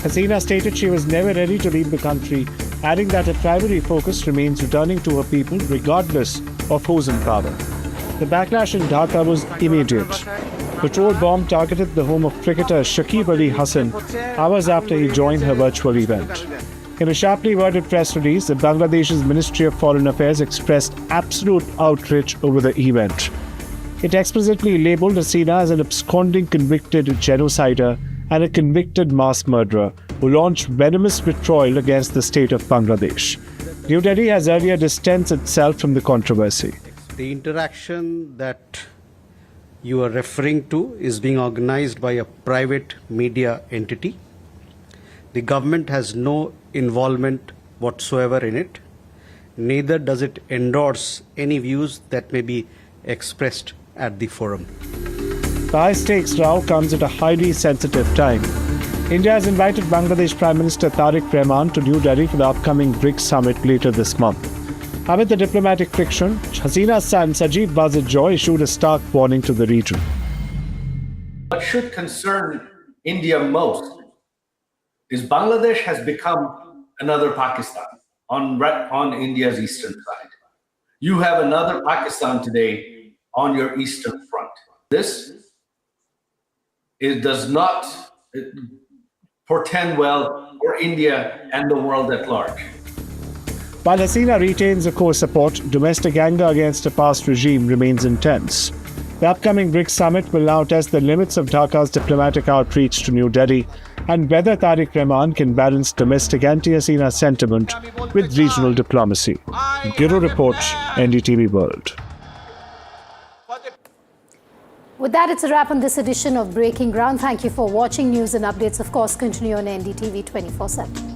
Hasina stated she was never ready to leave the country, adding that her primary focus remains returning to her people regardless of who's in power. The backlash in Dhaka was immediate. Petrol bomb targeted the home of cricketer Shakib Ali Hassan hours after he joined her virtual event. In a sharply worded press release, the Bangladesh's Ministry of Foreign Affairs expressed absolute outrage over the event. It explicitly labelled Hasina as an absconding convicted genocider and a convicted mass murderer who launched venomous vitriol against the state of Bangladesh. New Delhi has earlier distanced itself from the controversy. The interaction that you are referring to is being organized by a private media entity. The government has no involvement whatsoever in it. Neither does it endorse any views that may be expressed at the forum. The high-stakes row comes at a highly sensitive time. India has invited Bangladesh Prime Minister Tariq Rahman to New Delhi for the upcoming BRICS summit later this month. Amid the diplomatic friction, Hasina's son Sajid Wajid Joy issued a stark warning to the region. What should concern India most is Bangladesh has become another Pakistan on India's eastern side. You have another Pakistan today on your eastern front. This does not portend well for India and the world at large. While Hasina retains a core support, domestic anger against a past regime remains intense. The upcoming BRICS summit will now test the limits of Dhaka's diplomatic outreach to New Delhi and whether Tariq Rahman can balance domestic anti-Hasina sentiment with regional diplomacy. Bureau Report, NDTV World. With that, it's a wrap on this edition of Breaking Ground. Thank you for watching. News and updates, of course, continue on NDTV 24/7.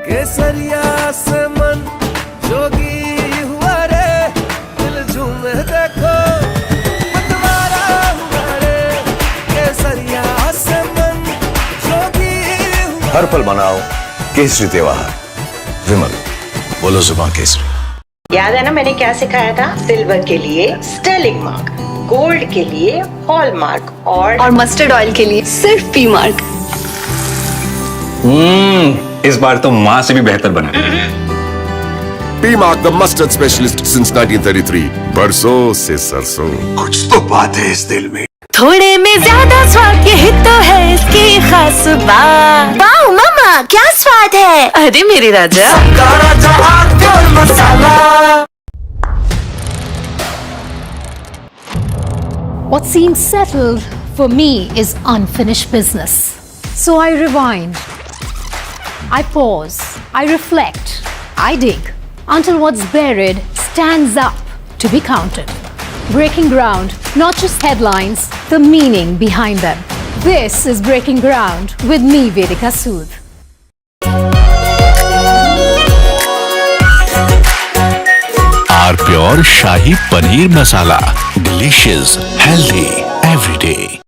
केसरिया से मन जोगी हुआ रे दिल झूमे देखो मतवारा हुआ रे केसरिया से मन जोगी हुआ हर पल मनाओ केसरी त्योहार। विमल, बोलो जुबान केसरी। याद है ना मैंने क्या सिखाया था? सिल्वर के लिए स्टर्लिंग मार्क, गोल्ड के लिए हॉलमार्क और मस्टर्ड ऑयल के लिए सिर्फ पी मार्क। इस बार तो माँ से भी बेहतर बना। P-Mark, the mustard specialist since 1933. बरसों से सरसों। कुछ तो बात है इस दिल में। थोड़े में ज्यादा स्वाद, यही तो है इसकी खास बात। वाओ मामा, क्या स्वाद है? अरे मेरे राजा, मसाला। What seems settled for me is unfinished business. So I rewind. I pause, I reflect, I dig, until what's buried stands up to be counted. Breaking ground, not just headlines, the meaning behind them. This is Breaking Ground with me, Vedika Sood. R Pure Shahi Paneer Masala. Delicious, healthy, every day.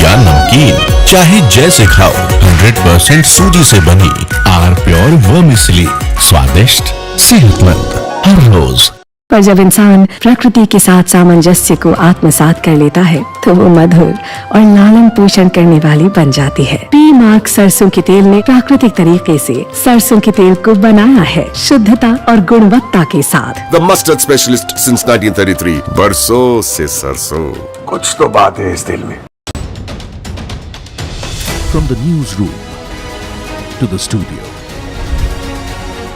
नमकीन चाहे जैसे खाओ, 100% सूजी से बनी are pure vermicelli, स्वादिष्ट, सेहतमंद हर रोज। पर जब इंसान प्रकृति के साथ सामंजस्य को आत्मसात कर लेता है तो वो मधुर और लालन पोषण करने वाली बन जाती है। P-Mark सरसों के तेल ने प्राकृतिक तरीके से सरसों के तेल को बनाया है शुद्धता और गुणवत्ता के साथ। The mustard specialist since 1933. बरसों से सरसों। कुछ तो बात है इस दिल में। From the newsroom to the studio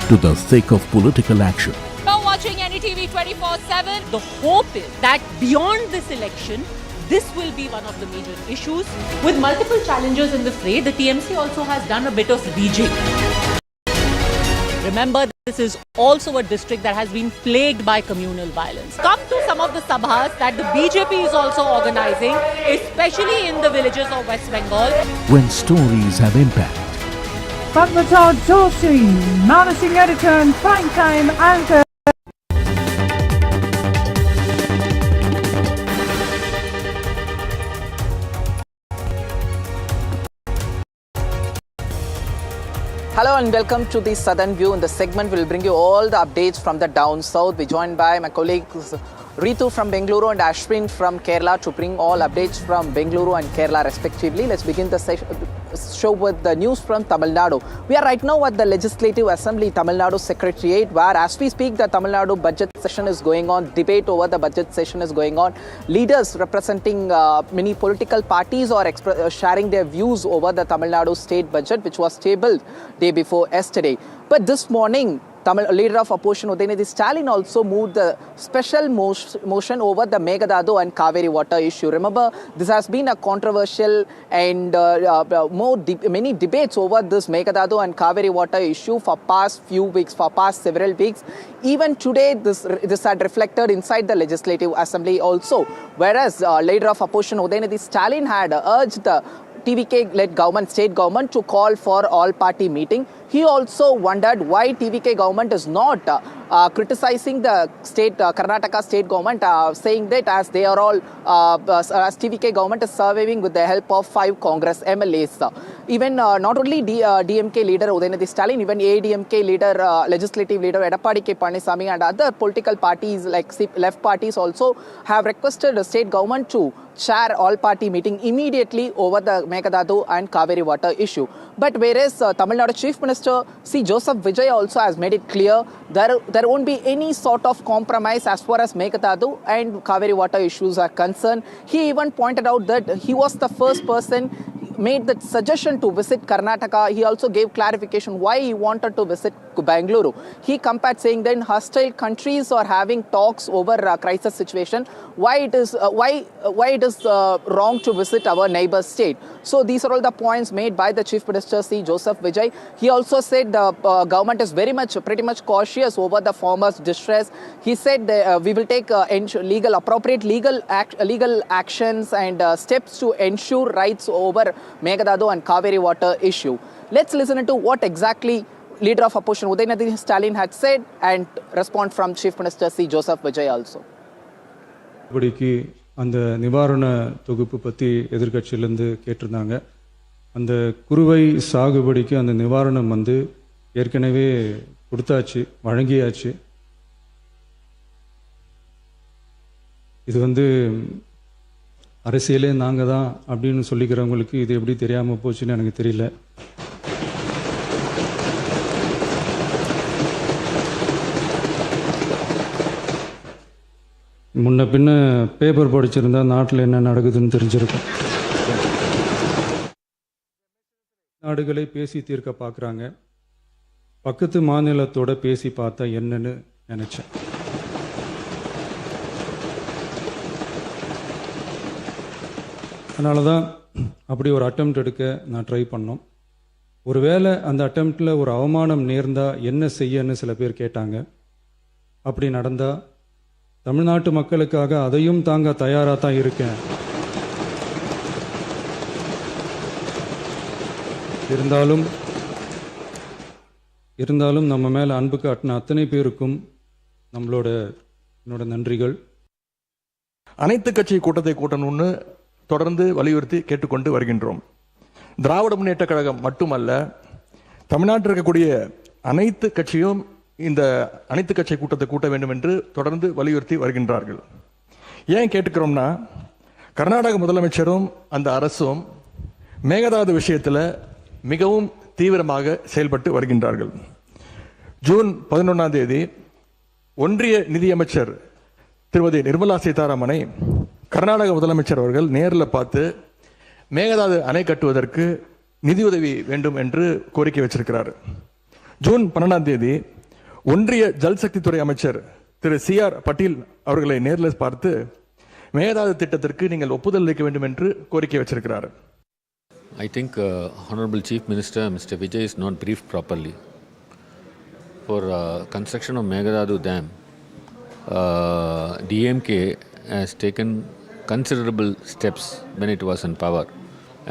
to the thick of political action. Now watching NDTV 24/7, the hope is that beyond this election, this will be one of the major issues. With multiple challengers in the fray, the TMC also has done a bit of rejig. Remember, this is also a district that has been plagued by communal violence. Come to some of the sabhas that the BJP is also organizing, especially in the villages of West Bengal. When stories have impact. Fatmata Joshi, managing editor and primetime anchor. Hello and welcome to the Southern View. In the segment, we'll bring you all the updates from the down south. We're joined by my colleagues Ritu from Bengaluru and Ashwin from Kerala to bring all updates from Bengaluru and Kerala respectively. Let's begin the show with the news from Tamil Nadu. We are right now at the Legislative Assembly Tamil Nadu Secretariat, where as we speak the Tamil Nadu budget session is going on. Debate over the budget session is going on. Leaders representing many political parties are sharing their views over the Tamil Nadu state budget, which was tabled day before yesterday. But this morning, Leader of Opposition Udhayanidhi Stalin also moved the special motion over the Mekedatu and Cauvery water issue. Remember, this has been a controversial and many debates over this Mekedatu and Cauvery water issue for past few weeks, for past several weeks. Even today, this had reflected inside the Legislative Assembly also. Whereas Leader of Opposition Udhayanidhi Stalin had urged the TVK-led government, state government, to call for all-party meeting. He also wondered why TVK government is not criticizing the state, Karnataka state government, saying that as they are all, as TVK government is surviving with the help of 5 Congress MLAs. Even not only DMK leader Udhayanidhi Stalin, even ADMK leader, legislative leader Edappadi K. Palaniswamy and other political parties like left parties also have requested the state government to chair all-party meeting immediately over the Mekedatu and Cauvery water issue. But whereas Tamil Nadu Chief Minister Joseph Vijay also has made it clear there won't be any sort of compromise as far as Mekedatu and Cauvery water issues are concerned. He even pointed out that he was the first person made that suggestion to visit Karnataka. He also gave clarification why he wanted to visit Bengaluru. He compared saying then hostile countries are having talks over a crisis situation. Why it is wrong to visit our neighbor state. So these are all the points made by the Chief Minister Joseph Vijay. He also said the government is pretty much cautious over the farmers' distress. He said we will take appropriate legal actions and steps to ensure rights over Mekedatu and Cauvery water issue. Let's listen to what exactly Leader of Opposition Udhayanidhi Stalin had said and respond from Chief Minister Joseph Vijay also. அந்த நிவாரண தொகுப்பு பற்றி எதிர்க்கட்சியிலேருந்து கேட்டிருந்தாங்க. அந்த குறுவை சாகுபடிக்கு அந்த நிவாரணம் ஏற்கனவே கொடுத்தாச்சு, வழங்கியாச்சு. இது அரசியலே நாங்கள் தான் அப்படின்னு சொல்லிக்கிறவங்களுக்கு இது எப்படி தெரியாமல் போச்சுன்னு எனக்கு தெரியல. முன்ன பின்ன பேப்பர் படிச்சிருந்தா நாட்டில் என்ன நடக்குதுன்னு தெரிஞ்சிருக்கும். நாடுகளை பேசி தீர்க்க பார்க்குறாங்க. பக்கத்து மாநிலத்தோட பேசி பார்த்தா என்னன்னு நினச்சேன். அதனால தான் அப்படி ஒரு அட்டெம்ப்ட் எடுக்க நான் ட்ரை பண்ணோம். ஒருவேளை அந்த அட்டெம்ப்டில் ஒரு அவமானம் நேர்ந்தால் என்ன செய்யன்னு சில பேர் கேட்டாங்க. அப்படி நடந்தால் தமிழ்நாட்டு மக்களுக்காக அதையும் தாங்க தயாராக தான் இருக்கேன். இருந்தாலும் நம்ம மேலே அன்பு காட்டின அத்தனை பேருக்கும் என்னோட நன்றிகள். அனைத்து கட்சி கூட்டத்தை கூட்டணும்னு தொடர்ந்து வலியுறுத்தி கேட்டுக்கொண்டு வருகின்றோம். திராவிட முன்னேற்ற கழகம் மட்டுமல்ல, தமிழ்நாட்டில் இருக்கக்கூடிய அனைத்து கட்சியும் இந்த அனைத்து கட்சி கூட்டத்தை கூட்ட வேண்டும் என்று தொடர்ந்து வலியுறுத்தி வருகின்றார்கள். ஏன் கேட்டுக்கிறோம்னா, கர்நாடக முதலமைச்சரும் அந்த அரசும் மேகதாது விஷயத்தில் மிகவும் தீவிரமாக செயல்பட்டு வருகின்றார்கள். ஜூன் 11 ஒன்றிய நிதியமைச்சர் திருமதி நிர்மலா சீதாராமனை கர்நாடக முதலமைச்சர் அவர்கள் நேரில் பார்த்து மேகதாது அணை கட்டுவதற்கு நிதியுதவி வேண்டும் என்று கோரிக்கை வச்சிருக்கிறார். ஜூன் 12 ஒன்றிய ஜல்சக்தித்துறை அமைச்சர் திரு CR பட்டீல் அவர்களை நேரில் பார்த்து மேகதாது திட்டத்திற்கு நீங்கள் ஒப்புதல் அளிக்க வேண்டும் என்று கோரிக்கை வச்சிருக்கிறார். I think Honorable Chief Minister Mr. Vijay is not briefed properly. For construction of Mekedatu Dam, DMK has taken considerable steps when it was in power.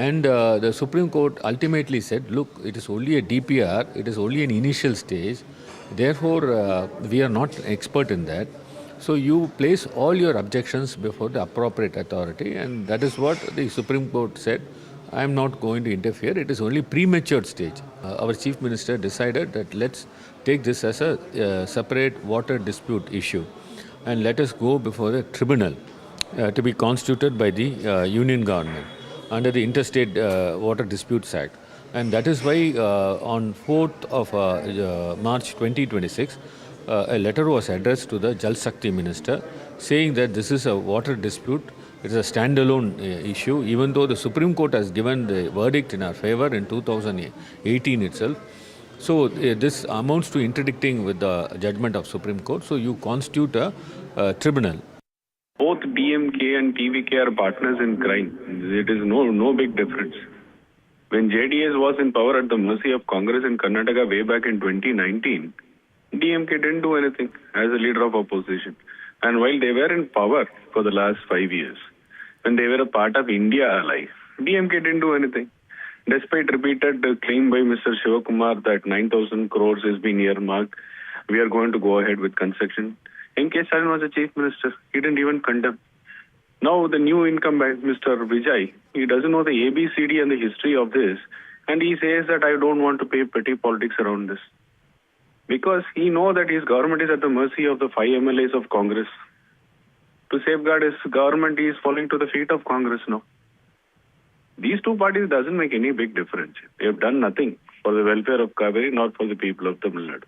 And the Supreme Court ultimately said, look, it is only a DPR, it is only an initial stage. Therefore, we are not expert in that. So you place all your objections before the appropriate authority, and that is what the Supreme Court said. I am not going to interfere. It is only premature stage. Our Chief Minister decided that let's take this as a separate water dispute issue. and let us go before the tribunal to be constituted by the union government under the Interstate Water Disputes Act. And that is why on 4th of March 2026, a letter was addressed to the Jal Shakti Minister saying that this is a water dispute. It is a standalone issue, even though the Supreme Court has given the verdict in our favor in 2018 itself. So this amounts to interdicting with the judgment of Supreme Court. So you constitute a tribunal. Both DMK and TVK are partners in crime. It is no big difference. When JDS was in power at the mercy of Congress in Karnataka way back in 2019, DMK didn't do anything as a leader of opposition. And while they were in power for the last 5 years, when they were a part of India Ally, DMK didn't do anything. Despite repeated claim by Mr. Shivakumar that 9,000 crores has been earmarked, we are going to go ahead with construction. NK Stalin was the chief minister. He didn't even condemn. Now the new incumbent, Mr. Vijay, he doesn't know the ABCD and the history of this, and he says that I don't want to pay petty politics around this. Because he knows that his government is at the mercy of the 5 MLAs of Congress. To safeguard his government, he is falling to the feet of Congress now. These two parties doesn't make any big difference. They have done nothing for the welfare of Cauvery, not for the people of Tamil Nadu.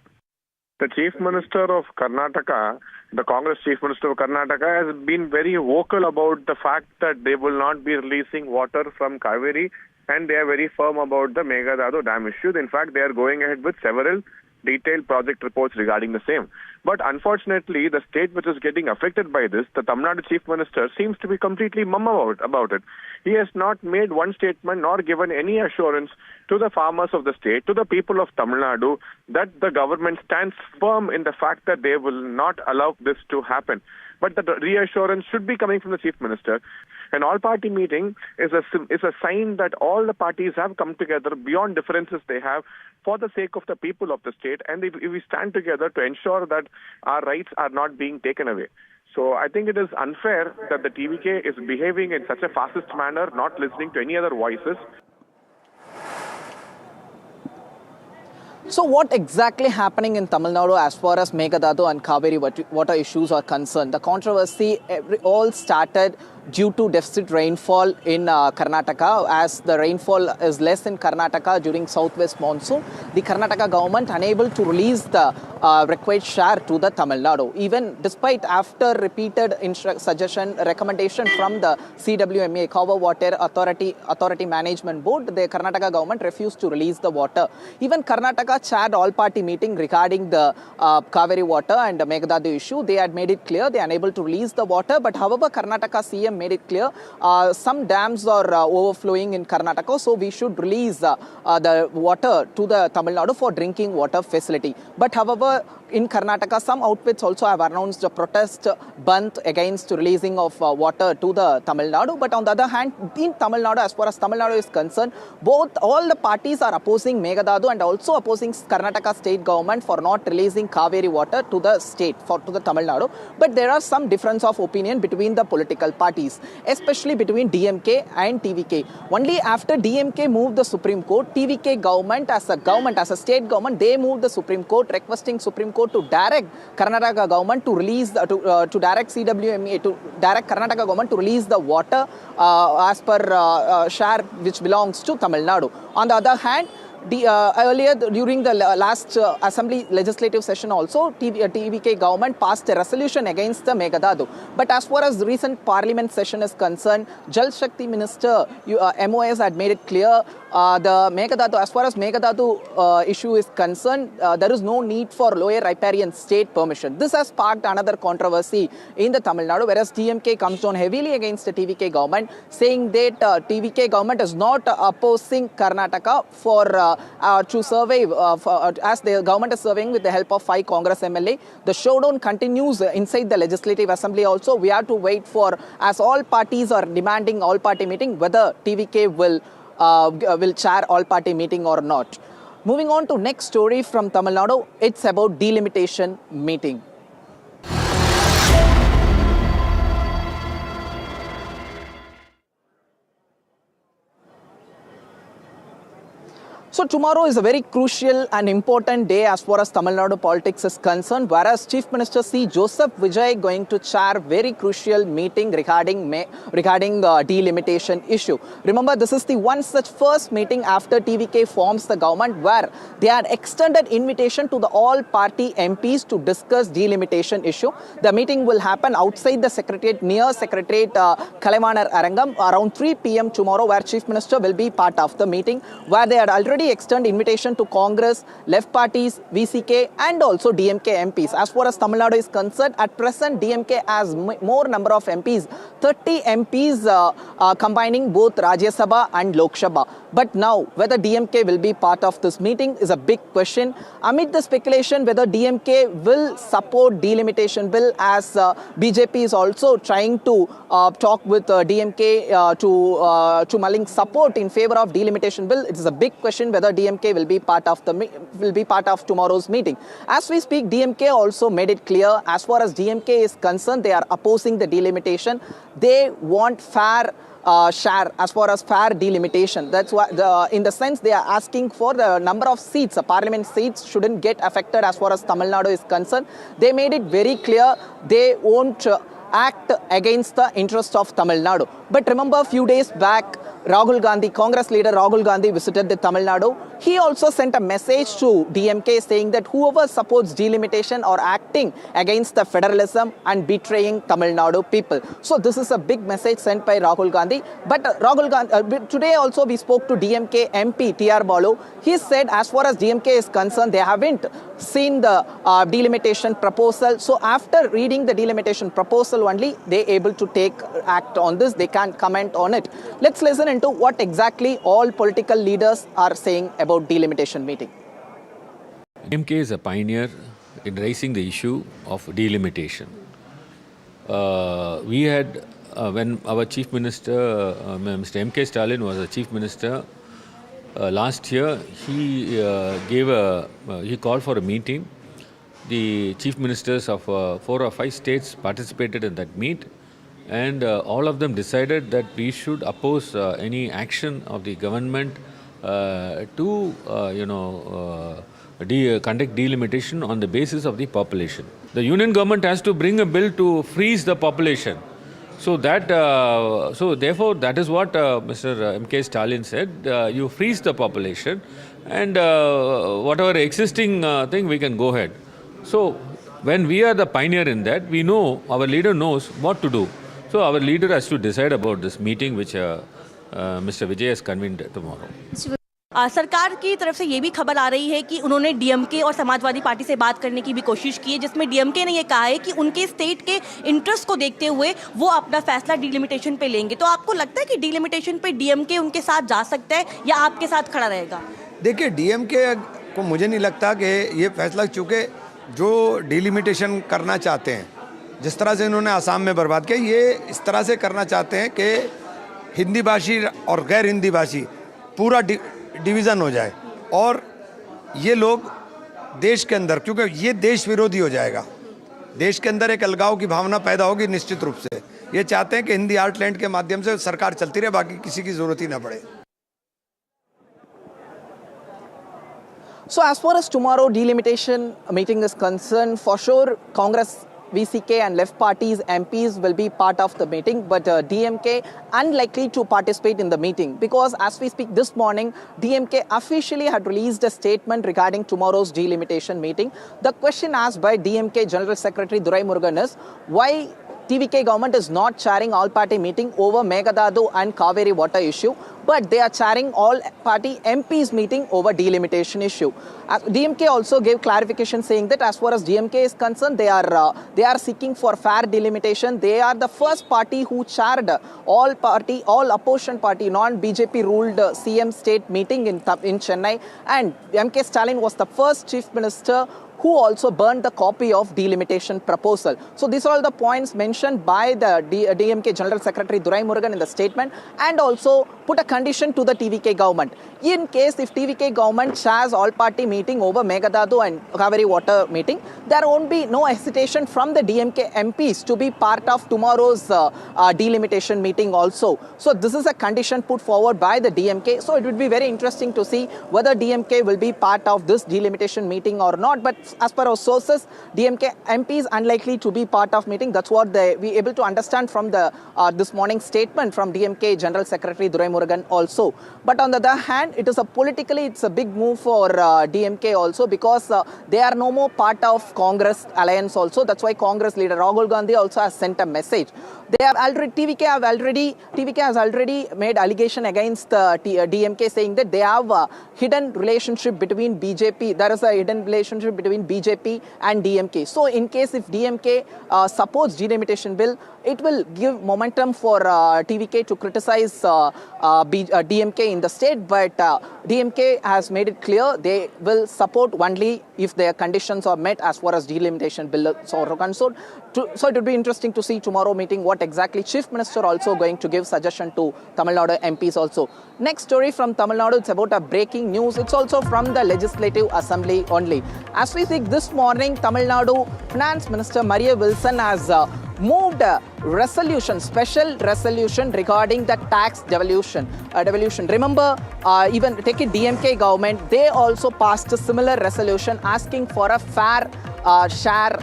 The Chief Minister of Karnataka, the Congress Chief Minister of Karnataka, has been very vocal about the fact that they will not be releasing water from Cauvery, and they are very firm about the Mekedatu dam issue. In fact, they are going ahead with several detailed project reports regarding the same. But unfortunately, the state which is getting affected by this, the Tamil Nadu Chief Minister, seems to be completely mum about it. He has not made one statement nor given any assurance to the farmers of the state, to the people of Tamil Nadu, that the government stands firm in the fact that they will not allow this to happen. But the reassurance should be coming from the Chief Minister. An all-party meeting is a sign that all the parties have come together beyond differences they have for the sake of the people of the state, and we stand together to ensure that our rights are not being taken away. So I think it is unfair that the TVK is behaving in such a fascist manner, not listening to any other voices. So what exactly happening in Tamil Nadu as far as Mekedatu and Cauvery water issues are concerned? The controversy all started due to deficit rainfall in Karnataka. As the rainfall is less in Karnataka during southwest monsoon, the Karnataka government unable to release the required share to the Tamil Nadu. Even despite after repeated recommendation from the CWMA, Cauvery Water Authority Management Board, the Karnataka government refused to release the water. Even Karnataka chaired all-party meeting regarding the Cauvery water and the Mekedatu issue. They had made it clear they are unable to release the water, but however Karnataka CM made it clear some dams are overflowing in Karnataka, so we should release the water to the Tamil Nadu for drinking water facility. But however, in Karnataka, some outfits also have announced a protest bandh against releasing of water to the Tamil Nadu. But on the other hand, in Tamil Nadu, as far as Tamil Nadu is concerned, all the parties are opposing Mekedatu and also opposing Karnataka state government for not releasing Cauvery water to the state, to the Tamil Nadu. But there are some difference of opinion between the political parties, especially between DMK and TVK. Only after DMK moved the Supreme Court, TVK government, as a state government, they moved the Supreme Court, requesting Supreme Court to direct Karnataka government to release, to direct CWMA, to direct Karnataka government to release the water as per share which belongs to Tamil Nadu. On the other hand, earlier during the last assembly legislative session also, TVK government passed a resolution against the Mekedatu. But as far as the recent parliament session is concerned, Jal Shakti Minister MOS had made it clear the Mekedatu, as far as Mekedatu issue is concerned, there is no need for lower riparian state permission. This has sparked another controversy in the Tamil Nadu, whereas DMK comes down heavily against the TVK government, saying that TVK government is not opposing Karnataka for to survey, as the government is surveying with the help of 5 Congress MLA. The showdown continues inside the Legislative Assembly also. We have to wait for, as all parties are demanding all-party meeting, whether TVK will chair all-party meeting or not. Moving on to next story from Tamil Nadu, it's about delimitation meeting. So tomorrow is a very crucial and important day as far as Tamil Nadu politics is concerned, whereas Chief Minister C. Joseph Vijay going to chair very crucial meeting regarding delimitation issue. Remember, this is the one such first meeting after TVK forms the government, where they had extended invitation to the all party MPs to discuss delimitation issue. The meeting will happen outside the Secretariat, near Secretariat Kalaivanar Arangam, around 3 p.m. tomorrow, where Chief Minister will be part of the meeting, where they had already extended invitation to Congress, left parties, VCK and also DMK MPs. As far as Tamil Nadu is concerned, at present DMK has more number of MPs, 30 MPs combining both Rajya Sabha and Lok Sabha. But now, whether DMK will be part of this meeting is a big question. Amid the speculation whether DMK will support delimitation bill, as BJP is also trying to talk with DMK to mulling support in favor of delimitation bill, it is a big question whether DMK will be part of tomorrow's meeting. As we speak, DMK also made it clear, as far as DMK is concerned, they are opposing the delimitation. They want fair share as far as fair delimitation. That's why, in the sense, they are asking for the number of seats, parliament seats shouldn't get affected as far as Tamil Nadu is concerned. They made it very clear they won't act against the interest of Tamil Nadu. But remember, a few days back, Rahul Gandhi, Congress leader Rahul Gandhi visited the Tamil Nadu. He also sent a message to DMK saying that whoever supports delimitation or acting against the federalism and betraying Tamil Nadu people. So this is a big message sent by Rahul Gandhi. But Rahul Gandhi, today also we spoke to DMK MP TR Balu. He said as far as DMK is concerned, they haven't seen the delimitation proposal. So after reading the delimitation proposal only, they able to take act on this. They can't comment on it. Let's listen into what exactly all political leaders are saying about delimitation meeting. DMK is a pioneer in raising the issue of delimitation. We had, when our Chief Minister, Mr. M.K. Stalin was the Chief Minister, last year he he called for a meeting. The Chief Ministers of 4 or 5 states participated in that meet, and all of them decided that we should oppose any action of the government to conduct delimitation on the basis of the population. The union government has to bring a bill to freeze the population. So that, therefore, that is what Mr. M.K. Stalin said. You freeze the population, and whatever existing thing, we can go ahead. So when we are the pioneer in that, we know, our leader knows what to do. So our leader has to decide about this meeting which Mr. Vijay has convened tomorrow. सरकार की तरफ से ये भी खबर आ रही है कि उन्होंने डीएमके और समाजवादी पार्टी से बात करने की भी कोशिश की है, जिसमें डीएमके ने ये कहा है कि उनके स्टेट के इंटरेस्ट को देखते हुए वो अपना फैसला डिलिमिटेशन पे लेंगे. तो आपको लगता है कि डिलिमिटेशन पे डीएमके उनके साथ जा सकता है या आपके साथ खड़ा रहेगा? देखिए, डीएमके को मुझे नहीं लगता कि ये फैसला, चूँकि जो डिलिमिटेशन करना चाहते हैं, जिस तरह से इन्होंने आसाम में बर्बाद किया, ये इस तरह से करना चाहते हैं कि हिंदी भाषी और गैर हिंदी भाषी पूरा डिवीज़न हो जाए, और ये लोग देश के अंदर, क्योंकि ये देश विरोधी हो जाएगा, देश के अंदर एक अलगाव की भावना पैदा होगी निश्चित रूप से. ये चाहते हैं कि हिंदी आर्टलैंड के माध्यम से सरकार चलती रहे, बाकी किसी की ज़रूरत ही ना पड़े. So as far as tomorrow delimitation meeting is concerned, for sure Congress, VCK and left parties MPs will be part of the meeting, but DMK unlikely to participate in the meeting, because as we speak this morning, DMK officially had released a statement regarding tomorrow's delimitation meeting. The question asked by DMK General Secretary Durai Murugan is why TVK government is not chairing all-party meeting over Mekedatu and Cauvery water issue, but they are chairing all-party MPs meeting over delimitation issue. DMK also gave clarification saying that as far as DMK is concerned, they are seeking for fair delimitation. They are the first party who chaired all opposition party, non-BJP ruled CM state meeting in Chennai, and MK Stalin was the first chief minister who also burned the copy of delimitation proposal. So these are all the points mentioned by the DMK General Secretary Duraimurugan in the statement, and also put a condition to the TVK government. In case if TVK government chairs all-party meeting over Mekedatu and Cauvery water meeting, there won't be no hesitation from the DMK MPs to be part of tomorrow's delimitation meeting also. So this is a condition put forward by the DMK. So it would be very interesting to see whether DMK will be part of this delimitation meeting or not. But as per our sources, DMK MP is unlikely to be part of meeting. That's what we able to understand from the this morning's statement from DMK General Secretary Duraimurugan also. But on the other hand, it is it's a big move for DMK also, because they are no more part of Congress alliance also. That's why Congress leader Rahul Gandhi also has sent a message. They have already TVK has already made allegation against DMK, saying that they have a hidden relationship between BJP. There is a hidden relationship between BJP and DMK. So in case if DMK supports delimitation bill, it will give momentum for TVK to criticize DMK in the state. But DMK has made it clear they will support only if their conditions are met as far as delimitation bill is concerned. So it would be interesting to see tomorrow meeting what exactly Chief Minister also going to give suggestion to Tamil Nadu MPs also. Next story from Tamil Nadu, it's about a breaking news. It's also from the Legislative Assembly only. As we see this morning, Tamil Nadu Finance Minister Maria Wilson has moved a resolution, special resolution regarding the tax devolution. Remember, even take a DMK government, they also passed a similar resolution asking for a fair share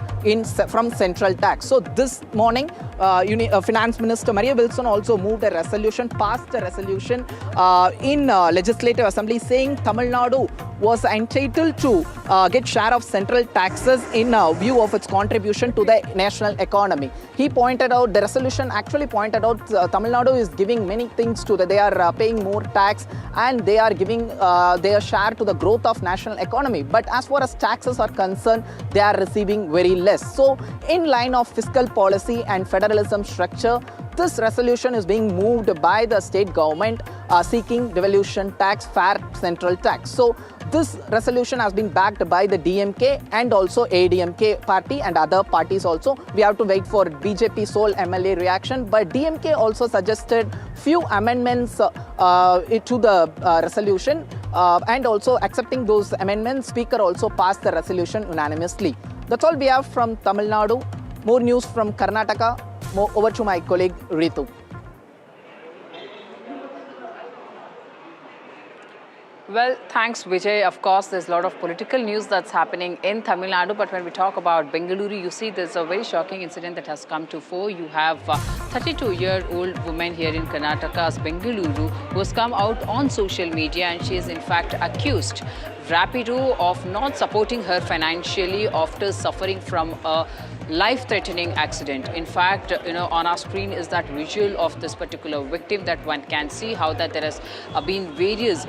from central tax. So this morning, Finance Minister Maria Wilson also moved a resolution, passed a resolution in Legislative Assembly saying Tamil Nadu was entitled to get share of central taxes in view of its contribution to the national economy. He pointed out, the resolution actually pointed out Tamil Nadu is giving many things to they are paying more tax and they are giving their share to the growth of national economy. But as far as taxes are concerned, they are receiving very less. So in line of fiscal policy and federalism structure, this resolution is being moved by the state government seeking devolution tax, fair central tax. So this resolution has been backed by the DMK and also ADMK party and other parties also. We have to wait for BJP sole MLA reaction, but DMK also suggested few amendments to the resolution and also accepting those amendments, Speaker also passed the resolution unanimously. That's all we have from Tamil Nadu. More news from Karnataka. Over to my colleague Ritu. Well, thanks, Vijay. Of course, there's a lot of political news that's happening in Tamil Nadu. But when we talk about Bengaluru, you see there's a very shocking incident that has come to fore. You have a 32-year-old woman here in Karnataka's Bengaluru who has come out on social media, and she is in fact accused Rapido of not supporting her financially after suffering from a life-threatening accident. In fact, on our screen is that visual of this particular victim that one can see how that there has been various,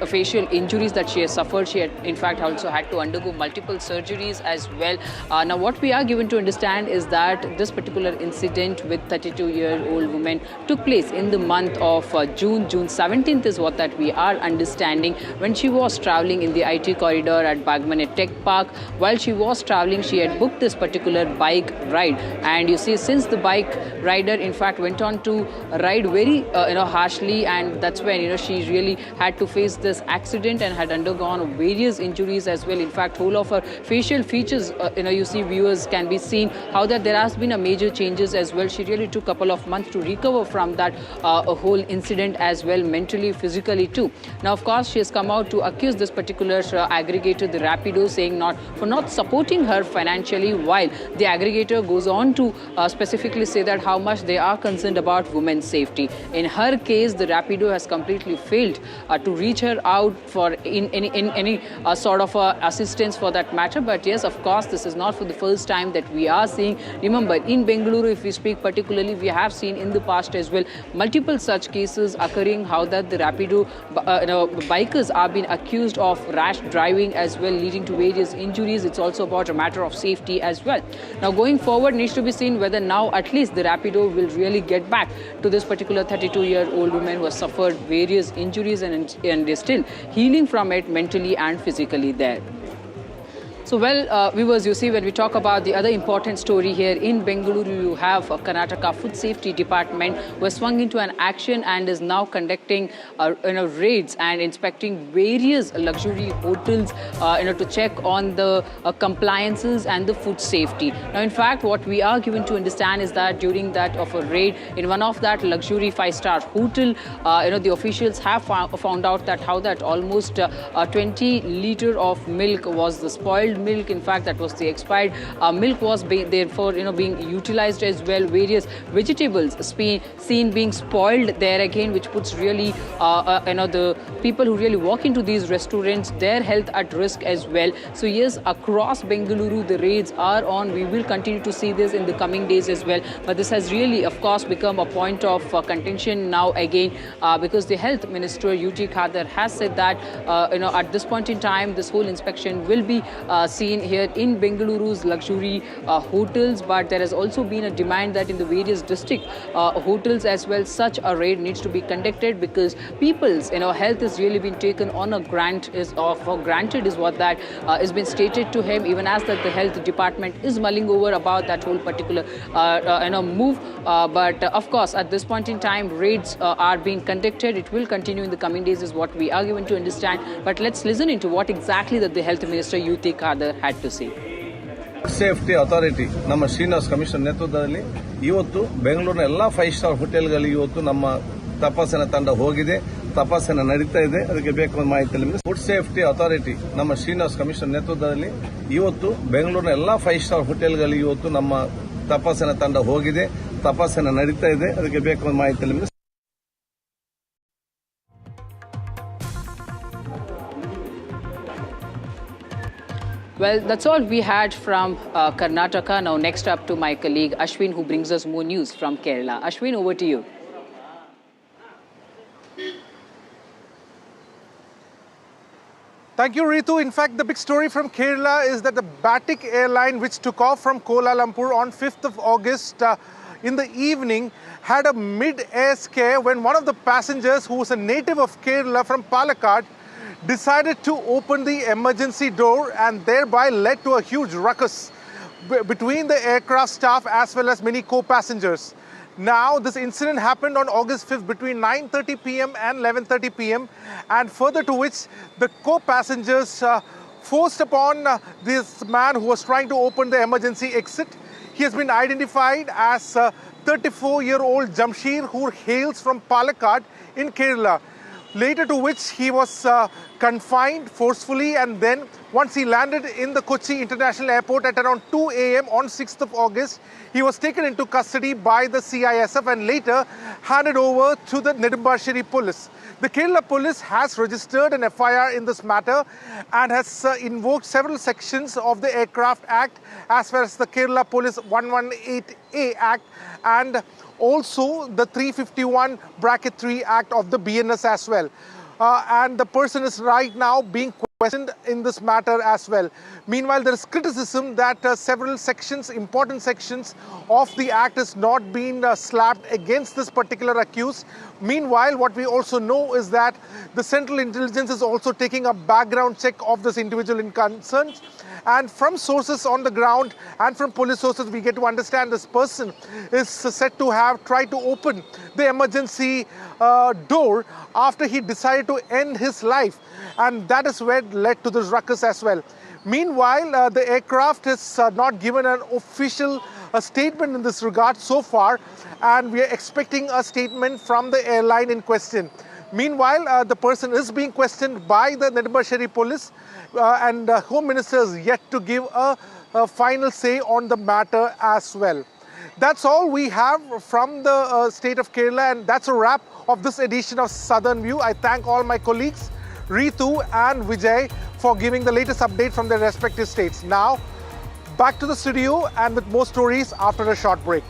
facial injuries that she has suffered. She had, in fact, also had to undergo multiple surgeries as well. Now, what we are given to understand is that this particular incident with 32-year-old woman took place in the month of June 17th is what that we are understanding, when she was traveling in the IT corridor at Bagmane Tech Park. While she was traveling, she had booked this particular bike ride, and you see, since the bike rider in fact went on to ride very harshly, and that's when she really had to face this accident and had undergone various injuries as well. In fact, whole of her facial features, you see, viewers can be seen how that there has been a major changes as well. She really took a couple of months to recover from that whole incident as well, mentally, physically too. Now, of course, she has come out to accuse this particular aggregator, the Rapido, saying not supporting her financially, while the aggregator goes on to specifically say that how much they are concerned about women's safety. In her case, the Rapido has completely failed to reach her out for any sort of assistance for that matter. But yes, of course, this is not for the first time that we are seeing. Remember, in Bengaluru, if we speak particularly, we have seen in the past as well multiple such cases occurring, how that the Rapido bikers are being accused of rash driving as well, leading to various injuries. It's also about a matter of safety as well. Now, going forward, needs to be seen whether now at least the Rapido will really get back to this particular 32-year-old woman who has suffered various injuries and is still healing from it mentally and physically there. So, well, viewers, you see, when we talk about the other important story here in Bengaluru, you have Karnataka Food Safety Department who has swung into an action and is now conducting raids and inspecting various luxury hotels to check on the compliances and the food safety. Now, in fact, what we are given to understand is that during that of a raid in one of that luxury 5-star hotel, the officials have found out that how that almost 20 liter of milk was the spoiled milk. In fact, that was the expired milk was therefore being utilized as well. Various vegetables seen being spoiled there again, which puts really the people who really walk into these restaurants, their health at risk as well. So yes, across Bengaluru the raids are on. We will continue to see this in the coming days as well. But this has really, of course, become a point of contention now again because the Health Minister UT Khadar has said that at this point in time this whole inspection will be seen here in Bengaluru's luxury hotels. But there has also been a demand that in the various district hotels as well such a raid needs to be conducted, because people's health has really been taken on for granted is what that has been stated to him, even as that the health department is mulling over about that whole particular move. But of course, at this point in time, raids are being conducted. It will continue in the coming days is what we are given to understand. But let's listen into what exactly that the Health Minister UT Khadar had to say. Safety authority ನಮ್ಮ Srinivas commissioner ನೇತೃತ್ವದಲ್ಲಿ ಇವತ್ತು ಬೆಂಗಳೂರಿನ ಎಲ್ಲಾ 5-ಸ್ಟಾರ್ ಹೋಟೆಲ್ಗಳಿಗೆ ಇವತ್ತು ನಮ್ಮ ತಪಾಸಣಾ ತಂಡ ಹೋಗಿದೆ, ತಪಾಸಣೆ ನಡೀತಾ ಇದೆ. ಅದಕ್ಕೆ ಬೇಕಾದ ಮಾಹಿತಿ ನಿಮಗೆ ಫುಡ್ ಸೇಫ್ಟಿ ಅಥಾರಿಟಿ ನಮ್ಮ ಶ್ರೀನಿವಾಸ್ ಕಮಿಷನರ್ ನೇತೃತ್ವದಲ್ಲಿ ಇವತ್ತು ಬೆಂಗಳೂರಿನ ಎಲ್ಲಾ 5-ಸ್ಟಾರ್ ಹೋಟೆಲ್ಗಳಿಗೆ ಇವತ್ತು ನಮ್ಮ ತಪಾಸಣಾ ತಂಡ ಹೋಗಿದೆ, ತಪಾಸಣೆ ನಡೀತಾ ಇದೆ. ಅದಕ್ಕೆ ಬೇಕಾದ ಮಾಹಿತಿ ನಿಮಗೆ. Well, that's all we had from Karnataka. Now, next up to my colleague Ashwin, who brings us more news from Kerala. Ashwin, over to you. Thank you, Ritu. In fact, the big story from Kerala is that the Batik airline, which took off from Kuala Lumpur on 5th of August in the evening, had a mid-air scare when one of the passengers, who was a native of Kerala from Palakkad, decided to open the emergency door and thereby led to a huge ruckus between the aircraft staff as well as many co-passengers. Now, this incident happened on August 5th between 9:30 p.m. and 11:30 p.m. and further to which the co-passengers forced upon this man who was trying to open the emergency exit. He has been identified as 34-year-old Jamshir, who hails from Palakkad in Kerala. Later to which he was confined forcefully, and then once he landed in the Kochi International Airport at around 2 a.m. on 6th of August, he was taken into custody by the CISF and later handed over to the Nedimbashiri police. The Kerala police has registered an FIR in this matter and has invoked several sections of the Aircraft Act as well as the Kerala Police 118A Act and also the 351(3) Act of the BNS as well. And the person is right now being questioned in this matter as well. Meanwhile, there is criticism that several sections, important sections of the act has not been slapped against this particular accused. Meanwhile, what we also know is that the Central Intelligence is also taking a background check of this individual in concern. And from sources on the ground and from police sources, we get to understand this person is said to have tried to open the emergency door after he decided to end his life. And that is where it led to this ruckus as well. Meanwhile, the aircraft has not given an official statement in this regard so far, and we are expecting a statement from the airline in question. Meanwhile, the person is being questioned by the Nedimbashiri police and Home Minister is yet to give a final say on the matter as well. That's all we have from the state of Kerala, and that's a wrap of this edition of Southern View. I thank all my colleagues, Ritu and Vijay, for giving the latest update from their respective states. Now, back to the studio and with more stories after a short break.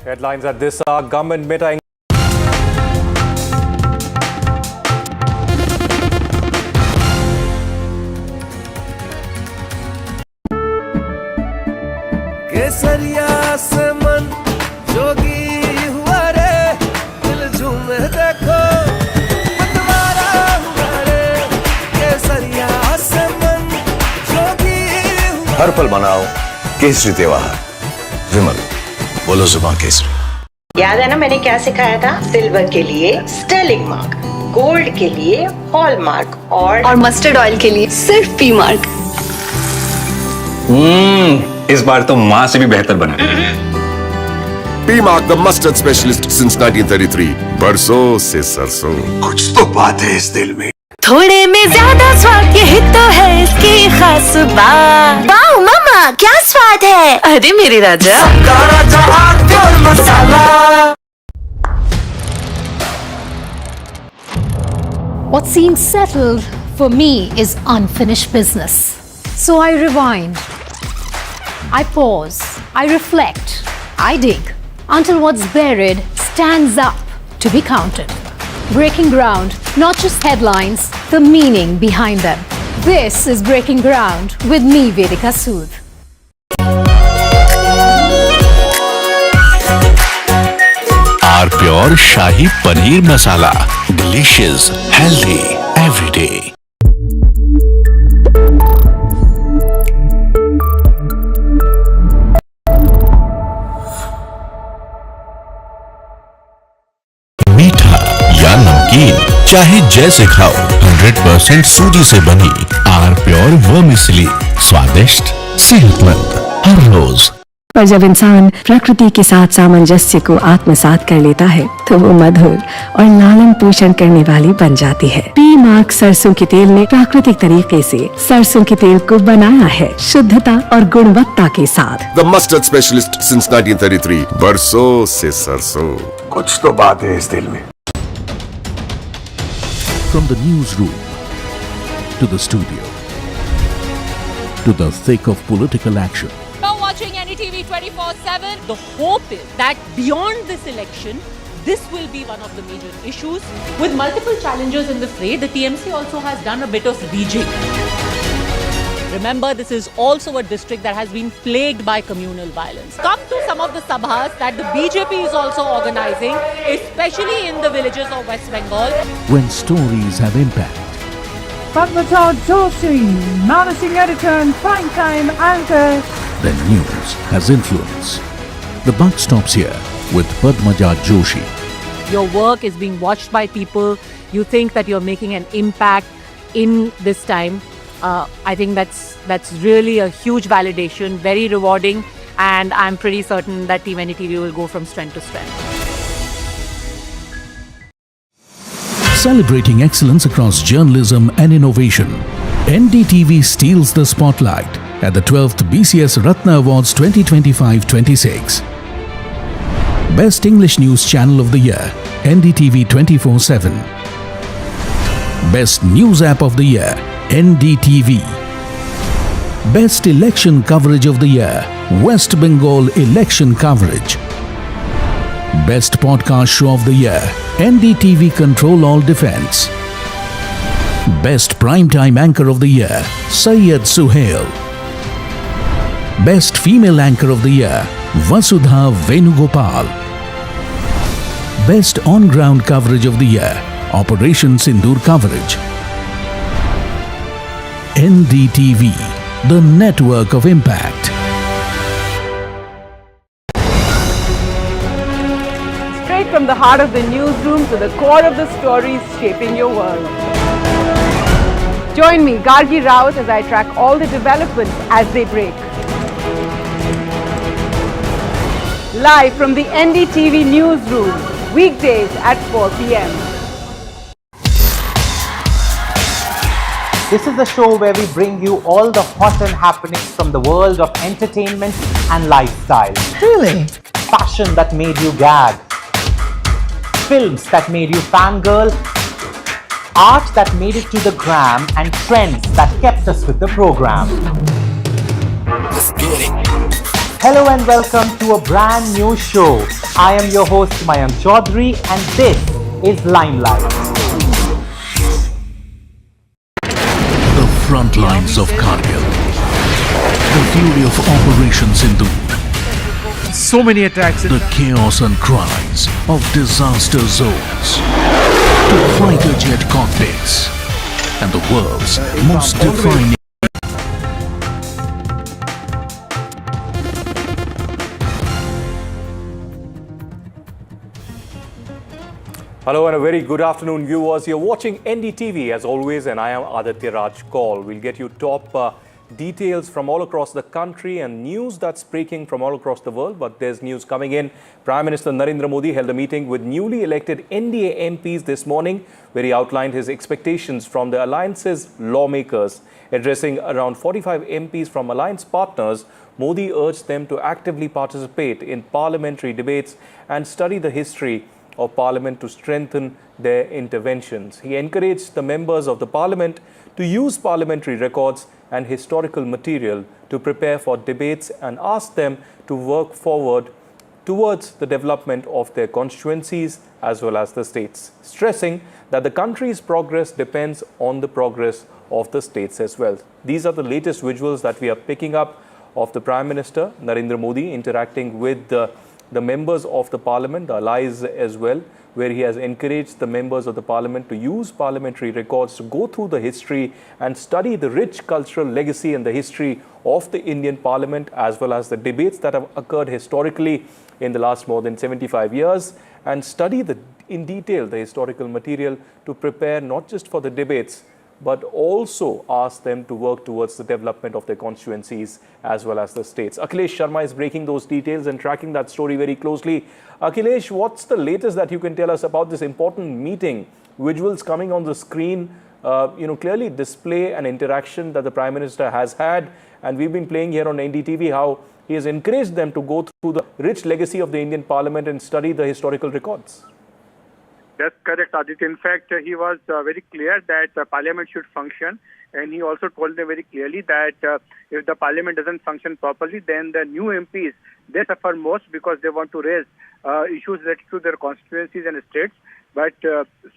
Headlines at this hour: government meta केसरिया देखो मतवारा हुआ रे केसरिया से मन जोगी हुआ हर पल मनाओ केसरी त्योहार। विमल, बोलो जुबान केसरी। याद है ना मैंने क्या सिखाया था? सिल्वर के लिए स्टर्लिंग मार्क, गोल्ड के लिए हॉलमार्क और मस्टर्ड ऑयल के लिए सिर्फ पी मार्क। इस बार तो माँ से भी बेहतर बना। P-Mark, the mustard specialist since 1933. बरसों से सरसों। कुछ तो बात है इस दिल में। थोड़े में ज्यादा स्वाद यही तो है इसकी खास बात। वाओ मामा, क्या स्वाद है? अरे मेरे राजा, मसाला। What seems settled for me is unfinished business. So I rewind. I pause. I reflect. I dig until what's buried stands up to be counted. Breaking ground, not just headlines, the meaning behind them. This is Breaking Ground with me, Vedika Sood. Are pure shahi paneer masala, delicious, healthy every day. मीठा या नमकीन, चाहे जैसे खाओ, 100% सूजी से बनी are pure vermicelli, स्वादिष्ट, सेहतमंद हर रोज। पर जब इंसान प्रकृति के साथ सामंजस्य को आत्मसात कर लेता है तो वो मधुर और लालन पोषण करने वाली बन जाती है। पी मार्क सरसों के तेल ने प्राकृतिक तरीके से सरसों के तेल को बनाया है शुद्धता और गुणवत्ता के साथ। The mustard specialist since 1933. बरसों से सरसों। कुछ तो बात है इस दिल में। From the newsroom to the studio to the thick of political action. Now watching NDTV 24/7, the hope is that beyond this election, this will be one of the major issues. With multiple challenges in the fray, the TMC also has done a bit of rejigging. Remember, this is also a district that has been plagued by communal violence. Come to some of the sabhas that the BJP is also organizing, especially in the villages of West Bengal. When stories have impact, Padmaja Joshi, managing editor and primetime anchor. then news has influence. The buck stops here with Padmaja Joshi. Your work is being watched by people. You think that you're making an impact in this time. I think that's really a huge validation, very rewarding, and I'm pretty certain that Team NDTV will go from strength to strength. Celebrating excellence across journalism and innovation, NDTV steals the spotlight at the 12th BCS Ratna Awards 2025-26. Best English News Channel of the Year, NDTV 24/7. Best News App of the Year, NDTV. Best Election Coverage of the Year, West Bengal Election Coverage. Best Podcast Show of the Year, NDTV Control All Defense. Best Primetime Anchor of the Year, Syed Suhail. Best Female Anchor of the Year, Vasudha Venugopal. Best On-Ground Coverage of the Year, Operation Sindoor Coverage. NDTV, the network of impact. Straight from the heart of the newsroom to the core of the stories shaping your world. Join me, Gargi Raut, as I track all the developments as they break. Live from the NDTV newsroom, weekdays at 4 p.m. This is the show where we bring you all the hot and happenings from the world of entertainment and lifestyle. Really? Fashion that made you gag. Films that made you fangirl. Art that made it to the gram, and trends that kept us with the program. Let's get it. Hello and welcome to a brand new show. I am your host Mayank Chaudhary and this is Limelight. The front lines of Kargil. The fury of Operation Sindoor. So many attacks. The chaos and cries of disaster zones to fighter jet cockpits and the world's most defining. Hello and a very good afternoon, viewers. You're watching NDTV as always, and I am Aditya Raj Kaul. We'll get you top details from all across the country and news that's breaking from all across the world. But there's news coming in. Prime Minister Narendra Modi held a meeting with newly elected NDA MPs this morning, where he outlined his expectations from the alliance's lawmakers. Addressing around 45 MPs from alliance partners, Modi urged them to actively participate in parliamentary debates and study the history of Parliament to strengthen their interventions. He encouraged the members of the Parliament to use parliamentary records and historical material to prepare for debates and asked them to work forward towards the development of their constituencies as well as the states, stressing that the country's progress depends on the progress of the states as well. These are the latest visuals that we are picking up of the Prime Minister Narendra Modi interacting with the members of the Parliament, the allies as well, where he has encouraged the members of the Parliament to use parliamentary records to go through the history and study the rich cultural legacy and the history of the Indian Parliament, as well as the debates that have occurred historically in the last more than 75 years, and study in detail the historical material to prepare not just for the debates, but also ask them to work towards the development of their constituencies as well as the states. Akhilesh Sharma is breaking those details and tracking that story very closely. Akhilesh, what's the latest that you can tell us about this important meeting? Visuals coming on the screen, clearly display an interaction that the Prime Minister has had, and we've been playing here on NDTV how he has encouraged them to go through the rich legacy of the Indian Parliament and study the historical records. That's correct, Aditya. In fact, he was very clear that Parliament should function, and he also told them very clearly that if the Parliament doesn't function properly, then the new MPs, they suffer most because they want to raise issues related to their constituencies and states. But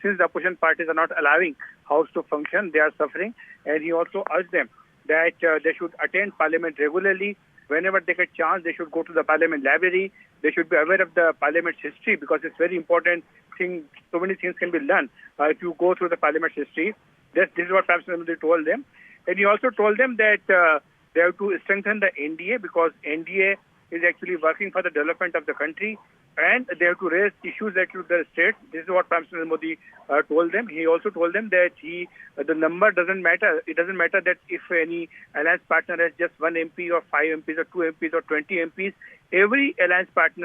since the opposition parties are not allowing House to function, they are suffering. And he also urged them that they should attend Parliament regularly. Whenever they get chance, they should go to the Parliament library. They should be aware of the Parliament's history because it's very important thing. So many things can be learned if you go through the Parliament's history. This is what Prime Minister Modi told them. And he also told them that they have to strengthen the NDA because NDA is actually working for the development of the country, and they have to raise issues that to the state. This is what Prime Minister Modi told them. He also told them that the number doesn't matter. It doesn't matter that if any alliance partner has just one MP or 5 MPs or 2 MPs or 20 MPs. Every alliance partner